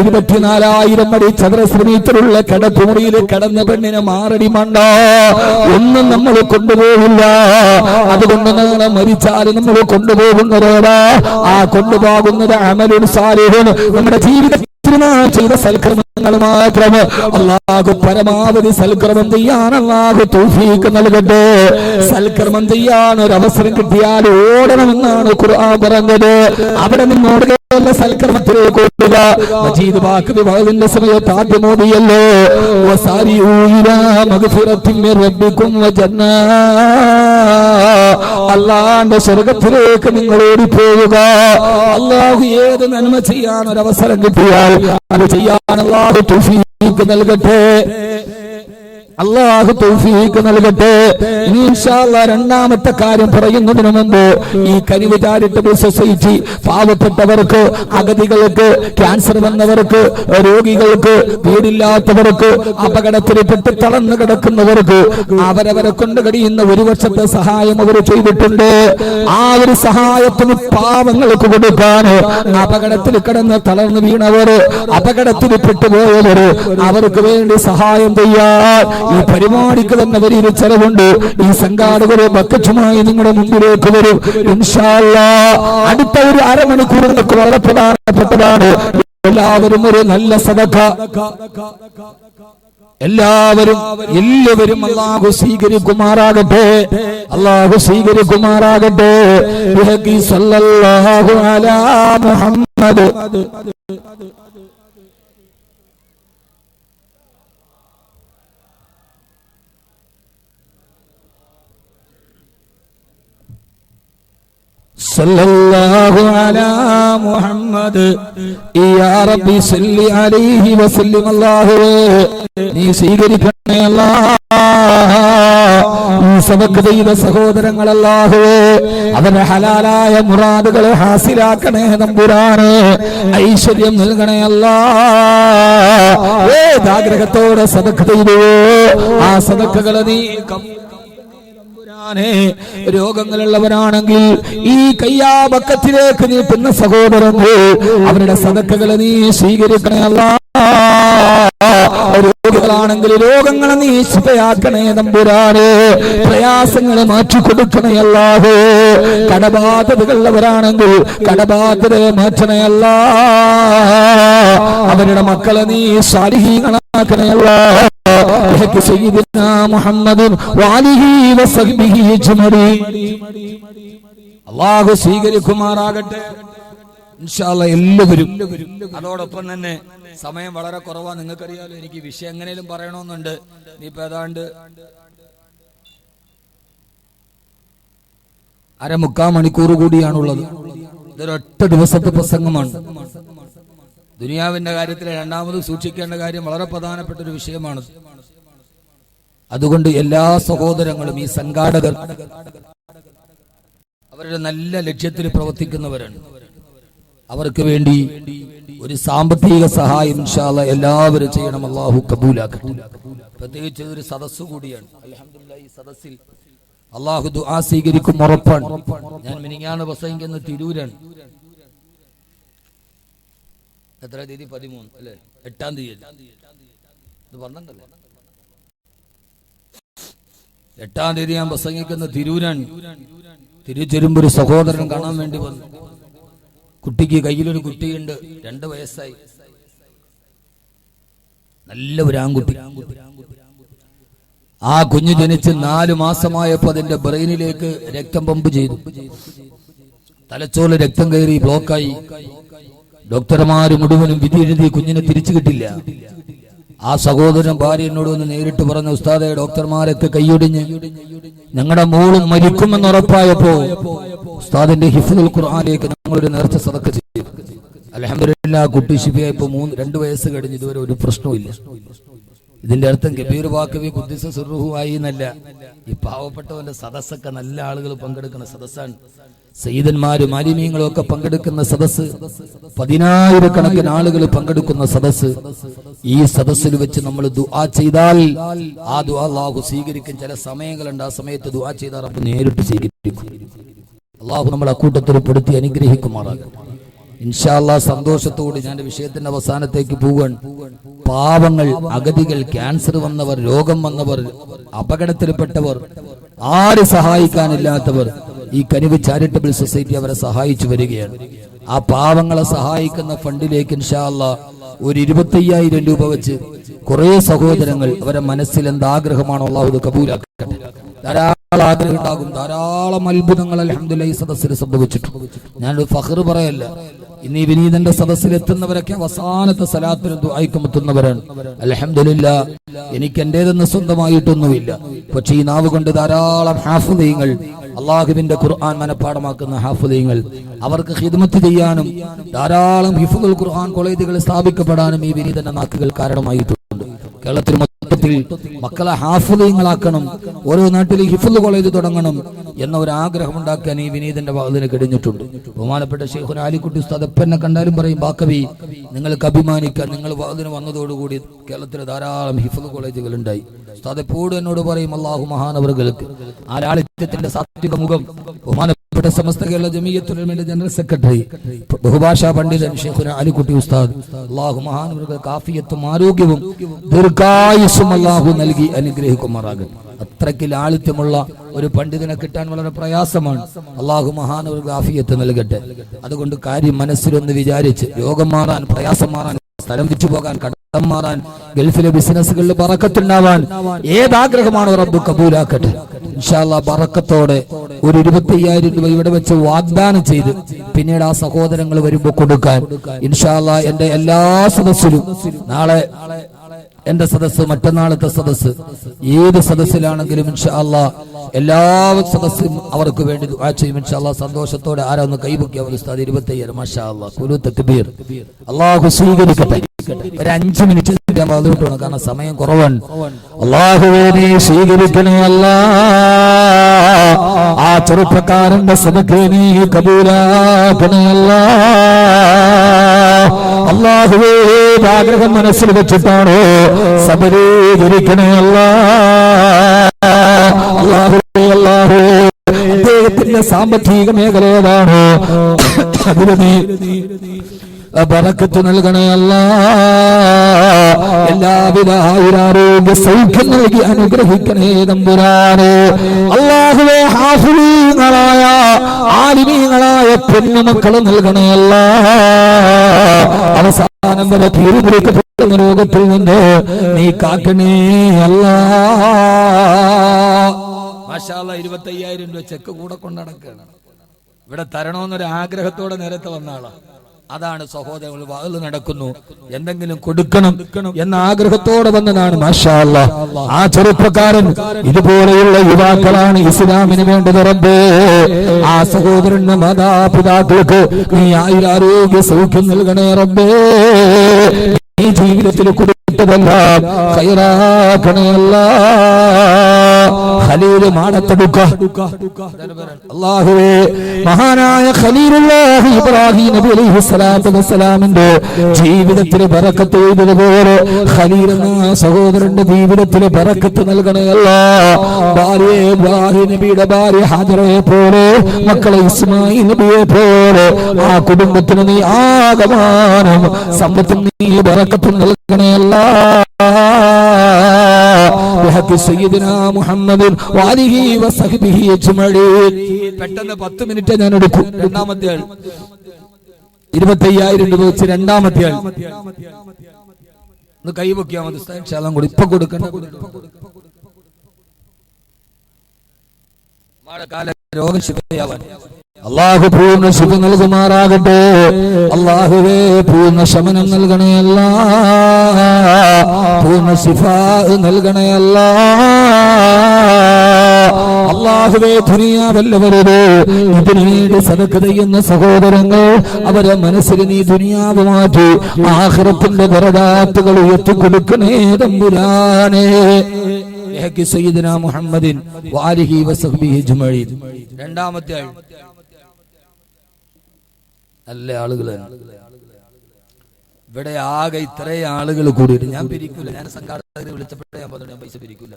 24,000 അടി ചതുരശ്ര മീറ്ററുള്ള കിടപ്പുമുറിയിൽ കിടന്ന പെണ്ണിന് മാറടി മണ്ട ഒന്നും നമ്മൾ കൊണ്ടുപോകില്ല അതുകൊണ്ട് നാളെ മരിച്ചാൽ നമ്മൾ കൊണ്ടുപോകുന്നതോടാ ആ കൊണ്ടുപോകുന്നത് അമലുൻ സാലിഹുൻ നമ്മുടെ ജീവിതത്തിൽ ചെയ്ത സൽക്കർമ്മങ്ങൾ മാത്രം അല്ലാഹു പരമാവധി സൽക്കർമ്മം ചെയ്യാൻ അല്ലാഹു തൗഫീഖ് നൽകട്ടെ സൽക്കർമ്മം ചെയ്യാൻ ഒരു അവസരം കിട്ടിയാൽ ഓടണമെന്നാണ് ഖുർആൻ പറഞ്ഞത് അവിടെ നിന്നോട് സൽക്കർമ്മത്തിലേക്ക് ഓടുക മജീദ് ബാക്കി വിവാഹത്തിന്റെ സമയത്ത് ആദ്യം ഓടിയല്ലോ വസാരിഊ ഇലാ മഗ്ഫിറത്തിൻ മിർ റബ്ബികും വജന്നാ അല്ലാഹുവിന്റെ സ്വർഗ്ഗത്തിലേക്ക് നിങ്ങൾ ഓടിപ്പോവുക അല്ലാഹു ഏത് നന്മ ചെയ്യാൻ ഒരു അവസരം കിട്ടിയാൽ അത് ചെയ്യാൻ അല്ലാഹു തൗഫീഖ് നൽകട്ടെ അല്ലാഹു തൗഫീഖ് നൽകട്ടെ. ഇൻഷാ അല്ലാഹ് രണ്ടാമത്തെ കാര്യം പറയുന്നതിന് മുമ്പ് ഈ കരിവ് ചാരിറ്റബിൾ സൊസൈറ്റി പാവപ്പെട്ടവർക്ക്, അഗതികൾക്ക്, ക്യാൻസർ വന്നവർക്ക്, രോഗികൾക്ക്, വീടില്ലാത്തവർക്ക്, അപകടത്തിൽപ്പെട്ട് തളർന്നു കിടക്കുന്നവർക്ക് അവരവരെ കൊണ്ട് കഴിയുന്ന ഒരു വർഷത്തെ സഹായം അവർ ചെയ്തിട്ടുണ്ട്. ആ ഒരു സഹായത്തിന് പാവങ്ങൾക്ക് കൊടുക്കാൻ അപകടത്തിൽ കിടന്ന് തളർന്നു വീണവർ, അപകടത്തിൽ പെട്ടുപോയവർ, അവർക്ക് വേണ്ടി സഹായം ചെയ്യാൻ ഈ പരിപാടിക്ക് തന്നെ വലിയൊരു ചെലവുണ്ട്. ഈ സംഘാടകരെ ബക്കറ്റുമായി നിങ്ങളുടെ മുമ്പിലേക്ക് വരും ഇൻഷാ അല്ലാഹ്. അടുത്ത ഒരു അരമണിക്കൂർ നിങ്ങൾക്ക് വളരെ പ്രധാനപ്പെട്ടതാണ്. എല്ലാവരും ഒരു നല്ല സദഖ, എല്ലാവരും അല്ലാഹു സ്വീകരിക്കുമാറാകട്ടെ, അല്ലാഹു സ്വീകരിക്കുമാറാകട്ടെ. സല്ലല്ലാഹു അലാ മുഹമ്മദ്. സല്ലല്ലാഹു അലാ മുഹമ്മദ് യാ റബ്ബി സല്ലി അലൈഹി വസല്ലം. അല്ലാഹുവേ നീ സ്വീകരിക്കണേ അല്ലാഹ്. ഈ സദഖ ചെയ്ത സഹോദരങ്ങൾ അല്ലാഹുവേ അവരുടെ ഹലാലായ മുറാദുകളെ ഹാസിലാക്കണേ തമ്പുരാനെ. ഐശ്വര്യം നൽകണേ അല്ലാഹ്. ഏതാഗ്രഹത്തോടെ സദഖ ചെയ്തുവോ ആ സദഖകളെ നീ രോഗങ്ങളുള്ളവരാണെങ്കിൽ ഈ കയ്യാബക്കത്തിലേക്ക് നീട്ടുന്ന സഹോദരങ്ങൾ അവരുടെ സദഖകളെ നീ സ്വീകരിക്കണേ അല്ലാഹ്. രോഗികളാണെങ്കിൽ രോഗങ്ങളെ നീ ശിഫയാക്കണേ തമ്പുരാനെ. പ്രയാസങ്ങളെ മാറ്റിക്കൊടുക്കണേ അല്ലാഹ്. കടബാധ്യതകളുള്ളവരാണെങ്കിൽ കടബാധ്യതയെ മാറ്റണേ അല്ലാഹ്. അവരുടെ മക്കളെ നീ സാലിഹീങ്ങളാക്കണേ അല്ലാഹ്. സയ്യിദുനാ മുഹമ്മദും വഅലിഹി വസഹ്ബിഹി അജ്മഈൻ. അല്ലാഹു സ്വീകരിക്കുമാറാകട്ടെ ഇൻഷാ അല്ലാഹ് എല്ലാവരും. അതോടൊപ്പം തന്നെ സമയം വളരെ കുറവാണ്, നിങ്ങൾക്കറിയാലോ. എനിക്ക് വിഷയം എങ്ങനെയും പറയണമെന്നുണ്ട്. ഇനിയിപ്പോ ഏതാണ്ട് 3/4 മണിക്കൂർ കൂടിയാണുള്ളത്. ഇതൊരൊറ്റ ദിവസത്തെ പ്രസംഗമാണ്. ദുനിയാവിന്റെ കാര്യത്തിൽ രണ്ടാമത് സൂക്ഷിക്കേണ്ട കാര്യം വളരെ പ്രധാനപ്പെട്ട ഒരു വിഷയമാണ്. അതുകൊണ്ട് എല്ലാ സഹോദരങ്ങളും, ഈ സംഘാടകർ അവരുടെ നല്ല ലക്ഷ്യത്തിൽ പ്രവർത്തിക്കുന്നവരാണ്. അവർക്ക് വേണ്ടി ഒരു സാമ്പത്തിക സഹായം ഇൻഷാ അല്ലാഹ് എല്ലാവരും ചെയ്യണം. അല്ലാഹു കബൂലാക്കട്ടെ. പ്രത്യേകിച്ച് ഒരു സദസ്സ് കൂടിയാണ്. അൽഹംദുലില്ലാഹ് ഈ സദസ്സിൽ അല്ലാഹു ദുആ സ്വീകരിക്കും ഉറപ്പാണ്. ഞാൻ മിനിങ്ങാണ് പ്രസംഗിക്കുന്ന തിരൂരാണ്. എത്ര തീയതി? 13 അല്ലേ? 8-ാം തീയതി. ഇത് പറഞ്ഞല്ലേ? 8-ാം തീയതി ഞാൻ പ്രസംഗിക്കുന്ന തിരൂരാണ്. തിരിച്ചെരുമ്പോ ഒരു സഹോദരൻ കാണാൻ വേണ്ടി വന്നു. കുട്ടിക്ക് കയ്യിലൊരു കുട്ടിയുണ്ട്, 2 വയസ്സായി. നല്ല ഒരു ആൺകുട്ടി. ആ കുഞ്ഞ് ജനിച്ച് 4 മാസമായപ്പോ അതിന്റെ ബ്രെയിനിലേക്ക് രക്തം പമ്പ് ചെയ്തു. തലച്ചോറിൽ രക്തം കയറി ബ്ലോക്കായി. ഡോക്ടർമാര് മുഴുവനും വിധി എഴുതി കുഞ്ഞിനെ തിരിച്ചു കിട്ടില്ല. ആ സഹോദരൻ ഭാര്യ എന്നോട് ഒന്ന് നേരിട്ട് പറഞ്ഞു, ഉസ്താദെ ഡോക്ടർമാരൊക്കെ കൈയൊടിഞ്ഞ് ഞങ്ങളുടെ മോളും മരിക്കുമെന്ന് ഉറപ്പായപ്പോ ഉസ്താദിന്റെ ഹിഫ്ദുൽ ഖുർആനിലേക്ക് ഞങ്ങളൊരു നേർച്ച സദഖ ചെയ്തു. അൽഹംദുലില്ലാഹ് കുട്ടി ശിഫയായപ്പോ 2 വയസ്സ് കഴിഞ്ഞ് ഇതുവരെ ഒരു പ്രശ്നവുമില്ല. ഇതിന്റെ അർത്ഥം കബീർ വാക്കവി ഖുദ്ദിസ സിർറുഹു ആയി എന്നല്ല. ഈ പാവപ്പെട്ടവന്റെ സദസ്സൊക്കെ നല്ല ആളുകൾ പങ്കെടുക്കുന്ന സദസ്സാണ്. സയ്യിദന്മാരും ആലിമീങ്ങളും ഒക്കെ പങ്കെടുക്കുന്ന സദസ്സ്, 10,000 ആളുകൾ പങ്കെടുക്കുന്ന സദസ്സ്. ഈ സദസ്സിൽ വെച്ച് നമ്മൾ ദുആ ചെയ്താൽ ആ ദുആ അല്ലാഹു സ്വീകരിക്കും. ചില സമയങ്ങളുണ്ട്, ആ സമയത്ത് ദുആ ചെയ്താൽ റബ്ബ് നേരിട്ട് സ്വീകരിക്കും. അല്ലാഹു നമ്മളെ കൂട്ടത്തിൽ പെടുത്തി അനുഗ്രഹിക്കുമാറാകും. ഇൻഷാ അല്ലാഹ് സന്തോഷത്തോടെ ഞാൻ വിഷയത്തിന്റെ അവസാനത്തേക്ക് പോവാൻ. പാവങ്ങൾ, അഗതികൾ, ക്യാൻസർ വന്നവർ, രോഗം വന്നവർ, അപകടത്തിൽപ്പെട്ടവർ, ആര് സഹായിക്കാനില്ലാത്തവർ, ഈ കനിവ് ചാരിറ്റബിൾ സൊസൈറ്റി അവരെ സഹായിച്ചു വരികയാണ്. ആ പാവങ്ങളെ സഹായിക്കുന്ന ഫണ്ടിലേക്ക് ഇൻഷാ അല്ലാഹ് ഒരു 25,000 രൂപ വെച്ച് കുറെ സഹോദരങ്ങൾ അവരെ മനസ്സിൽ എന്താഗ്രഹമാണോ അല്ലാഹു അത് കബൂലാക്കട്ടെ. ധാരാളം ആഗ്രഹം ഉണ്ടാകും, ധാരാളം അത്ഭുതങ്ങൾ അൽഹംദുലില്ലാഹ് ഈ സദസ്സിൽ സംഭവിച്ചിട്ടുണ്ട്. ഞാനൊരു ഫഖർ പറയല്ല. ഇന്ന് ഈ വിനീതന്റെ സദസ്സിൽ എത്തുന്നവരൊക്കെ അവസാനത്തെ സലാത്തിനും ദുആയ്ക്കും എത്തുന്നവരാണ്. അൽഹംദുലില്ലാഹ് എനിക്ക് എന്റേതെന്ന് സ്വന്തമായിട്ടൊന്നുമില്ല. പക്ഷേ ഈ നാവ് കൊണ്ട് ധാരാളം ഹാഫിളീങ്ങൾ, അള്ളാഹുവിന്റെ ഖുർആൻ മനഃപ്പാഠമാക്കുന്ന ഹാഫിളീങ്ങൾ, അവർക്ക് ഖിദ്മത്ത് ചെയ്യാനും ധാരാളം ഹിഫ്ദുൽ ഖുർആൻ കോളേജുകൾ സ്ഥാപിക്കപ്പെടാനും ഈ വിനീതന്റെ നാക്കുകൾ കാരണമായിട്ടുണ്ട്. കേരളത്തിൽ മൊത്തത്തിൽ മക്കളെ ഹാഫിളീങ്ങളാക്കണം, ഓരോ നാട്ടിൽ ഹിഫ്ദ് കോളേജ് തുടങ്ങണം എന്ന ഒരു ആഗ്രഹം ഉണ്ടാക്കാൻ ഈ വിനീതന്റെ വാതിന് കഴിഞ്ഞിട്ടുണ്ട്. ബഹുമാനപ്പെട്ട ശൈഖുന ആലിക്കുട്ടി ഉസ്താദ് എന്നെ കണ്ടാലും പറയും, ബാക്കവി നിങ്ങൾക്ക് അഭിമാനിക്കാൻ, നിങ്ങൾ വാതിന് വന്നതോടുകൂടി കേരളത്തിൽ ധാരാളം ഹിഫ്ദ് കോളേജുകൾ ഉണ്ടായി. ഉസ്താദ് എപ്പോഴും എന്നോട് പറയും, അല്ലാഹു മഹാനവറുകൾക്ക് ആ ലാളിത്യത്തിന്റെ സാത്വിക മുഖം. ബഹുമാനപ്പെട്ട സമസ്ത കേരള ജമിയത്തുൽ ഉലമയുടെ ജനറൽ സെക്രട്ടറി ബഹുഭാഷാ പണ്ഡിതൻ ശൈഖുന ആലിക്കുട്ടി ഉസ്താദ്, അല്ലാഹു മഹാനവറുകൾക്ക് ആഫിയത്തും ആരോഗ്യവും ദീർഘായുസ്സും അല്ലാഹു നൽകി അനുഗ്രഹിക്കുമാറാകട്ടെ. അത്രയ്ക്ക് ലാളിത്യമുള്ള ഒരു പണ്ഡിതനെ കിട്ടാൻ വളരെ പ്രയാസമാണ്. അല്ലാഹു മഹാനവർക്ക് ആഫിയത്ത് നൽകട്ടെ. അതുകൊണ്ട് കാര്യം മനസ്സിലൊന്ന് വിചാരിച്ച് രോഗം മാറാൻ, പ്രയാസം മാറാൻ, സ്ഥലം വിറ്റു പോകാൻ, കടം മാറാൻ, ഗൾഫിലെ ബിസിനസ്സുകളിൽ ബറക്കത്തുണ്ടാവാൻ ഏതാഗ്രഹമാണോ റബ്ബ് കബൂലാക്കട്ടെ. ഇൻഷാ അല്ലാഹ് ബറക്കത്തോടെ ഒരു 25,000 രൂപ ഇവിടെ വെച്ച് വാഗ്ദാനം ചെയ്ത് പിന്നീട് ആ സഹോദരങ്ങൾ വരുമ്പോൾ കൊടുക്കാൻ ഇൻഷാ അല്ലാഹ് എന്റെ എല്ലാ സദസ്സിലും, നാളെ എന്റെ സദസ്സ്, മറ്റന്നാളത്തെ സദസ്സ്, ഏത് സദസ്സിലാണെങ്കിലും ഇൻഷാ അല്ലാഹ് എല്ലാ സദസ്സും അവർക്ക് വേണ്ടി ദുആ ചെയ്യും ഇൻഷാ അല്ലാഹ്. സന്തോഷത്തോടെ ആരാ ഒന്ന് കൈപൊക്കിയ ഉസ്താദ് 25,000 മാഷാ അല്ലാഹ്. ഖുലൂ തക്ബീർ. അല്ലാഹു സ്വീകരിക്കട്ടെ. ഒരു 5 മിനിറ്റ് ഞാൻ വന്നിട്ടാണ്, കാരണം സമയം കുറവാണ്. അല്ലാഹുവേ നീ സ്വീകരിക്കണേ അല്ലാഹ്. ആ ചെറുപ്പക്കാരന്റെ സദഖ നീ കബൂലാക്കണേ അല്ലാഹ്. അല്ലാഹുവേ ആഗ്രഹം മനസ്സിൽ വെച്ചിട്ടാണോ സബരീകരിക്കണേ അല്ലാഹ്. അല്ലാഹുവേ അല്ലാഹുവേ അദ്ദേഹത്തിന്റെ സാമ്പത്തിക മേഖല ഏതാണോ അതിന് നീ ബറക്കത്ത് നൽകണേ അല്ലാഹ്. എല്ലാവിധ ആയുരാരോഗ്യ സൗഖ്യം നൽകി അനുഗ്രഹിക്കണേ തമ്പുരാനെ. അല്ലാഹുവേ ഹാഫിളീങ്ങളായ ആലിമീങ്ങളായ പെണ്ണുമക്കൾ നൽകണേ അല്ലാഹ്. അവസാനം വരെ തീരുപിടിക്കപ്പെടുന്ന രോഗത്തിൽ നിന്ന് നീ കാക്കണേ അല്ലാഹ്. മാഷാ അല്ലാഹ് 25,000 രൂപ ചെക്ക് കൂടെ കൊണ്ടടക്കാണ്. ഇവിടെ തരണമെന്നൊരു ആഗ്രഹത്തോടെ നേരത്തെ വന്ന ആളാണ്. അതാണ് സഹോദരങ്ങൾ വാതിൽ നടക്കുന്നു, എന്തെങ്കിലും കൊടുക്കണം എന്ന ആഗ്രഹത്തോടെ വന്നതാണ്. മാഷാ അല്ലാഹ്. ആ ചെറുപ്പക്കാരൻ ഇതുപോലെയുള്ള യുവാക്കളാണ് ഇസ്ലാമിന് വേണ്ടത് റബ്ബേ. ആ സഹോദരന്റെ മാതാപിതാക്കൾക്ക് നീ ആയുരാരോഗ്യ സൗഖ്യം നൽകണേ റബ്ബേ. ഈ ജീവിതത്തിൽ കൊടുത്തതെല്ലാം ഖൈറാക്കണേ അല്ലാഹ്. ഖലീൽ മാടത്തെടുക്ക അല്ലാഹുവേ. മഹാനായ ഖലീലുല്ലാഹി ഇബ്രാഹിം നബി അലൈഹി സ്വലാത്തു വസ്സലാമിന്റെ ജീവിതത്തിൽ ബറക്കത്ത് ചെയ്തതുപോലെ ഖലീൽ എന്ന സഹോദരന്റെ ജീവിതത്തിൽ ബറക്കത്ത് നൽകണേ അല്ലാഹ്. ഭാര്യ ഇബ്രാഹിം നബിയുടെ ഭാര്യ ഹാജറയെ പോലെ, മക്കളെ ഇസ്മായിൽ നബിയെ പോലെ ആ കുടുംബത്തിന് നീ ആകമാനം സമ്പത്തും നീ ബറക്കത്തും നൽകണേ അല്ലാഹ്. പെട്ടെന്ന് 10 മിനിറ്റ് ഞാൻ എടുക്കും. രണ്ടാമത്തെ ആൾ 25,000 രൂപ വെച്ച് രണ്ടാമത്തെ ആൾ ഒന്ന് കൈവയ്ക്കാൻ മതി. കൂടി ഇപ്പൊ കൊടുക്കണ്ട. രോഗം ശിഫയാവാൻ അല്ലാഹു പൂർണ്ണ ശുഭ നൽകുമാറാകട്ടെ. അല്ലാഹുവേ പൂർണ്ണ ശമനം നൽകണേ അല്ലാഹ്. മാറുന്ന ശിഫാ നൽകണയല്ല. അല്ലാഹുവേ, ദുനിയാവല്ലവരോ ഇതിനു വേണ്ടി സദഖ ചെയ്യുന്ന സഹോദരങ്ങൾ, അവരെ മനസ്സിൽ നീ ദുനിയാവ് മാറ്റി ആഖിറത്തിന്റെ ബറകാത്തുകൾ ഉയർത്തിക്കൊടുക്കണേ തമ്പുരാനേ. സയ്യിദുനാ മുഹമ്മദിൻ വആലിഹി വസഹ്ബിഹി അജ്മഈൻ. രണ്ടാമത്തെ ആൾ നല്ല ആളുകളാണ്. ഇവിടെ ആകെ ഇത്രയും ആളുകൾ കൂടിയിട്ട് ഞാൻ പിരിക്കൂല. ഞാൻ സംഘാടകരെ വിളിച്ചപ്പോഴേ ഞാൻ പറഞ്ഞു ഞാൻ പൈസ പിരിക്കൂല.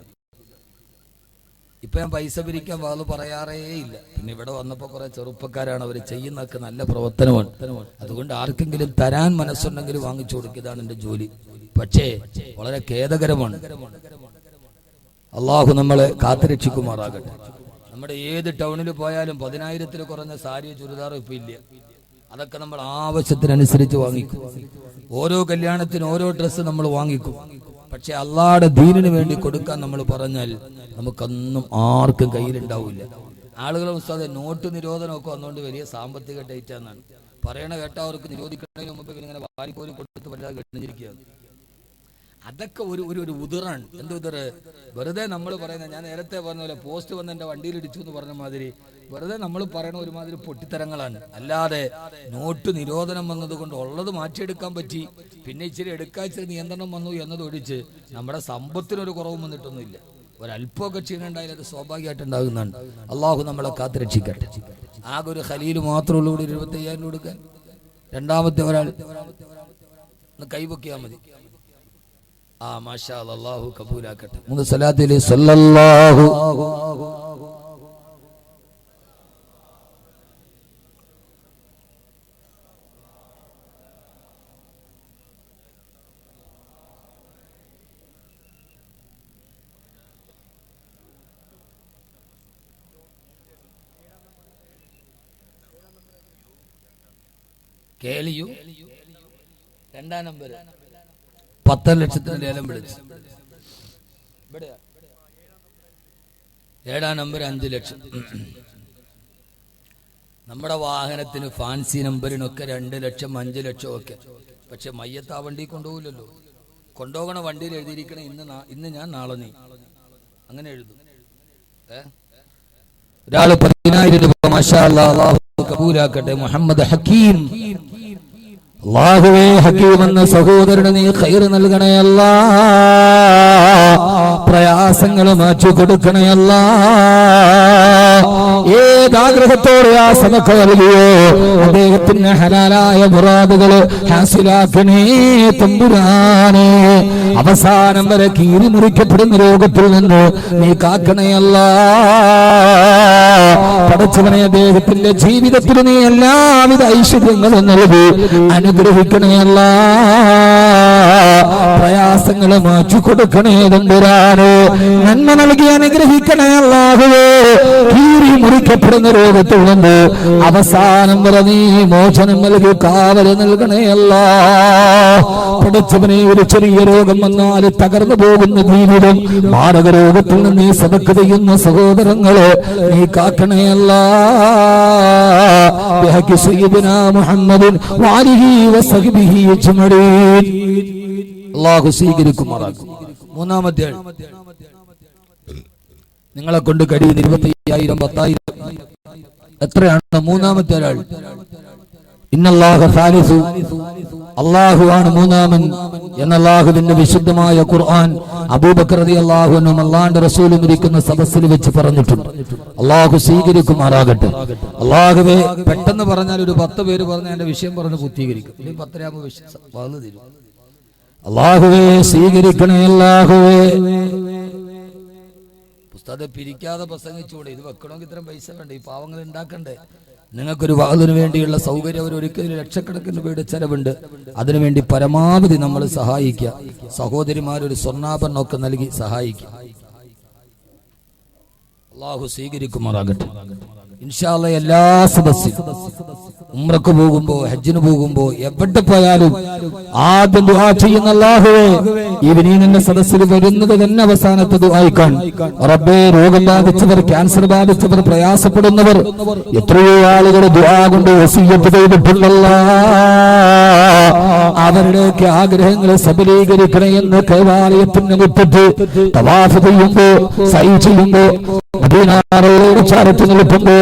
ഇപ്പൊ ഞാൻ പൈസ പിരിക്കാൻ വാള് പറയാറേ ഇല്ല. പിന്നെ ഇവിടെ വന്നപ്പോ കുറെ ചെറുപ്പക്കാരാണ്, അവർ ചെയ്യുന്നതൊക്കെ നല്ല പ്രവർത്തനമാണ്. അതുകൊണ്ട് ആർക്കെങ്കിലും തരാൻ മനസ്സുണ്ടെങ്കിൽ വാങ്ങിച്ചു കൊടുക്കുക, ഇതാണ് എന്റെ ജോലി. പക്ഷേ വളരെ ഖേദകരമാണ്. അള്ളാഹു നമ്മളെ കാത്തുരക്ഷിക്കുമാറാകട്ടെ. നമ്മുടെ ഏത് ടൗണിൽ പോയാലും 10,000-ൽ കുറഞ്ഞ സാരി ചുരിദാർ ഇപ്പൊ ഇല്ല. അതൊക്കെ നമ്മൾ ആവശ്യത്തിനനുസരിച്ച് വാങ്ങിക്കും. ഓരോ കല്യാണത്തിന് ഓരോ ഡ്രസ്സ് നമ്മൾ വാങ്ങിക്കും. പക്ഷെ അള്ളാഹുടെ ദീനിന് വേണ്ടി കൊടുക്കാൻ നമ്മൾ പറഞ്ഞാൽ നമുക്കൊന്നും ആർക്കും കയ്യിലുണ്ടാവില്ല. ആളുകളെ ഉസ്താദെ നോട്ട് നിരോധനമൊക്കെ വന്നുകൊണ്ട് വലിയ സാമ്പത്തിക ഡേറ്റാന്നാണ് പറയണ. കേട്ടാ അവർക്ക് നിരോധിക്കുന്നതിന് മുമ്പ് ഇങ്ങനെ വാരിക്കോരി കൊടുത്ത് വല്ലാതെ കഴിഞ്ഞിരിക്കുകയാണ്. അതൊക്കെ ഒരു ഒരു ഉതിറാണ്. എന്ത് ഉതിറ്? വെറുതെ നമ്മൾ പറയുന്ന, ഞാൻ നേരത്തെ പറഞ്ഞ പോലെ പോസ്റ്റ് വന്ന് എന്റെ വണ്ടിയിൽ ഇടിച്ചു എന്ന് പറഞ്ഞ മാതിരി വെറുതെ നമ്മൾ പറയണ ഒരുമാതിരി പൊട്ടിത്തരങ്ങളാണ്. അല്ലാതെ നോട്ട് നിരോധനം വന്നതുകൊണ്ട് ഉള്ളത് മാറ്റിയെടുക്കാൻ പറ്റി, പിന്നെ ഇച്ചിരി എടുക്കാച്ചിരി നിയന്ത്രണം വന്നു എന്നതൊഴിച്ച് നമ്മുടെ സമ്പത്തിനൊരു കുറവും വന്നിട്ടൊന്നുമില്ല. ഒരല്പമൊക്കെ ക്ഷീണുണ്ടായാലും അത് സ്വാഭാവികമായിട്ടുണ്ടാകുന്നതാണ്. അള്ളാഹു നമ്മളെ കാത്തുരക്ഷിക്കട്ടെ. ആകെ ഒരു ഖലീൽ മാത്രമേ ഉള്ളൂ 25,000 കൊടുക്കാൻ. രണ്ടാമത്തെ ഒരാൾ കൈവക്കിയാൽ മതി. മാഷാ അല്ലാഹ്, അല്ലാഹു കബൂലാക്കട്ടെ. 3 സ്വലാത്തിൽ സല്ലല്ലാഹു കേളിയു. രണ്ടാം നമ്പർ 10 ലക്ഷത്തിന് ലേലം വിളിച്ചു. ഏഴാം നമ്പർ 5 ലക്ഷം. നമ്മുടെ വാഹനത്തിന് ഫാൻസി നമ്പറിനൊക്കെ 2 ലക്ഷം 5 ലക്ഷം ഒക്കെ. പക്ഷെ മയ്യത്ത് ആ വണ്ടി കൊണ്ടുപോകില്ലല്ലോ. കൊണ്ടുപോകണ വണ്ടിയിൽ എഴുതിയിരിക്കണ ഇന്ന് ഞാൻ നാളെ നീ, അങ്ങനെ എഴുതും. ഒരാള് 10,000 രൂപ മാഷാ അല്ലാഹ്, അല്ലാഹു കബൂലാക്കട്ടെ. മുഹമ്മദ് ഹക്കീം. അല്ലാഹുവേ, ഹക്കീം എന്ന സഹോദരന് നീ ഖൈർ നൽകണയല്ല, പ്രയാസങ്ങൾ മാറ്റി കൊടുക്കണയല്ല. ഏതാഗ്രഹത്തോടെ ആ സദഖ നൽകിയോ അദ്ദേഹത്തിന് ഹലാലായ മുറാദുകൾ ഹാസിലാക്കണേ തമ്പുരാനേ. അവസാനം വരെ കീറി മുറിക്കപ്പെടുന്ന രോഗത്തിൽ നിന്ന് നീ കാക്കണയല്ല. പടച്ചവനെ, അദ്ദേഹത്തിന്റെ ജീവിതത്തിൽ നീ എല്ലാവിധ ഐശ്വര്യങ്ങളും നൽകി അനുഗ്രഹിക്കണയല്ല. പ്രയാസങ്ങൾ മാറ്റി കൊടുക്കണേ തമ്പുരാനേ. നന്മ നൽകി അനുഗ്രഹിക്കണേ അല്ലാഹുവേ. കീറി മുറിക്കപ്പെടുന്ന രോഗത്തിൽ നിന്ന് അവസാനം വരെ നീ മോചനം നൽകി കാവല് നൽകണേ അല്ലാ. പടച്ചവനെ, ഒരു ചെറിയ രോഗം വന്നാൽ തകർന്നു പോകുന്ന ജീവിതം, മാരക രോഗത്തിൽ നിന്ന് നീ സദഖ ചെയ്യുന്ന സഹോദരങ്ങളെ നീ കാക്കണേ അല്ലാ. ബിഹഖി സയ്യിദിനാ മുഹമ്മദിൻ വആലിഹി വസഹ്ബിഹി അജ്മഈൻ. അല്ലാഹു സ്വീകരിക്കുമാറാകും. മൂന്നാമത്തെ ആൾ, നിങ്ങളെ കൊണ്ട് കഴിയുന്ന 25,000 10,000 എത്രയാണ്? മൂന്നാമത്തെ ഒരാൾ, ഇന്നല്ലാഹ സാലിസു, അല്ലാഹുവാണ് മൂന്നാമൻ എന്ന അല്ലാഹുവിന്റെ വിശുദ്ധമായ ഖുർആൻ അബൂബക്കർ റളിയല്ലാഹു അൻഹു അല്ലാഹുവിന്റെ റസൂലും ഇരിക്കുന്ന സദസ്സിൽ വെച്ച് പറഞ്ഞിട്ടുണ്ട്. അല്ലാഹു സ്വീകരിക്കുമാറാകട്ടെ. അല്ലാഹുവേ, പെട്ടെന്ന് പറഞ്ഞാൽ ഒരു 10 പേര് പറഞ്ഞാൽ എന്റെ വിഷയം പറഞ്ഞ് പൂർത്തീകരിക്കും. ഇല്ലെങ്കിൽ 10 ആകുമ്പോൾ വിഷയം പറഞ്ഞു തരും. അല്ലാഹുവേ, സ്വീകരിക്കണേ അല്ലാഹുവേ. പുസ്തകത്തെ പിരിക്കാതെ പ്രസംഗിച്ചുകൂടെ? ഇത് വെക്കണമെങ്കിൽ ഇത്രയും പൈസ വേണ്ടേ? ഈ പാവങ്ങൾ ഉണ്ടാക്കണ്ടേ? നിങ്ങൾക്കൊരു വാതിനു വേണ്ടിയുള്ള സൗകര്യം അവർ ഒരിക്കലും ലക്ഷക്കണക്കിന് രൂപയുടെ ചെലവുണ്ട്. അതിനുവേണ്ടി പരമാവധി നമ്മൾ സഹായിക്കുക. സഹോദരിമാരൊരു സ്വർണ്ണാഭരണമൊക്കെ നൽകി സഹായിക്കുക. അല്ലാഹു സ്വീകരിക്കുമാറാകട്ടെ. ഇൻഷാ അല്ലാഹ് എല്ലാ സദസ്സിലും ഉംറക്ക് പോകുമ്പോ ഹജ്ജിന് പോകുമ്പോ എവിടെ പോയാലും ആദ്യം ദുആ ചെയ്യുന്ന അല്ലാഹുവേ ഇവനീ നിന്റെ സദസ്സിൽ വരുന്നത് തന്നെ അവസാനത്തെ ദുആയിക്കാൻ റബ്ബേ രോഗം ബാധിച്ചവർ ക്യാൻസർ ബാധിച്ചവർ പ്രയാസപ്പെടുന്നവർ എത്രയോ ആളുകൾ ദുആ കൊണ്ട് വസിയ്യത്ത് ചെയ്തിട്ടുണ്ടല്ലോ അവരുടെയൊക്കെ ആഗ്രഹങ്ങൾ സബലീകരിക്കണേ എന്ന് കൈവാലയത്തിന് മുറ്റത്ത് തവാഫ് ചെയ്യുമ്പോ സൈ ചെയ്യുമ്പോ മദീനാറോട് ചാരത്ത് നിൽക്കുമ്പോ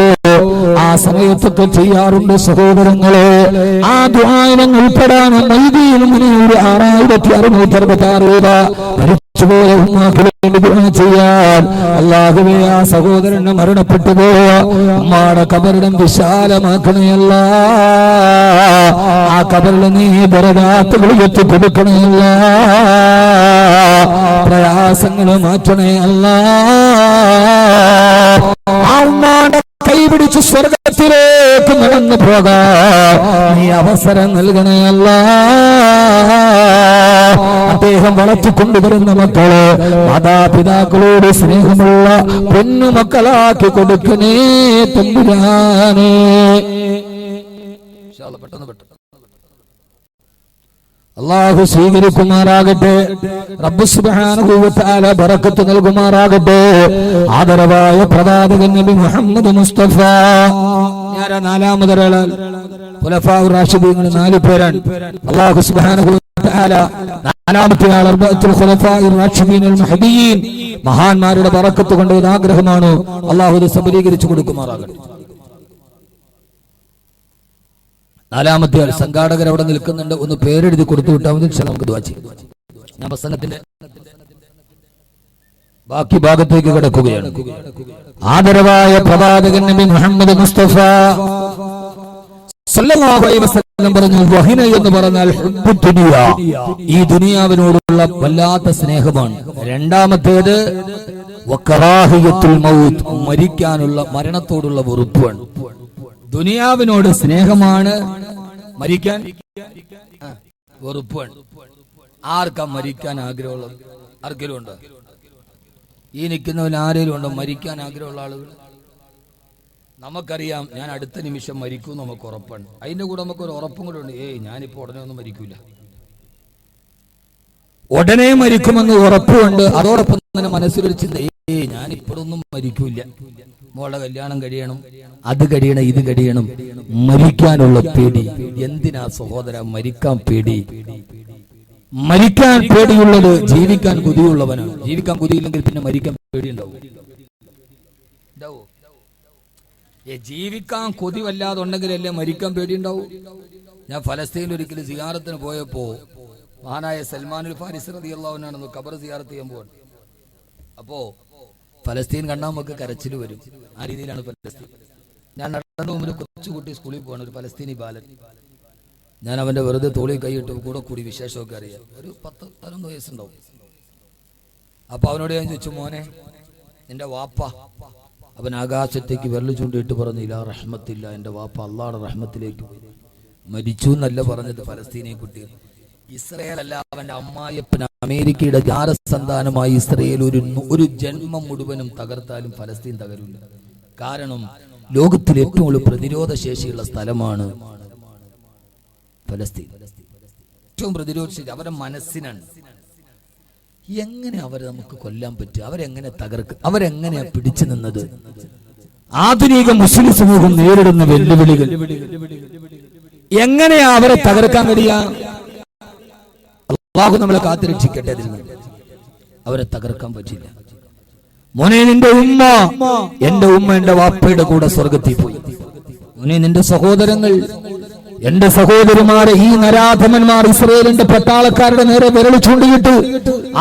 ആ സമയത്തൊക്കെ ചെയ്യാറുണ്ട് സഹോദരങ്ങളെ. ആ ദുആയിനം ഉൾപ്പെടാനും 6666 രൂപ മരിച്ചുപോയ ഉമ്മാക്ക് വേണ്ടി ദുആ ചെയ്യാൻ അല്ലാഹുവേ ആ സഹോദരനെ മരണപ്പെട്ടു പോയ ഉമ്മാടെ കബറിടം വിശാലമാക്കണയല്ല, ആ കബറിൽ നീ ദറജാത്തുകൾ എത്തി കൊടുക്കണയല്ല, പ്രയാസങ്ങൾ മാറ്റണയല്ല, ആ ഉമ്മാടെ കൈപിടിച്ച് സ്വർഗത്തിലേക്ക് നടന്നു പോകാൻ നീ അവസരം നൽകണയല്ല. അദ്ദേഹം വളർത്തിക്കൊണ്ടുവരുന്ന മക്കള് മാതാപിതാക്കളോട് സ്നേഹമുള്ള പൊന്നുമക്കളാക്കി കൊടുക്കണേ തമ്പുരാനേ. അല്ലാഹു സ്വീകരിക്കുമാറാകട്ടെ. റബ്ബ് സുബ്ഹാനഹു വ തആല ബറക്കത്ത് നൽകുമാറാകട്ടെ. ആദരവായ പ്രവാചകൻ നബി മുഹമ്മദ് മുസ്തഫ ഞാനാ നാലാമതൊരാള് ഖുലഫാഉർ റാഷിദീങ്ങൾ 4 പേരാണ്. അല്ലാഹു സുബ്ഹാനഹു വ തആല നാലാമത്തെ ആൾ അർബഅത്തുൽ ഖുലഫാഇർ റാഷിദീൻ അൽ മഹ്ദിയീൻ മഹാന്മാരുടെ ബറക്കത്ത് കൊണ്ട് ആഗ്രഹമാണ്. അല്ലാഹു ഇത് സബലീകരിച്ചു കൊടുക്കുമാറാകട്ടെ. നാലാമത്തെ ആൾ സംഘാടകർ അവിടെ നിൽക്കുന്നുണ്ട്, ഒന്ന് പേരെഴുതി കൊടുത്തു വിട്ടാൽ മതി. നമുക്ക് ദുആ ചെയ്യാം. ഞാൻ പ്രസംഗത്തിന്റെ ബാക്കി ഭാഗത്തേക്ക് കിടക്കുകയാണ്. ആദരവായ പ്രവാചകൻ നബി മുഹമ്മദ് മുസ്തഫ സല്ലല്ലാഹു അലൈഹി വസല്ലം പറഞ്ഞു, വഹിന എന്ന് പറഞ്ഞാൽ ഹുബ്ബുദ് ദുനിയ, ഈ ദുനിയാവിനോടുള്ള വല്ലാത്ത സ്നേഹമാണ്. രണ്ടാമത്തേത് വകറാഹിയത്തുൽ മൗത്ത്, മരിക്കാനുള്ള മരണത്തോടുള്ള വെറുപ്പാണ്. ദുനിയാവിനോട് സ്നേഹമാണ്, മരിക്കാൻ വെറുപ്പാണ്. ആർക്കാ മരിക്കാൻ ആഗ്രഹമുള്ളത്? ആർക്കെങ്കിലും ഉണ്ടോ? ഈ നിൽക്കുന്നവൻ ആരെങ്കിലും ഉണ്ടോ മരിക്കാൻ ആഗ്രഹമുള്ള ആളുകൾ? നമുക്കറിയാം ഞാൻ അടുത്ത നിമിഷം മരിക്കും, നമുക്ക് ഉറപ്പാണ്. അതിന്റെ കൂടെ നമുക്കൊരു ഉറപ്പും കൂടെ ഉണ്ട്, ഞാനിപ്പോ ഉടനെ ഒന്നും മരിക്കൂല, ഉടനെ മരിക്കുമെന്ന് ഉറപ്പുണ്ട്. അതോടൊപ്പം തന്നെ മനസ്സിലൊരു ചിന്ത, ഞാനിപ്പോഴൊന്നും മരിക്കൂല, മോളുടെ കല്യാണം കഴിയണം, അത് കഴിയണം, ഇത് കഴിയണം. മരിക്കാനുള്ള പേടി. എന്തിനാ സഹോദര മരിക്കാൻ പേടി? മരിക്കാൻ പേടിയുള്ളത് ജീവിക്കാൻ കൊതിയുള്ളവനാണ്. ജീവിക്കാൻ കൊതിയില്ലെങ്കിൽ പിന്നെ മരിക്കാൻ പേടിയുണ്ടാവും. ജീവിക്കാൻ കൊതി വല്ലാതെ ഉണ്ടെങ്കിലല്ലേ മരിക്കാൻ പേടിയുണ്ടാവും. ഞാൻ ഫലസ്തീനിൽ ഒരിക്കലും സിയാറത്തിന് പോയപ്പോ മഹാനായ സൽമാനുൽ ഫാരിസി റളിയല്ലാഹു അൻഹു ഖബർ സിയാറത്ത് ചെയ്യാൻ പോവാണ്. അപ്പോ ഫലസ്തീൻ കണ്ടാൽ നമുക്ക് കരച്ചിൽ വരും. ആ രീതിയിലാണ് ഫലസ്തീൻ. ഞാൻ നടന്നു മുമ്പിൽ കൊച്ചുകുട്ടി സ്കൂളിൽ പോവാണ്, ഒരു ഫലസ്തീനി ബാലൻ. ഞാൻ അവന്റെ വെറുതെ തോളിൽ കൈയിട്ട് കൂടെ കൂടി വിശേഷമൊക്കെ അറിയാം. ഒരു 10-11 വയസ്സുണ്ടാവും. അപ്പൊ അവനോട് ഞാൻ ചോദിച്ചു, മോനെ നിന്റെ വാപ്പ? അവൻ ആകാശത്തേക്ക് വിരൽ ചൂണ്ടിയിട്ട് പറഞ്ഞു, ഇലാ റഹ്മത്തില്ല, എന്റെ വാപ്പ അള്ളാഹുടെ റഹ്മത്തിലേക്ക് മരിച്ചു എന്നല്ല പറഞ്ഞത് ഫലസ്തീനെ കുട്ടികൾ. ഇസ്രയേൽ അല്ല, അവന്റെ അമ്മായപ്പൻ അമേരിക്കയുടെ ജാരസന്താനമായി ഇസ്രയേൽ ഒരു ജന്മം മുഴുവനും തകർത്താലും ഫലസ്തീൻ തകരില്ല. കാരണം ലോകത്തിലെ ഏറ്റവും കൂടുതൽ പ്രതിരോധ ശേഷിയുള്ള സ്ഥലമാണ് ഫലസ്തീൻ. ഏറ്റവും പ്രതിരോധ ശേഷി അവരുടെ മനസ്സിനാണ്. എങ്ങനെ അവരെ നമുക്ക് കൊല്ലാൻ പറ്റും? അവരെങ്ങനെ തകർക്കും? അവരെങ്ങനെയാ പിടിച്ചു നിന്നത്? ആധുനിക മുസ്ലിം സമൂഹം നേരിടുന്ന വെല്ലുവിളികൾ എങ്ങനെയാ അവരെ തകർക്കാൻ കഴിയാ? അല്ലാഹു നമ്മളെ കാത്തുരക്ഷിക്കട്ടെ. അതിൽ നിന്ന് അവരെ തകർക്കാൻ പറ്റില്ല. മോനെ നിന്റെ ഉമ്മ, എന്റെ ഉമ്മ എന്റെ വാപ്പയുടെ കൂടെ സ്വർഗത്തിൽ പോയി. മോനെ നിന്റെ സഹോദരങ്ങൾ, എന്റെ സഹോദരിമാരെ ഈ നരാധമന്മാർ ഇസ്രയേലിന്റെ പട്ടാളക്കാരുടെ നേരെ വിരൽ ചൂണ്ടിയിട്ട്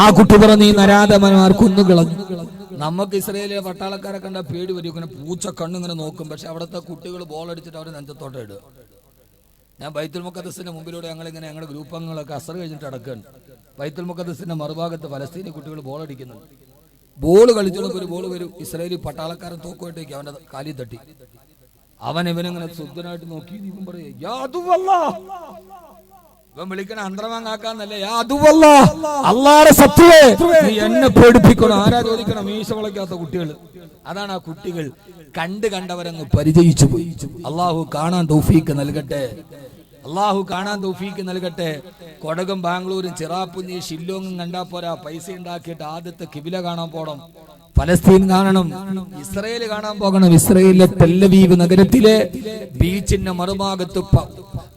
ആ കുട്ടി പറഞ്ഞ് ഈ നരാധമന്മാർ കുന്നുകളഞ്ഞു. നമുക്ക് ഇസ്രയേലിലെ പട്ടാളക്കാരെ കണ്ട പേടി വരും. ഇങ്ങനെ പൂച്ച കണ്ണിങ്ങനെ നോക്കും. പക്ഷെ അവിടുത്തെ കുട്ടികൾ ബോൾ അടിച്ചിട്ട് അവർ നെഞ്ചത്തോട്ട് ഇടുക. ഞാൻ ബൈത്തുൽ മുഖദ്ദസിന്റെ മുമ്പിലൂടെ ഞങ്ങളിങ്ങനെ ഞങ്ങളുടെ ഗ്രൂപ്പ് അംഗങ്ങളൊക്കെ അസർ കഴിഞ്ഞിട്ട് അടക്കുകയാണ്. ബൈത്തുൽ മുഖദ്ദസിന്റെ മറുഭാഗത്ത് ഫലസ്തീനി കുട്ടികൾ ബോൾ അടിക്കുന്നുണ്ട്. ബോൾ കളിച്ചോളപ്പോൾ ഒരു ബോൾ വരും. ഇസ്രയേലി പട്ടാളക്കാരൻ തോക്കുമായിട്ടേക്ക് അവന്റെ കാലിൽ തട്ടി. അവൻ ഇവനിങ്ങനെ ശുദ്ധനായിട്ട് നോക്കി പറയും, ഇവൻ വിളിക്കണ അന്തരമാങ്ങാക്കാന്നല്ലേ അല്ലാഹുവേ സത്യമേ നീ എന്നെ പേടിപ്പിക്കണം. ആരാ ചോദിക്കണം? മീശ വളയ്ക്കാത്ത കുട്ടികൾ. അതാണ് ആ കുട്ടികൾ കണ്ടവരങ്ങ് പരിചയിച്ചു പോയി. അള്ളാഹു കാണാൻ തൗഫീക്ക് നൽകട്ടെ. അള്ളാഹു കാണാൻ തൗഫീക്ക് നൽകട്ടെ. കൊടകും ബാംഗ്ലൂരും ചിറാപ്പുഞ്ചി ഷില്ലോങ്ങും കണ്ടാ പോരാ, പൈസ ഉണ്ടാക്കിയിട്ട് ആദ്യത്തെ കിബില കാണാൻ പോകണം. ഫലസ്തീൻ കാണണം, ഇസ്രയേൽ കാണാൻ പോകണം. ഇസ്രയേലിലെ ടെല്ലവീവ് നഗരത്തിലെ ബീച്ചിന്റെ മറുഭാഗത്ത്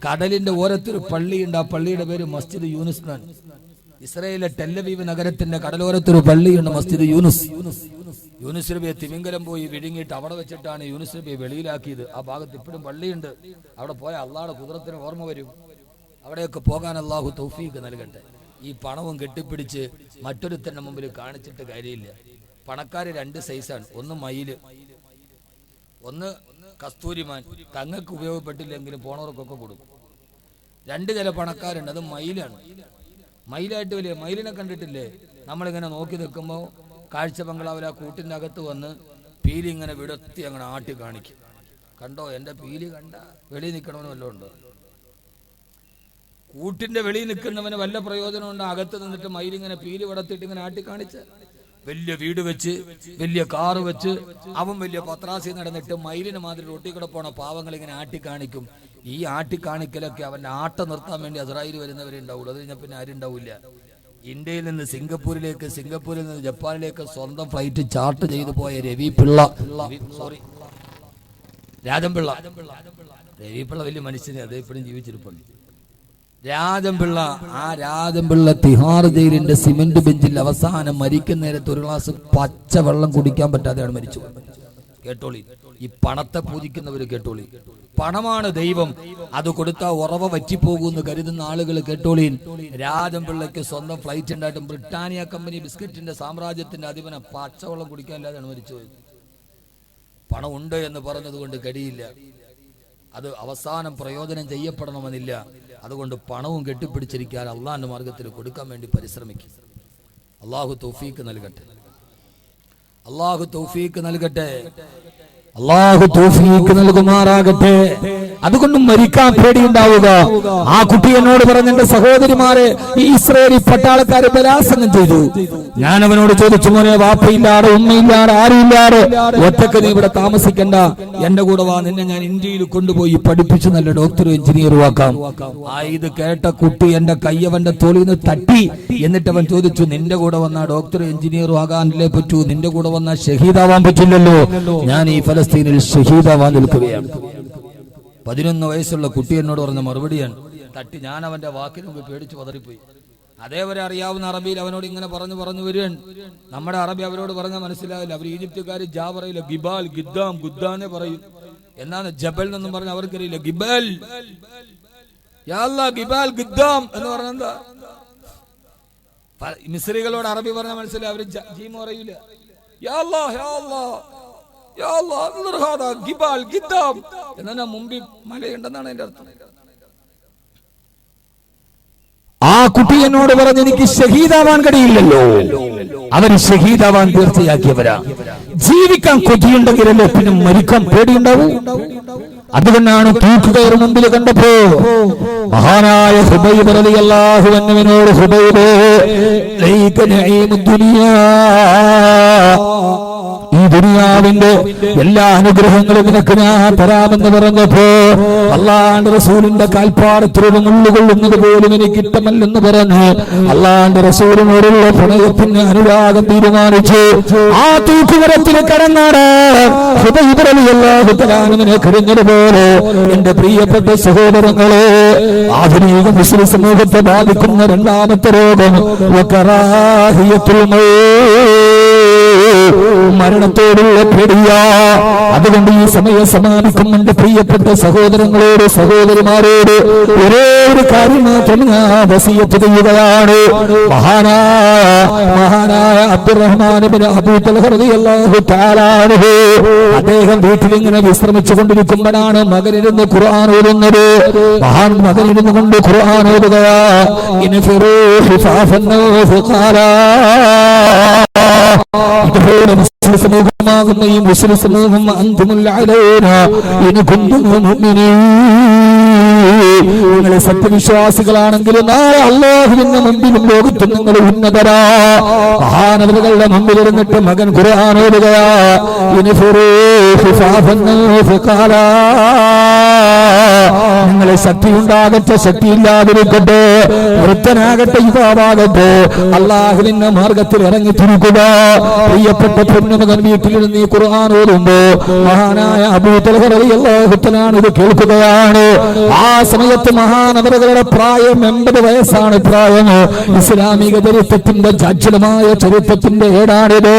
കടലിന്റെ ഓരത്തൊരു പള്ളിയുണ്ട്. ആ പള്ളിയുടെ പേര് മസ്ജിദ് യൂനുസ് എന്നാണ്. ഇസ്രയേലിലെ ടെല്ലവീവ് നഗരത്തിന്റെ കടലോരത്തൊരു പള്ളിയുണ്ട്, മസ്ജിദ് യൂനുസ്. യൂനുസ് നബിയെ തിമിംഗലം പോയി വിഴുങ്ങിയിട്ട് അവിടെ വെച്ചിട്ടാണ് യൂനുസ് നബിയെ വെളിയിലാക്കിയത്. ആ ഭാഗത്ത് ഇപ്പോഴും പള്ളിയുണ്ട്. അവിടെ പോയ അള്ളാഹുടെ കുദ്റത്തിന് ഓർമ്മ വരും. അവിടെയൊക്കെ പോകാൻ അള്ളാഹു തൗഫീക്ക് നൽകട്ടെ. ഈ പണവും കെട്ടിപ്പിടിച്ച് മറ്റൊരുത്തന്റെ മുമ്പിൽ കാണിച്ചിട്ട് കാര്യമില്ല. പണക്കാർ രണ്ട് സൈസാണ്. ഒന്ന് മയില്, ഒന്ന് കസ്തൂരിമാൻ. തങ്ങൾക്ക് ഉപയോഗപ്പെട്ടില്ലെങ്കിലും പോണവർക്കൊക്കെ കൊടുക്കും. രണ്ട് ചില പണക്കാരുണ്ട്, അത് മയിലാണ്. മയിലായിട്ട് വലിയ മയിലിനെ കണ്ടിട്ടില്ലേ? നമ്മളിങ്ങനെ നോക്കി നിൽക്കുമ്പോൾ കാഴ്ച ബംഗ്ലാവിൽ ആ കൂട്ടിൻ്റെ അകത്ത് വന്ന് പീലി ഇങ്ങനെ വിടത്തി അങ്ങനെ ആട്ടി കാണിക്കും. കണ്ടോ എൻ്റെ പീലി കണ്ട? വെളിയിൽ നിൽക്കണമെന്ന് വല്ലതും ഉണ്ടോ? കൂട്ടിന്റെ വെളിയിൽ നിൽക്കുന്നവന് വല്ല പ്രയോജനമുണ്ടോ? അകത്ത് നിന്നിട്ട് മയിലിങ്ങനെ പീലി വിടത്തിയിട്ട് ഇങ്ങനെ ആട്ടി കാണിച്ച് വലിയ വീട് വെച്ച് വലിയ കാറ് വെച്ച് അവൻ വലിയ പത്രാസി നടന്നിട്ട് മയിലിന് മാതിരി റൊട്ടിക്കൂടെ പോണ പാവങ്ങൾ ഇങ്ങനെ ആട്ടിക്കാണിക്കും. ഈ ആട്ടിക്കാണിക്കലൊക്കെ അവന്റെ ആട്ടം നിർത്താൻ വേണ്ടി അസ്രായേൽ വരുന്നവരെ ഉണ്ടാവുള്ളൂ. അത് കഴിഞ്ഞാൽ പിന്നെ ആരും ഉണ്ടാവില്ല. ഇന്ത്യയിൽ നിന്ന് സിംഗപ്പൂരിലേക്ക്, സിംഗപ്പൂരിൽ നിന്ന് ജപ്പാനിലേക്ക് സ്വന്തം ഫ്ലൈറ്റ് ചാർട്ട് ചെയ്തു പോയ രാജംപിള്ള വലിയ മനുഷ്യനെ, അത് ഇപ്പോഴും ജീവിച്ചിരിപ്പുണ്ട്. രാജംപിള്ള, ആ രാജംപിള്ള തിഹാർ ജയിലിന്റെ സിമന്റ് ബെഞ്ചിൽ അവസാനം മരിക്കുന്ന നേരത്ത് ഒരു ഗ്ലാസ് പച്ച വെള്ളം കുടിക്കാൻ പറ്റാതെയാണ് മരിച്ചു. കേട്ടോളി, ഈ പണത്തെ പൂജിക്കുന്നവര് കേട്ടോളി. പണമാണ് ദൈവം, അത് കൊടുത്താൽ ഉറവ വറ്റിപ്പോകുമെന്ന് കരുതുന്ന ആളുകൾ കേട്ടോളീൻ. രാജംപിള്ളയ്ക്ക് സ്വന്തം ഫ്ലൈറ്റ് ഉണ്ടായിട്ടും ബ്രിട്ടാനിയ കമ്പനി ബിസ്ക്കറ്റിന്റെ സാമ്രാജ്യത്തിന്റെ അധിപനെ പച്ചവെള്ളം കുടിക്കാനില്ലാതെയാണ് മരിച്ചുപോയത്. പണം ഉണ്ട് എന്ന് പറഞ്ഞത് കൊണ്ട് കഴിയില്ല. അത് അവസാനം പ്രയോജനം ചെയ്യപ്പെടണമെന്നില്ല. അതുകൊണ്ട് പണവും കെട്ടിപ്പിടിച്ചിരിക്കാൻ അള്ളാഹിന്റെ മാർഗത്തിൽ കൊടുക്കാൻ വേണ്ടി പരിശ്രമിക്കും. അള്ളാഹു തൗഫീക്ക് നൽകട്ടെ. അള്ളാഹു തൗഫീക്ക് നൽകട്ടെ. അള്ളാഹു തൗഫീക്ക് നൽകുമാറാകട്ടെ. അതുകൊണ്ട് മരിക്കാൻ പേടിയുണ്ടാവുക. ആ കുട്ടി എന്നോട് പറഞ്ഞ എന്റെ സഹോദരിമാരെ ഈ ഇസ്രായേലി പട്ടാളക്കാരെ ബലാത്സംഗം ചെയ്തു. ഞാൻ അവനോട് ചോദിച്ചു, മോനെ വാപ്പയില്ലാതെ ഉമ്മയില്ലാതെ ആരുമില്ലാതെ ഒറ്റക്ക് നീ ഇവിടെ താമസിക്കണ്ട, എന്റെ കൂടെ വാ, നിന്നെ ഞാൻ ഇന്ത്യയിൽ കൊണ്ടുപോയി പഠിപ്പിച്ചു നല്ല ഡോക്ടറും എഞ്ചിനീയറും ആക്കാം. ഇത് കേട്ട കുട്ടി എന്റെ കയ്യവന്റെ തോളിൽ നിന്ന് തട്ടി. എന്നിട്ട് അവൻ ചോദിച്ചു, നിന്റെ കൂടെ വന്ന ഡോക്ടറും എഞ്ചിനീയറും ആകാനല്ലേ പറ്റൂ, നിന്റെ കൂടെ വന്ന ഷഹീദാവാൻ പറ്റില്ലല്ലോ. ഞാൻ ഈ ഫലസ്തീനിൽ ഷഹീദാവാൻ നിൽക്കുകയാണ്. 11 വയസ്സുള്ള കുട്ടി എന്നോട് പറഞ്ഞ മറുപടിയാണ്. തട്ടി ഞാൻ അവന്റെ വാക്കിന് മുമ്പ് പേടിച്ച് പതറിപ്പോയി. അതേവരെ അറിയാവുന്ന അറബിയിൽ അവനോട് ഇങ്ങനെ പറഞ്ഞു വരികയാണ്. നമ്മുടെ അറബി അവരോട് പറഞ്ഞാൽ മനസ്സിലാവില്ല. അവർ ഈജിപ്തുകാർ ജാ പറയില്ല, ഗിബാൽ ഗിദ്ദാം ഗുദ്ദാനെ പറയും. എന്നാണ് ജബൽ എന്നൊന്നും പറഞ്ഞ അവർക്കറിയില്ല. ഗിബൽ യാ അല്ലാഹ്, ഗിബാൽ ഗിദ്ദാം എന്ന് പറഞ്ഞ എന്താ? മിസ്രികളോട് അറബി പറഞ്ഞാൽ മനസ്സിലായി. അവര് ജീമ പറയൂല. യാ അല്ലാഹ് യാ അല്ലാഹ് യാ അല്ലാഹ് ഗിബാൽ ഗിദ്ദാം എന്നാ മുമ്പിൽ മലയുണ്ടെന്നാണ് അതിന്റെ അർത്ഥം. ആ കുട്ടി എന്നോട് പറഞ്ഞ് എനിക്ക് ഷഹീദാവാൻ കഴിയില്ലല്ലോ. അവർ ഷഹീദാവാൻ തീർച്ചയാക്കിയവരാ. ജീവിക്കാൻ കൊതിയുണ്ടെങ്കിലല്ലേ പിന്നെ മരിക്കാൻ പേടിയുണ്ടാവും. അതുകൊണ്ടാണ് തൂക്കുകയർ മുമ്പിൽ കണ്ടപ്പോ മഹാനായ ഹുബൈബ് റളിയല്ലാഹു അൻഹുവിനോട്, ഹുബൈബ് ലൈക നഈമുദ് ദുനിയാ, ഈ ദുനിയാവിന്റെ എല്ലാ അനുഗ്രഹങ്ങളും നിനക്ക് ഞാൻ തരാമെന്ന് പറഞ്ഞപ്പോ അള്ളാന്റെ റസൂലിന്റെ കാൽപ്പാടത്തിലൊരു മുള്ളുകൊള്ളുന്നത് പോലും എനിക്ക് ഇഷ്ടമല്ലെന്ന് പറഞ്ഞ് അള്ളാന്റെ റസൂലിനോടുള്ള പ്രണയത്തിന് അനുരാഗം തീരുമാനിച്ചു. ആ തൂക്കുമരത്തിന് കടന്നാണ് ഹുബൈബ് റളിയല്ലാഹു തആല കരഞ്ഞതുപോലെ. എന്റെ പ്രിയപ്പെട്ട സഹോദരങ്ങളെ, ആധുനിക മുസ്ലിം സമൂഹത്തെ ബാധിക്കുന്ന രണ്ടാമത്തെ രോഗം വകറാഹിയത്തുൽ മൗത്ത്, മരണത്തോടുള്ള പേടിയാ. അതുകൊണ്ട് ഈ സമയം സമാപിക്കും എന്റെ പ്രിയപ്പെട്ട സഹോദരങ്ങളോട് സഹോദരിമാരോട് ഒരേ ഒരു കാര്യം മാത്രം ഞാൻ വസിയത്ത് ചെയ്യുകയാണ്. മഹാനായ അബ്ദുറഹ്മാൻ ഇബ്നു അബൂ തൽഹ റളിയല്ലാഹു തആല അൻഹു അദ്ദേഹം വീട്ടിൽ ഇങ്ങനെ വിശ്രമിച്ചു കൊണ്ടിരിക്കുമ്പോഴാണ് മകനിരുന്ന് ഖുർആൻ ഓതുന്നത്. മകനിരുന്നു കൊണ്ട് ഖുർആൻ ഓതുകയാ. ഇൻഫിറൂ ഹിഫാഫൻ വഫഖാലാ. ഇതുപോലെ മുസ്ലിം സമൂഹമാകുന്ന ഈ മുസ്ലിം സമൂഹം അൻതുമുൽ അലൈനാ ഇൻ കുന്തും മുഅ്മിനീൻ, നിങ്ങൾ സത്യവിശ്വാസികളാണെങ്കിൽ നാളെ അല്ലാഹുവിന്റെ മുമ്പിലും ലോകത്തും നിങ്ങൾ ഉന്നതരാ. മഹാനവറുകളുടെ മുമ്പിലിരുന്നിട്ട് മകൻ ഖുർആൻ ഓതുകയാ. നിങ്ങളെ ശക്തിയുണ്ടാകട്ടെ, ശക്തിയില്ലാതിരിക്കട്ടെ, വൃദ്ധനാകട്ടെ, യുവാവാകട്ടെ, അള്ളാഹുവിന്റെ മാർഗത്തിൽ ഇറങ്ങി തിരിക്കുക. പ്രിയപ്പെട്ട പൊന്നുമകൻ വീട്ടിലിരുന്ന് ഈ ഖുർആൻ ഓതുമ്പോ മഹാനായ അബൂ തൽഹ റളിയല്ലാഹു തആല ഇത് കേൾക്കുകയാണ്. ആ സമയത്ത് മഹാനവറുകളുടെ പ്രായം 80 വയസ്സാണ് പ്രായം. ഇസ്ലാമിക ചരിത്രത്തിന്റെ ചഞ്ചലമായ ചരിത്രത്തിന്റെ ഏടാണിത്.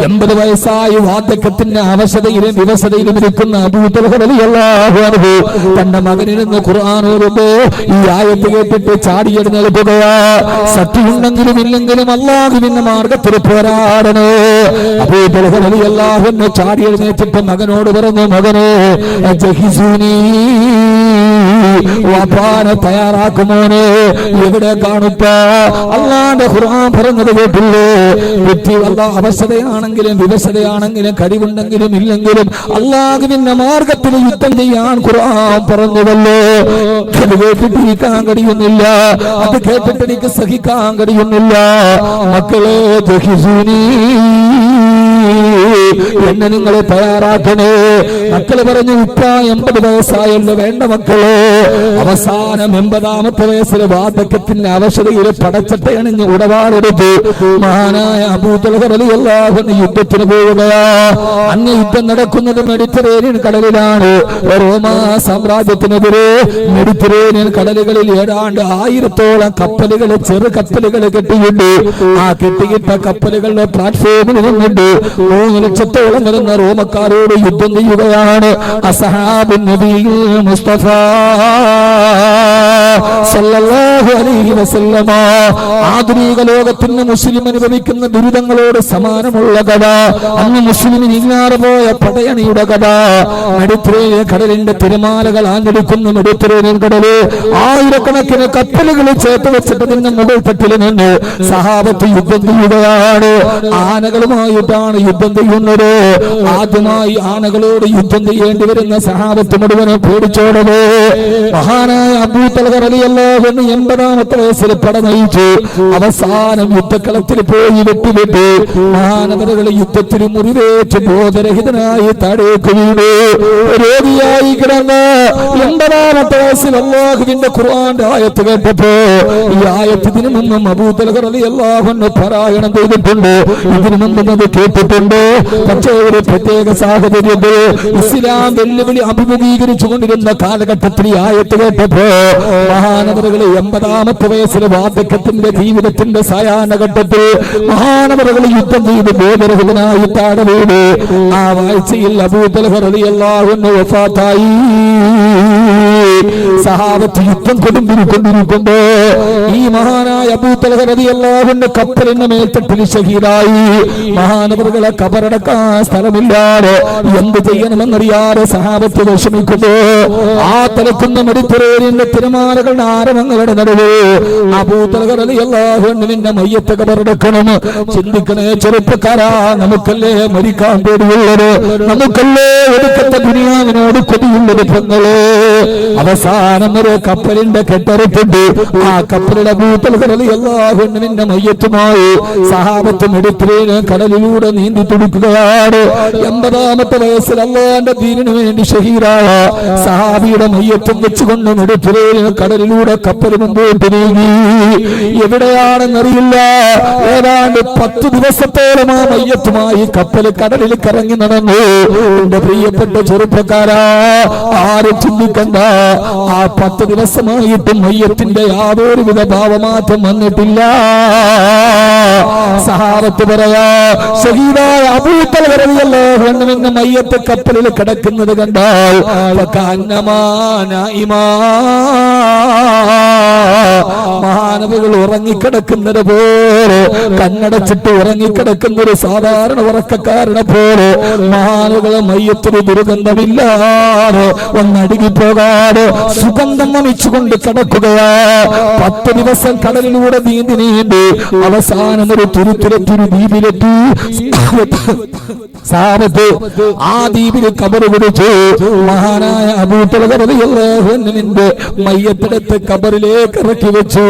80 വയസ്സായി വാർദ്ധക്യത്തിന്റെ അവശതയിലും വിവശതയിലും ഇരിക്കുന്ന അബൂ തൽഹ റളിയല്ലാഹു അൻഹു തന്റെ മകനിരുന്ന് ഖുർആൻ ഓതുമ്പോ ഈ ആയത്ത് കേട്ടിട്ട് ചാടിയെഴുന്നേൽക്കുകയാ. ശക്തിയുണ്ടെങ്കിലും ഇല്ലെങ്കിലും അല്ലാഹുവിന്റെ മാർഗത്തിൽ പോരാടണേ. അബൂ തൽഹ റളിയല്ലാഹു അൻഹു ചാടിയെഴുന്നേറ്റിട്ട് മകനോട് പറഞ്ഞു, മകനെ ജഹിസൂനി, വാപ്പാനെ തയ്യാറാക്കുമോനെ. എവിടെ കാണുപ്പ? അല്ലാഹുവിന്റെ ഖുർആൻ പറഞ്ഞത് കേട്ടില്ലേ? വ്യക്തി അവസ്ഥയാണെങ്കിലും വിവശതയാണെങ്കിലും കഴിവുണ്ടെങ്കിലും ഇല്ലെങ്കിലും അല്ലാഹുവിന്റെ മാർഗത്തിൽ യുദ്ധം ചെയ്യാൻ ഖുർആൻ പറഞ്ഞതല്ലോ. അത് കേട്ടിട്ടിരിക്കാൻ കഴിയുന്നില്ല, അത് കേട്ടിട്ട് എനിക്ക് സഹിക്കാൻ കഴിയുന്നില്ല. മക്കളെ ജഹിസൂനി, എന്നെ നിങ്ങൾ തയ്യാറാക്കണേ. മക്കള് പറഞ്ഞു, ഇപ്പ 80 വയസ്സായല്ലോ. വേണ്ട മക്കളെ, അവസാനം 80ാമത്തെ വയസ്സിൽ വാർദ്ധക്യത്തിന്റെ അവശതയിൽ പടച്ചട്ട അണിഞ്ഞ് ഉടവാടെടുത്ത് മഹാനായ അബൂ തൽഹ റളിയല്ലാഹു അൻഹു യുദ്ധത്തിന് പോവുകയാ. അന്ന് യുദ്ധം നടക്കുന്നത് മെഡിറ്ററേനിയൻ കടലിലാണ്. റോമാ സാമ്രാജ്യത്തിനെതിരെ മെഡിറ്ററേനിയൻ കടലുകളിൽ ഏതാണ്ട് 1000-ഓളം കപ്പലുകൾ, ചെറു കപ്പലുകൾ കെട്ടിയിട്ട് ആ കെട്ടിയിട്ട കപ്പലുകളുടെ പ്ലാറ്റ്ഫോമിൽ നിന്നിട്ട് 3 ലക്ഷത്തോളം വരുന്ന റോമക്കാരോട് യുദ്ധം ചെയ്യുകയാണ്. അസ്ഹാബുൻ നബിയിൽ മുസ്തഫ സല്ലല്ലാഹു അലൈഹി വസല്ലമ. ആധുനിക ലോകത്തിന് മുസ്ലിം അനുഭവിക്കുന്ന ദുരിതങ്ങളോട് സമാനമുള്ള കഥ. അന്ന് മുസ്ലിമിന് ഇല്ലാതെ പോയ പടയണിയുടെ കഥ. മെഡിറ്ററേനിയൻ കടലിന്റെ തിരമാലകൾ ആഞ്ഞടിക്കുന്ന മെഡിറ്ററേനിയൻ കടല് ആയിരക്കണക്കിന് കപ്പലുകൾ ചേർത്ത് വെച്ചിട്ട് നിന്ന മുകൾ തട്ടിൽ നിന്ന് സഹാബത്ത് യുദ്ധം ചെയ്യുകയാണ്. ആനകളുമായിട്ടാണ് യുദ്ധം ചെയ്യുന്നത്. ആദ്യമായി ആനകളോട് യുദ്ധം ചെയ്യേണ്ടി വരുന്ന സഹാബത്ത് മുഴുവനും പേടിച്ചോടത്. മഹാനായ അബൂ തൽഹ റളിയല്ലാഹു അൻഹു 80ാമത്തെ വയസ്സിൽ പട നയിച്ചു. അവസാനം യുദ്ധക്കളത്തിൽ പോയി വെട്ടി മഹാനവറുകൾ യുദ്ധത്തിൽ മുറിവേറ്റ് ബോധരഹിതനായി താഴേക്ക് വീണു. രോഗിയായി കിടന്ന് 80ാമത്തെ വയസ്സിൽ അല്ലാഹുവിന്റെ ഖുർആന്റെ ആയത്ത് കേട്ടപ്പോ, ഈ ആയത്ത് ഇതിനു മുമ്പ് അബൂ തൽഹ റളിയല്ലാഹു അൻഹു പാരായണം ചെയ്തിട്ടുണ്ട്, ഇതിനു മുമ്പ് അത് കേട്ടിട്ടുണ്ട്. പക്ഷേ ഒരു പ്രത്യേക സാഹചര്യത്തിൽ ഇസ്ലാം വെല്ലുവിളി അഭിമുഖീകരിച്ചു കൊണ്ടിരുന്ന കാലഘട്ടത്തിൽ ഈ ആയത്ത് കേട്ടപ്പോ മഹാനവറുകൾ 80ാമത്തെ വയസ്സിൽ വാർദ്ധക്യത്തിന്റെ ജീവിതത്തിന്റെ സായാഹ്നഘട്ടത്തിൽ മഹാനവറുകൾ യുദ്ധം ചെയ്ത് ബോധരഹിതനായി താഴെ വീട്. ആ വാഴ്ചയിൽ അബൂ തൽഹ റളിയല്ലാഹു അൻഹു വഫാത്തായി. സഹാബത്ത് യുദ്ധം കൊടുത്തിരിക്കുമ്പോ ഈ മഹാനായ അബൂ തൽഹ റളിയല്ലാഹു അൻഹു കപ്പലിന്റെ മേൽത്തട്ടിൽ ഷഹീദായി. മഹാനവറുകളെ കബറടക്കാൻ സ്ഥലമില്ലാതെ എന്ത് ചെയ്യണമെന്നറിയാതെ സഹാബത്ത് വിഷമിക്കുന്നു. ആ തലക്കുന്ന മെഡിറ്ററേനിയന്റെ തിരമാലകളുടെ ആരവങ്ങളുടെ നടുവ് അബൂ തൽഹ റളിയല്ലാഹു അൻഹുവിന്റെ മയ്യത്ത് കബറടക്കണം. ചിന്തിക്കണേ ചെറുപ്പക്കാരാ, നമുക്കല്ലേ മരിക്കാൻ പേടിയുള്ളത്, നമുക്കല്ലേ ഒടുക്കത്തെ ദുനിയാവിനോട് കൊതിയുള്ളത് പെങ്ങളെ. അവസാനം ഒരു കപ്പലിന്റെ കെട്ടറുത്തുണ്ട്. ആ കപ്പലിന്റെ അബൂ തൽഹ റളിയല്ലാഹു അൻഹുവിന്റെ മയ്യത്തുമായി സഹാബത്ത് മെഡിറ്ററേനിയൻ കടലിലൂടെ നീന്തി തുടിക്കുകയാണ്. 80ാമത്തെ വയസ്സിൽ അല്ലാഹുവിന്റെ ദീനിനു വേണ്ടി ഷഹീദായ സഹാബിയുടെ മയ്യത്തും വെച്ചുകൊണ്ട് മെഡിറ്ററേനിയൻ കടലിലൂടെ കപ്പൽ മുമ്പോട്ട് നീങ്ങി. എവിടെയാണെന്നറിയില്ല. ഏതാണ്ട് 10 ദിവസത്തോളം ആ മയ്യത്തുമായി കപ്പൽ കടലിൽ കറങ്ങി നടന്നു. എന്റെ പ്രിയപ്പെട്ട ചെറുപ്പക്കാരാ, ആരും ചിന്തിക്കണ്ട, ആ 10 ദിവസമായിട്ടും മയ്യത്തിന്റെ യാതൊരുവിധ ഭാവമാറ്റം വന്നിട്ടില്ല. സഹാബത്ത് പറയാ, ഷഹീദായ അബൂ തൽഹ റളിയല്ലാഹു അൻഹുവിന്റെ മയ്യത്ത് കപ്പലിൽ കിടക്കുന്നത് കണ്ടാൽ മഹാനവകൾ ഉറങ്ങിക്കിടക്കുന്നത് പോലെ, കണ്ണടച്ചിട്ട് ഉറങ്ങിക്കിടക്കുന്ന ഒരു സാധാരണ ഉറക്കക്കാരനെ പോലെ മഹാനവകളെ മയ്യത്തിന് ദുർഗന്ധമില്ലാതെ ഒന്നടുങ്ങിപ്പോകാതെ സുഗന്ധം വമിച്ചുകൊണ്ട് കിടക്കുകയാ. 10 ദിവസം കടലിലൂടെ നീന്തി അവസാനം ഒരു തുരുത്തുരത്തൊരു ദ്വീപിലെത്തി. സാബത്ത് ആ ദ്വീപിൽ കബറ് പിടിച്ചു. മഹാനായ അബൂ തൽഹ റളിയല്ലാഹു അൻഹുവിന്റെ മയ്യത്തെടുത്ത് കബറിലേക്ക് ഇറക്കി വെച്ചു.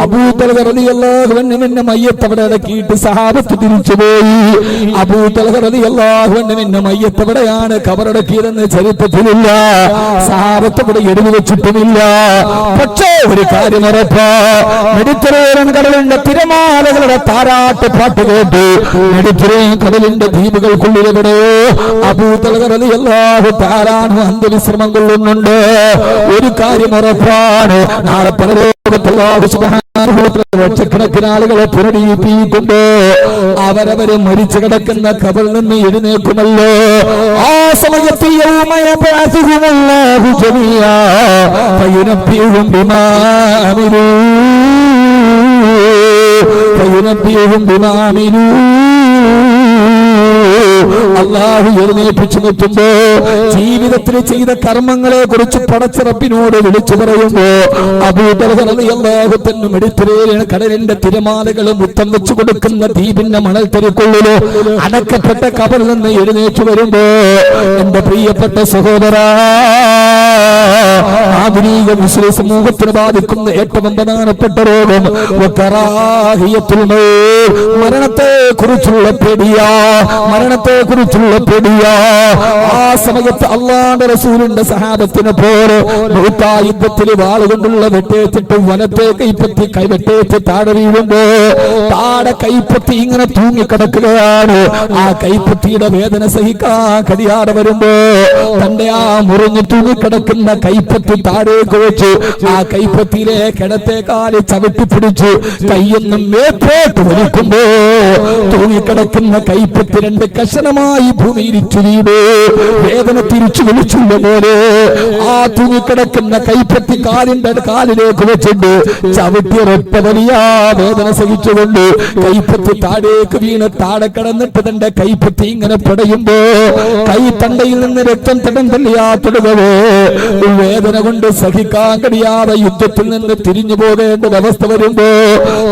അബൂ തൽഹ റളിയല്ലാഹു അൻഹുവിന്റെ മയ്യത്ത് അവിടെ ഇറക്കിയിട്ട് സഹാബത്ത് തിരിച്ചുപോയി. അബൂ തൽഹ റളിയല്ലാഹു അൻഹുവിന്റെ മയ്യത്ത് എവിടെയാണ് കബറടക്കിയതെന്ന് ചരിത്രത്തിലില്ല, സഹാബത്ത് ഇവിടെ എഴുതി വെച്ചിട്ടുമില്ല. പക്ഷേ ഒരു കാര്യം ഉറപ്പാ, മെഡിറ്ററേനിയൻ കടലിന്റെ തിരമാലകളുടെ താരാട്ട് പാട്ട് കേട്ട് മെഡിറ്ററേനിയൻ കടലിന്റെ ദ്വീപുകൾക്കുള്ളിലെവിടെയോ അബൂ തൽഹ റളിയല്ലാഹു തആല അൻഹു അന്ത്യവിശ്രമം കൊള്ളുന്നുണ്ട്. ഒരു കാര്യം ഉറപ്പാണ്, നാളെ പരലോകത്ത് അല്ലാഹു സുബ്ഹാനഹു വ തആല ലക്ഷക്കണക്കിന് ആളുകളെ പുനരുജ്ജീവിപ്പിക്കുന്നുണ്ട്. അവരവര് മരിച്ചു കിടക്കുന്ന ഖബറിൽ നിന്ന് എഴുന്നേൽക്കുമല്ലോ. ആ സമയത്ത് യൗമ യബ്അസുഹുമുല്ലാഹു ജമീഅ ഫയുനബ്ബിഉഹും ബിമാ അമിലൂ അല്ലാഹു എഴുന്നേൽപ്പിച്ചു നിർത്തുമ്പോ ജീവിതത്തിൽ ചെയ്ത കർമ്മങ്ങളെ കുറിച്ച് പടച്ചിറപ്പിനോട് വിളിച്ചു പറയുമ്പോ അബൂ തൽഹ റളിയല്ലാഹു അൻഹു മെഡിറ്ററേനിയൻ കടലിന്റെ തിരമാലകൾ മുത്തം വെച്ചു കൊടുക്കുന്ന ദ്വീപിന്റെ മണൽത്തരിക്കുള്ളിലോ അടക്കപ്പെട്ട ഖബറിൽ നിന്ന് എഴുന്നേറ്റ് വരുമ്പോ എന്റെ പ്രിയപ്പെട്ട സഹോദരാ, ആധുനിക മുസ്ലിം സമൂഹത്തിന് ബാധിക്കുന്ന ഏറ്റവും പ്രധാനപ്പെട്ട രോഗം മരണത്തെ കുറിച്ചുള്ള പേടിയാ, മരണത്തെ കുറിച്ചുള്ള പേടിയാ. ആ സമയത്ത് അല്ലാഹുവിന്റെ റസൂലിന്റെ സഹാബത്തിനെ പോലെ യുദ്ധത്തിൽ വാളുകൊണ്ടുള്ള വെട്ടേറ്റിട്ട് വലത്തെ കൈപ്പത്തി കൈവെട്ടേറ്റ് താഴെ വീഴുമ്പോ താഴെ കൈപ്പത്തി ഇങ്ങനെ തൂങ്ങിക്കിടക്കുകയാണ്. ആ കൈപ്പത്തിയുടെ വേദന സഹിക്കാൻ കഴിയാതെ വരുമ്പോ തന്റെ ആ മുറിഞ്ഞു തൂങ്ങിക്കിടക്കുന്ന കൈപ്പത്തി താഴേക്ക് വെച്ച് ആ കൈപ്പത്തിയിലെ കിടത്തെ കാല് ചവിട്ടിപ്പിടിച്ച് കയ്യൊന്നും മേപ്പോട്ട് വലിക്കുമ്പോ തൂങ്ങിക്കിടക്കുന്ന കൈപ്പത്തി 2 കഷണമായി ഭൂമിയിൽ വീട് വേദന തിരിച്ചു വിളിച്ചുള്ള പോലെ ആ തൂങ്ങിക്കിടക്കുന്ന കൈപ്പത്തി കാലിലേക്ക് വെച്ചിട്ട് ചവിട്ടിയൊരൊറ്റ വലിയ വേദന സഹിച്ചുകൊണ്ട് കൈപ്പത്തി താഴേക്ക് വീണ് താഴെ കിടന്നിട്ട് തന്റെ കൈപ്പത്തി ഇങ്ങനെ പടയുമ്പോ കൈ തണ്ടയിൽ നിന്ന് രക്തം തടം തള്ളിയാ തുടങ്ങവേ വേദന കൊണ്ട് സഹിക്കാൻ കഴിയാതെ യുദ്ധത്തിൽ നിന്ന് തിരിഞ്ഞു പോകേണ്ട അവസ്ഥ വരുമ്പോ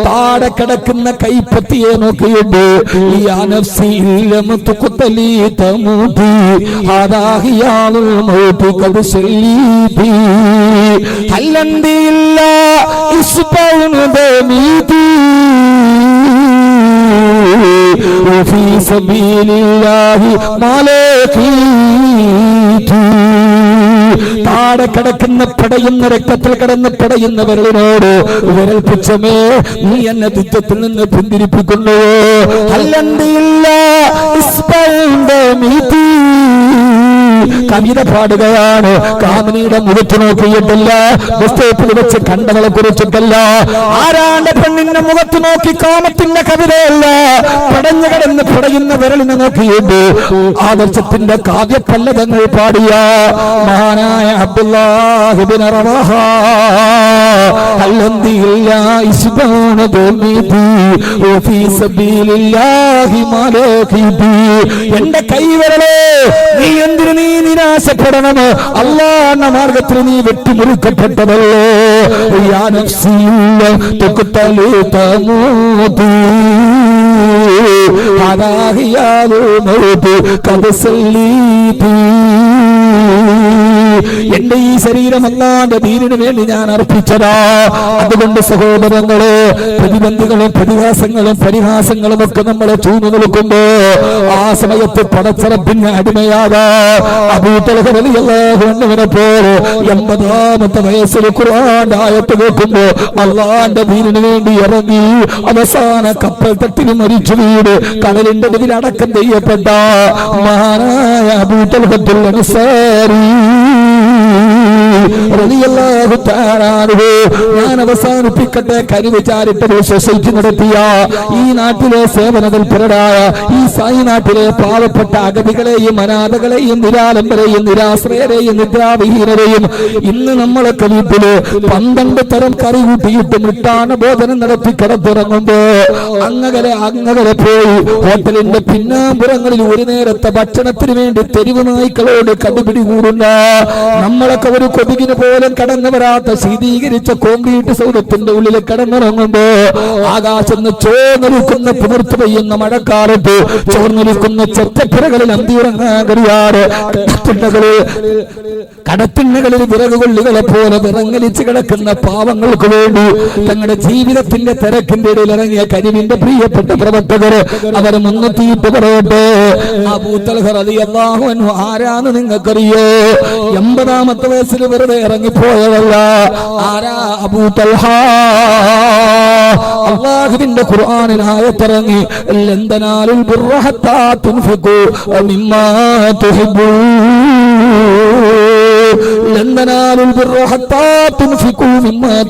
താഴെ കിടക്കുന്ന കൈപ്പത്തിയെ നോക്കിയിട്ട് താഴെ കിടക്കുന്ന പടയുന്ന രക്തത്തിൽ കിടന്ന് പടയുന്ന വിരലിനോട് വിരൽ പുച്ഛമേ, നീ എന്നെ യുദ്ധത്തിൽ നിന്ന് പിന്തിരിപ്പിക്കുന്നു. കവിത പാടുകയാണ്. കാമിനിയുടെ മുഖത്ത് നോക്കിയിട്ടില്ല, പുസ്തകത്തിൽ വെച്ച് കണ്ടവളെ കുറിച്ചിട്ടല്ല, ആരാണ്ട് പെണ്ണിന്റെ മുഖത്ത് നോക്കി കാമത്തിന്റെ കവിതയല്ല, പടഞ്ഞു കിടന്ന് പടയുന്ന വിരലിനെ നോക്കിയിട്ട് ആദർശത്തിന്റെ കാവ്യപല്ലവങ്ങൾ പാടിയ മഹാനായ അബ്ദുല്ലാഹ് ഇബ്നു റവാഹ എന്റെ കൈവിരലേ, നീ എന്തിനു നീ നിരാശപ്പെടണം? അല്ലാഹുവിന്റെ മാർഗത്തിൽ നീ വെട്ടിമുറിക്കപ്പെട്ടതല്ലോ. യാ നഫ്സി തുഖ്തലു തമൂതി ഹദാഹിയാലു മൗത് കബസല്ലീതി. എന്റെ ഈ ശരീരം അല്ലാഹുവിന്റെ ദീനിനു വേണ്ടി ഞാൻ അർപ്പിച്ചതാ. അതുകൊണ്ട് സഹോദരങ്ങളെ, പ്രതിബന്ധികളും പ്രതിഹാസങ്ങളും പരിഹാസങ്ങളും ഒക്കെ നമ്മളെ ചൂന്നു നിൽക്കുമ്പോ ആ സമയത്ത് പടച്ചറപ്പിന് അടിമയാകാ. അബൂ തൽഹ റളിയല്ലാഹു അൻഹുവിനെ പോലെ 80-ാമത്തെ വയസ്സിൽ ഖുർആന്റെ ആയത്ത് കേൾക്കുമ്പോ അല്ലാഹുവിന്റെ ദീനിനു വേണ്ടി ഇറങ്ങി അവസാന കപ്പൽ തട്ടിൽ മരിച്ചു വീട് കടലിന്റെ നടുവിൽ അടക്കം ചെയ്യപ്പെട്ട മഹാനായ അബൂ തൽഹത്തുൽ അൻസാരി റളിയല്ലാഹു തആല അൻഹു. ഞാൻ അവസാനിപ്പിക്കട്ടെ. കരിവിചാരിറ്റബിൾ സൊസൈറ്റി നടത്തിയ ഈ നാട്ടിലെ സേവന തൽപരരായ ഈ സായി നാട്ടിലെ പാവപ്പെട്ട അഗതികളെയും അനാഥകളെയും നിരാലംബരെയും നിരാശ്രയരെയും നിദ്രാവിഹീനരെയും ഇന്ന് നമ്മളൊക്കെ വീട്ടില് 12 തരം കറി കൂട്ടിയിട്ട് മിട്ടാന ഭോജനം നടത്തി കിടത്തിറങ്ങുമ്പോ അങ്ങകലെ പോയി ഹോട്ടലിന്റെ പിന്നാമ്പുറങ്ങളിൽ ഒരു നേരത്തെ ഭക്ഷണത്തിന് വേണ്ടി തെരുവ് നായ്ക്കളോട് കടുപിടി കൂടുന്ന നമ്മളൊക്കെ ഒരു കൊതുകിന് പോലും കടന്നു വരാത്ത ശീതീകരിച്ച കോൺക്രീറ്റ് സൗധത്തിന്റെ ഉള്ളിൽ കിടന്നിറങ്ങുമ്പോ ആകാശത്ത് ചോർന്നൊലിക്കുന്ന പുതിർത്തു പെയ്യുന്ന മഴക്കാലത്ത് ചോർന്നൊലിക്കുന്ന ചെറ്റപ്പുരകളിൽ അന്തിയുറങ്ങാൻ കഴിയാറ് കടത്തിണ്ണകളിൽ വിറകുകൊള്ളികളെ പോലെ വിറങ്ങലിച്ച് കിടക്കുന്ന പാവങ്ങൾക്ക് വേണ്ടി തങ്ങളുടെ ജീവിതത്തിന്റെ തിരക്കിന്റെ ഇടയിൽ ഇറങ്ങിയ കരിവിന്റെ പ്രിയപ്പെട്ട പ്രവർത്തകര് അവരെ മുൻനിർത്തിയിട്ട് പറയട്ടെ. അബൂ തൽഹ റളിയല്ലാഹു അൻഹു ആരാന്ന് നിങ്ങൾക്കറിയോ? 80ാമത്തെ വയസ്സിൽ വെറുതെ ഇറങ്ങിപ്പോയതല്ല. ആരാ അബൂ തൽഹ? അല്ലാഹുവിന്റെ ഖുർആനിൽ ആയത്തിറങ്ങി ലൻ തനാലുൽ ബിർറ ഹത്താ തുൻഫിഖു മിമ്മാ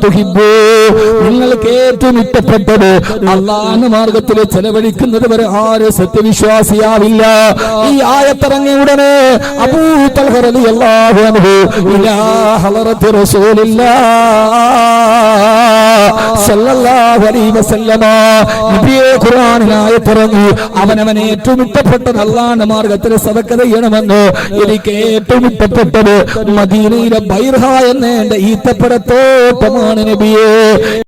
തുഹിബ്ബൂൻ. നിങ്ങൾക്ക് ഏറ്റവും ഇഷ്ടപ്പെട്ടത് അല്ലാഹുവിന്റെ മാർഗത്തിൽ ചെലവഴിക്കുന്നത് വരെ ആര് സത്യവിശ്വാസിയാവില്ല. ഈ ആയത്തിറങ്ങിയ ഉടനെ അബൂ തൽഹ റളിയല്ലാഹു അൻഹു ഇലാ ഹളറത്തി റസൂലില്ലാഹ് സല്ലല്ലാഹു അലൈഹി വസല്ലമ നബിയെ ഖുർആനിൽ ആയത്തിറങ്ങി അവനവൻ ഏറ്റവും ഇഷ്ടപ്പെട്ടത് അല്ലാഹുവിന്റെ മാർഗത്തിൽ സദഖ ചെയ്യണമെന്ന്. എനിക്ക് ഏറ്റവും ഇഷ്ടപ്പെട്ടത് മദീനയിലെ ബൈർഹ എന്ന എന്റെ ഈത്തപ്പഴത്തോട്ടമാണ് നബിയെ.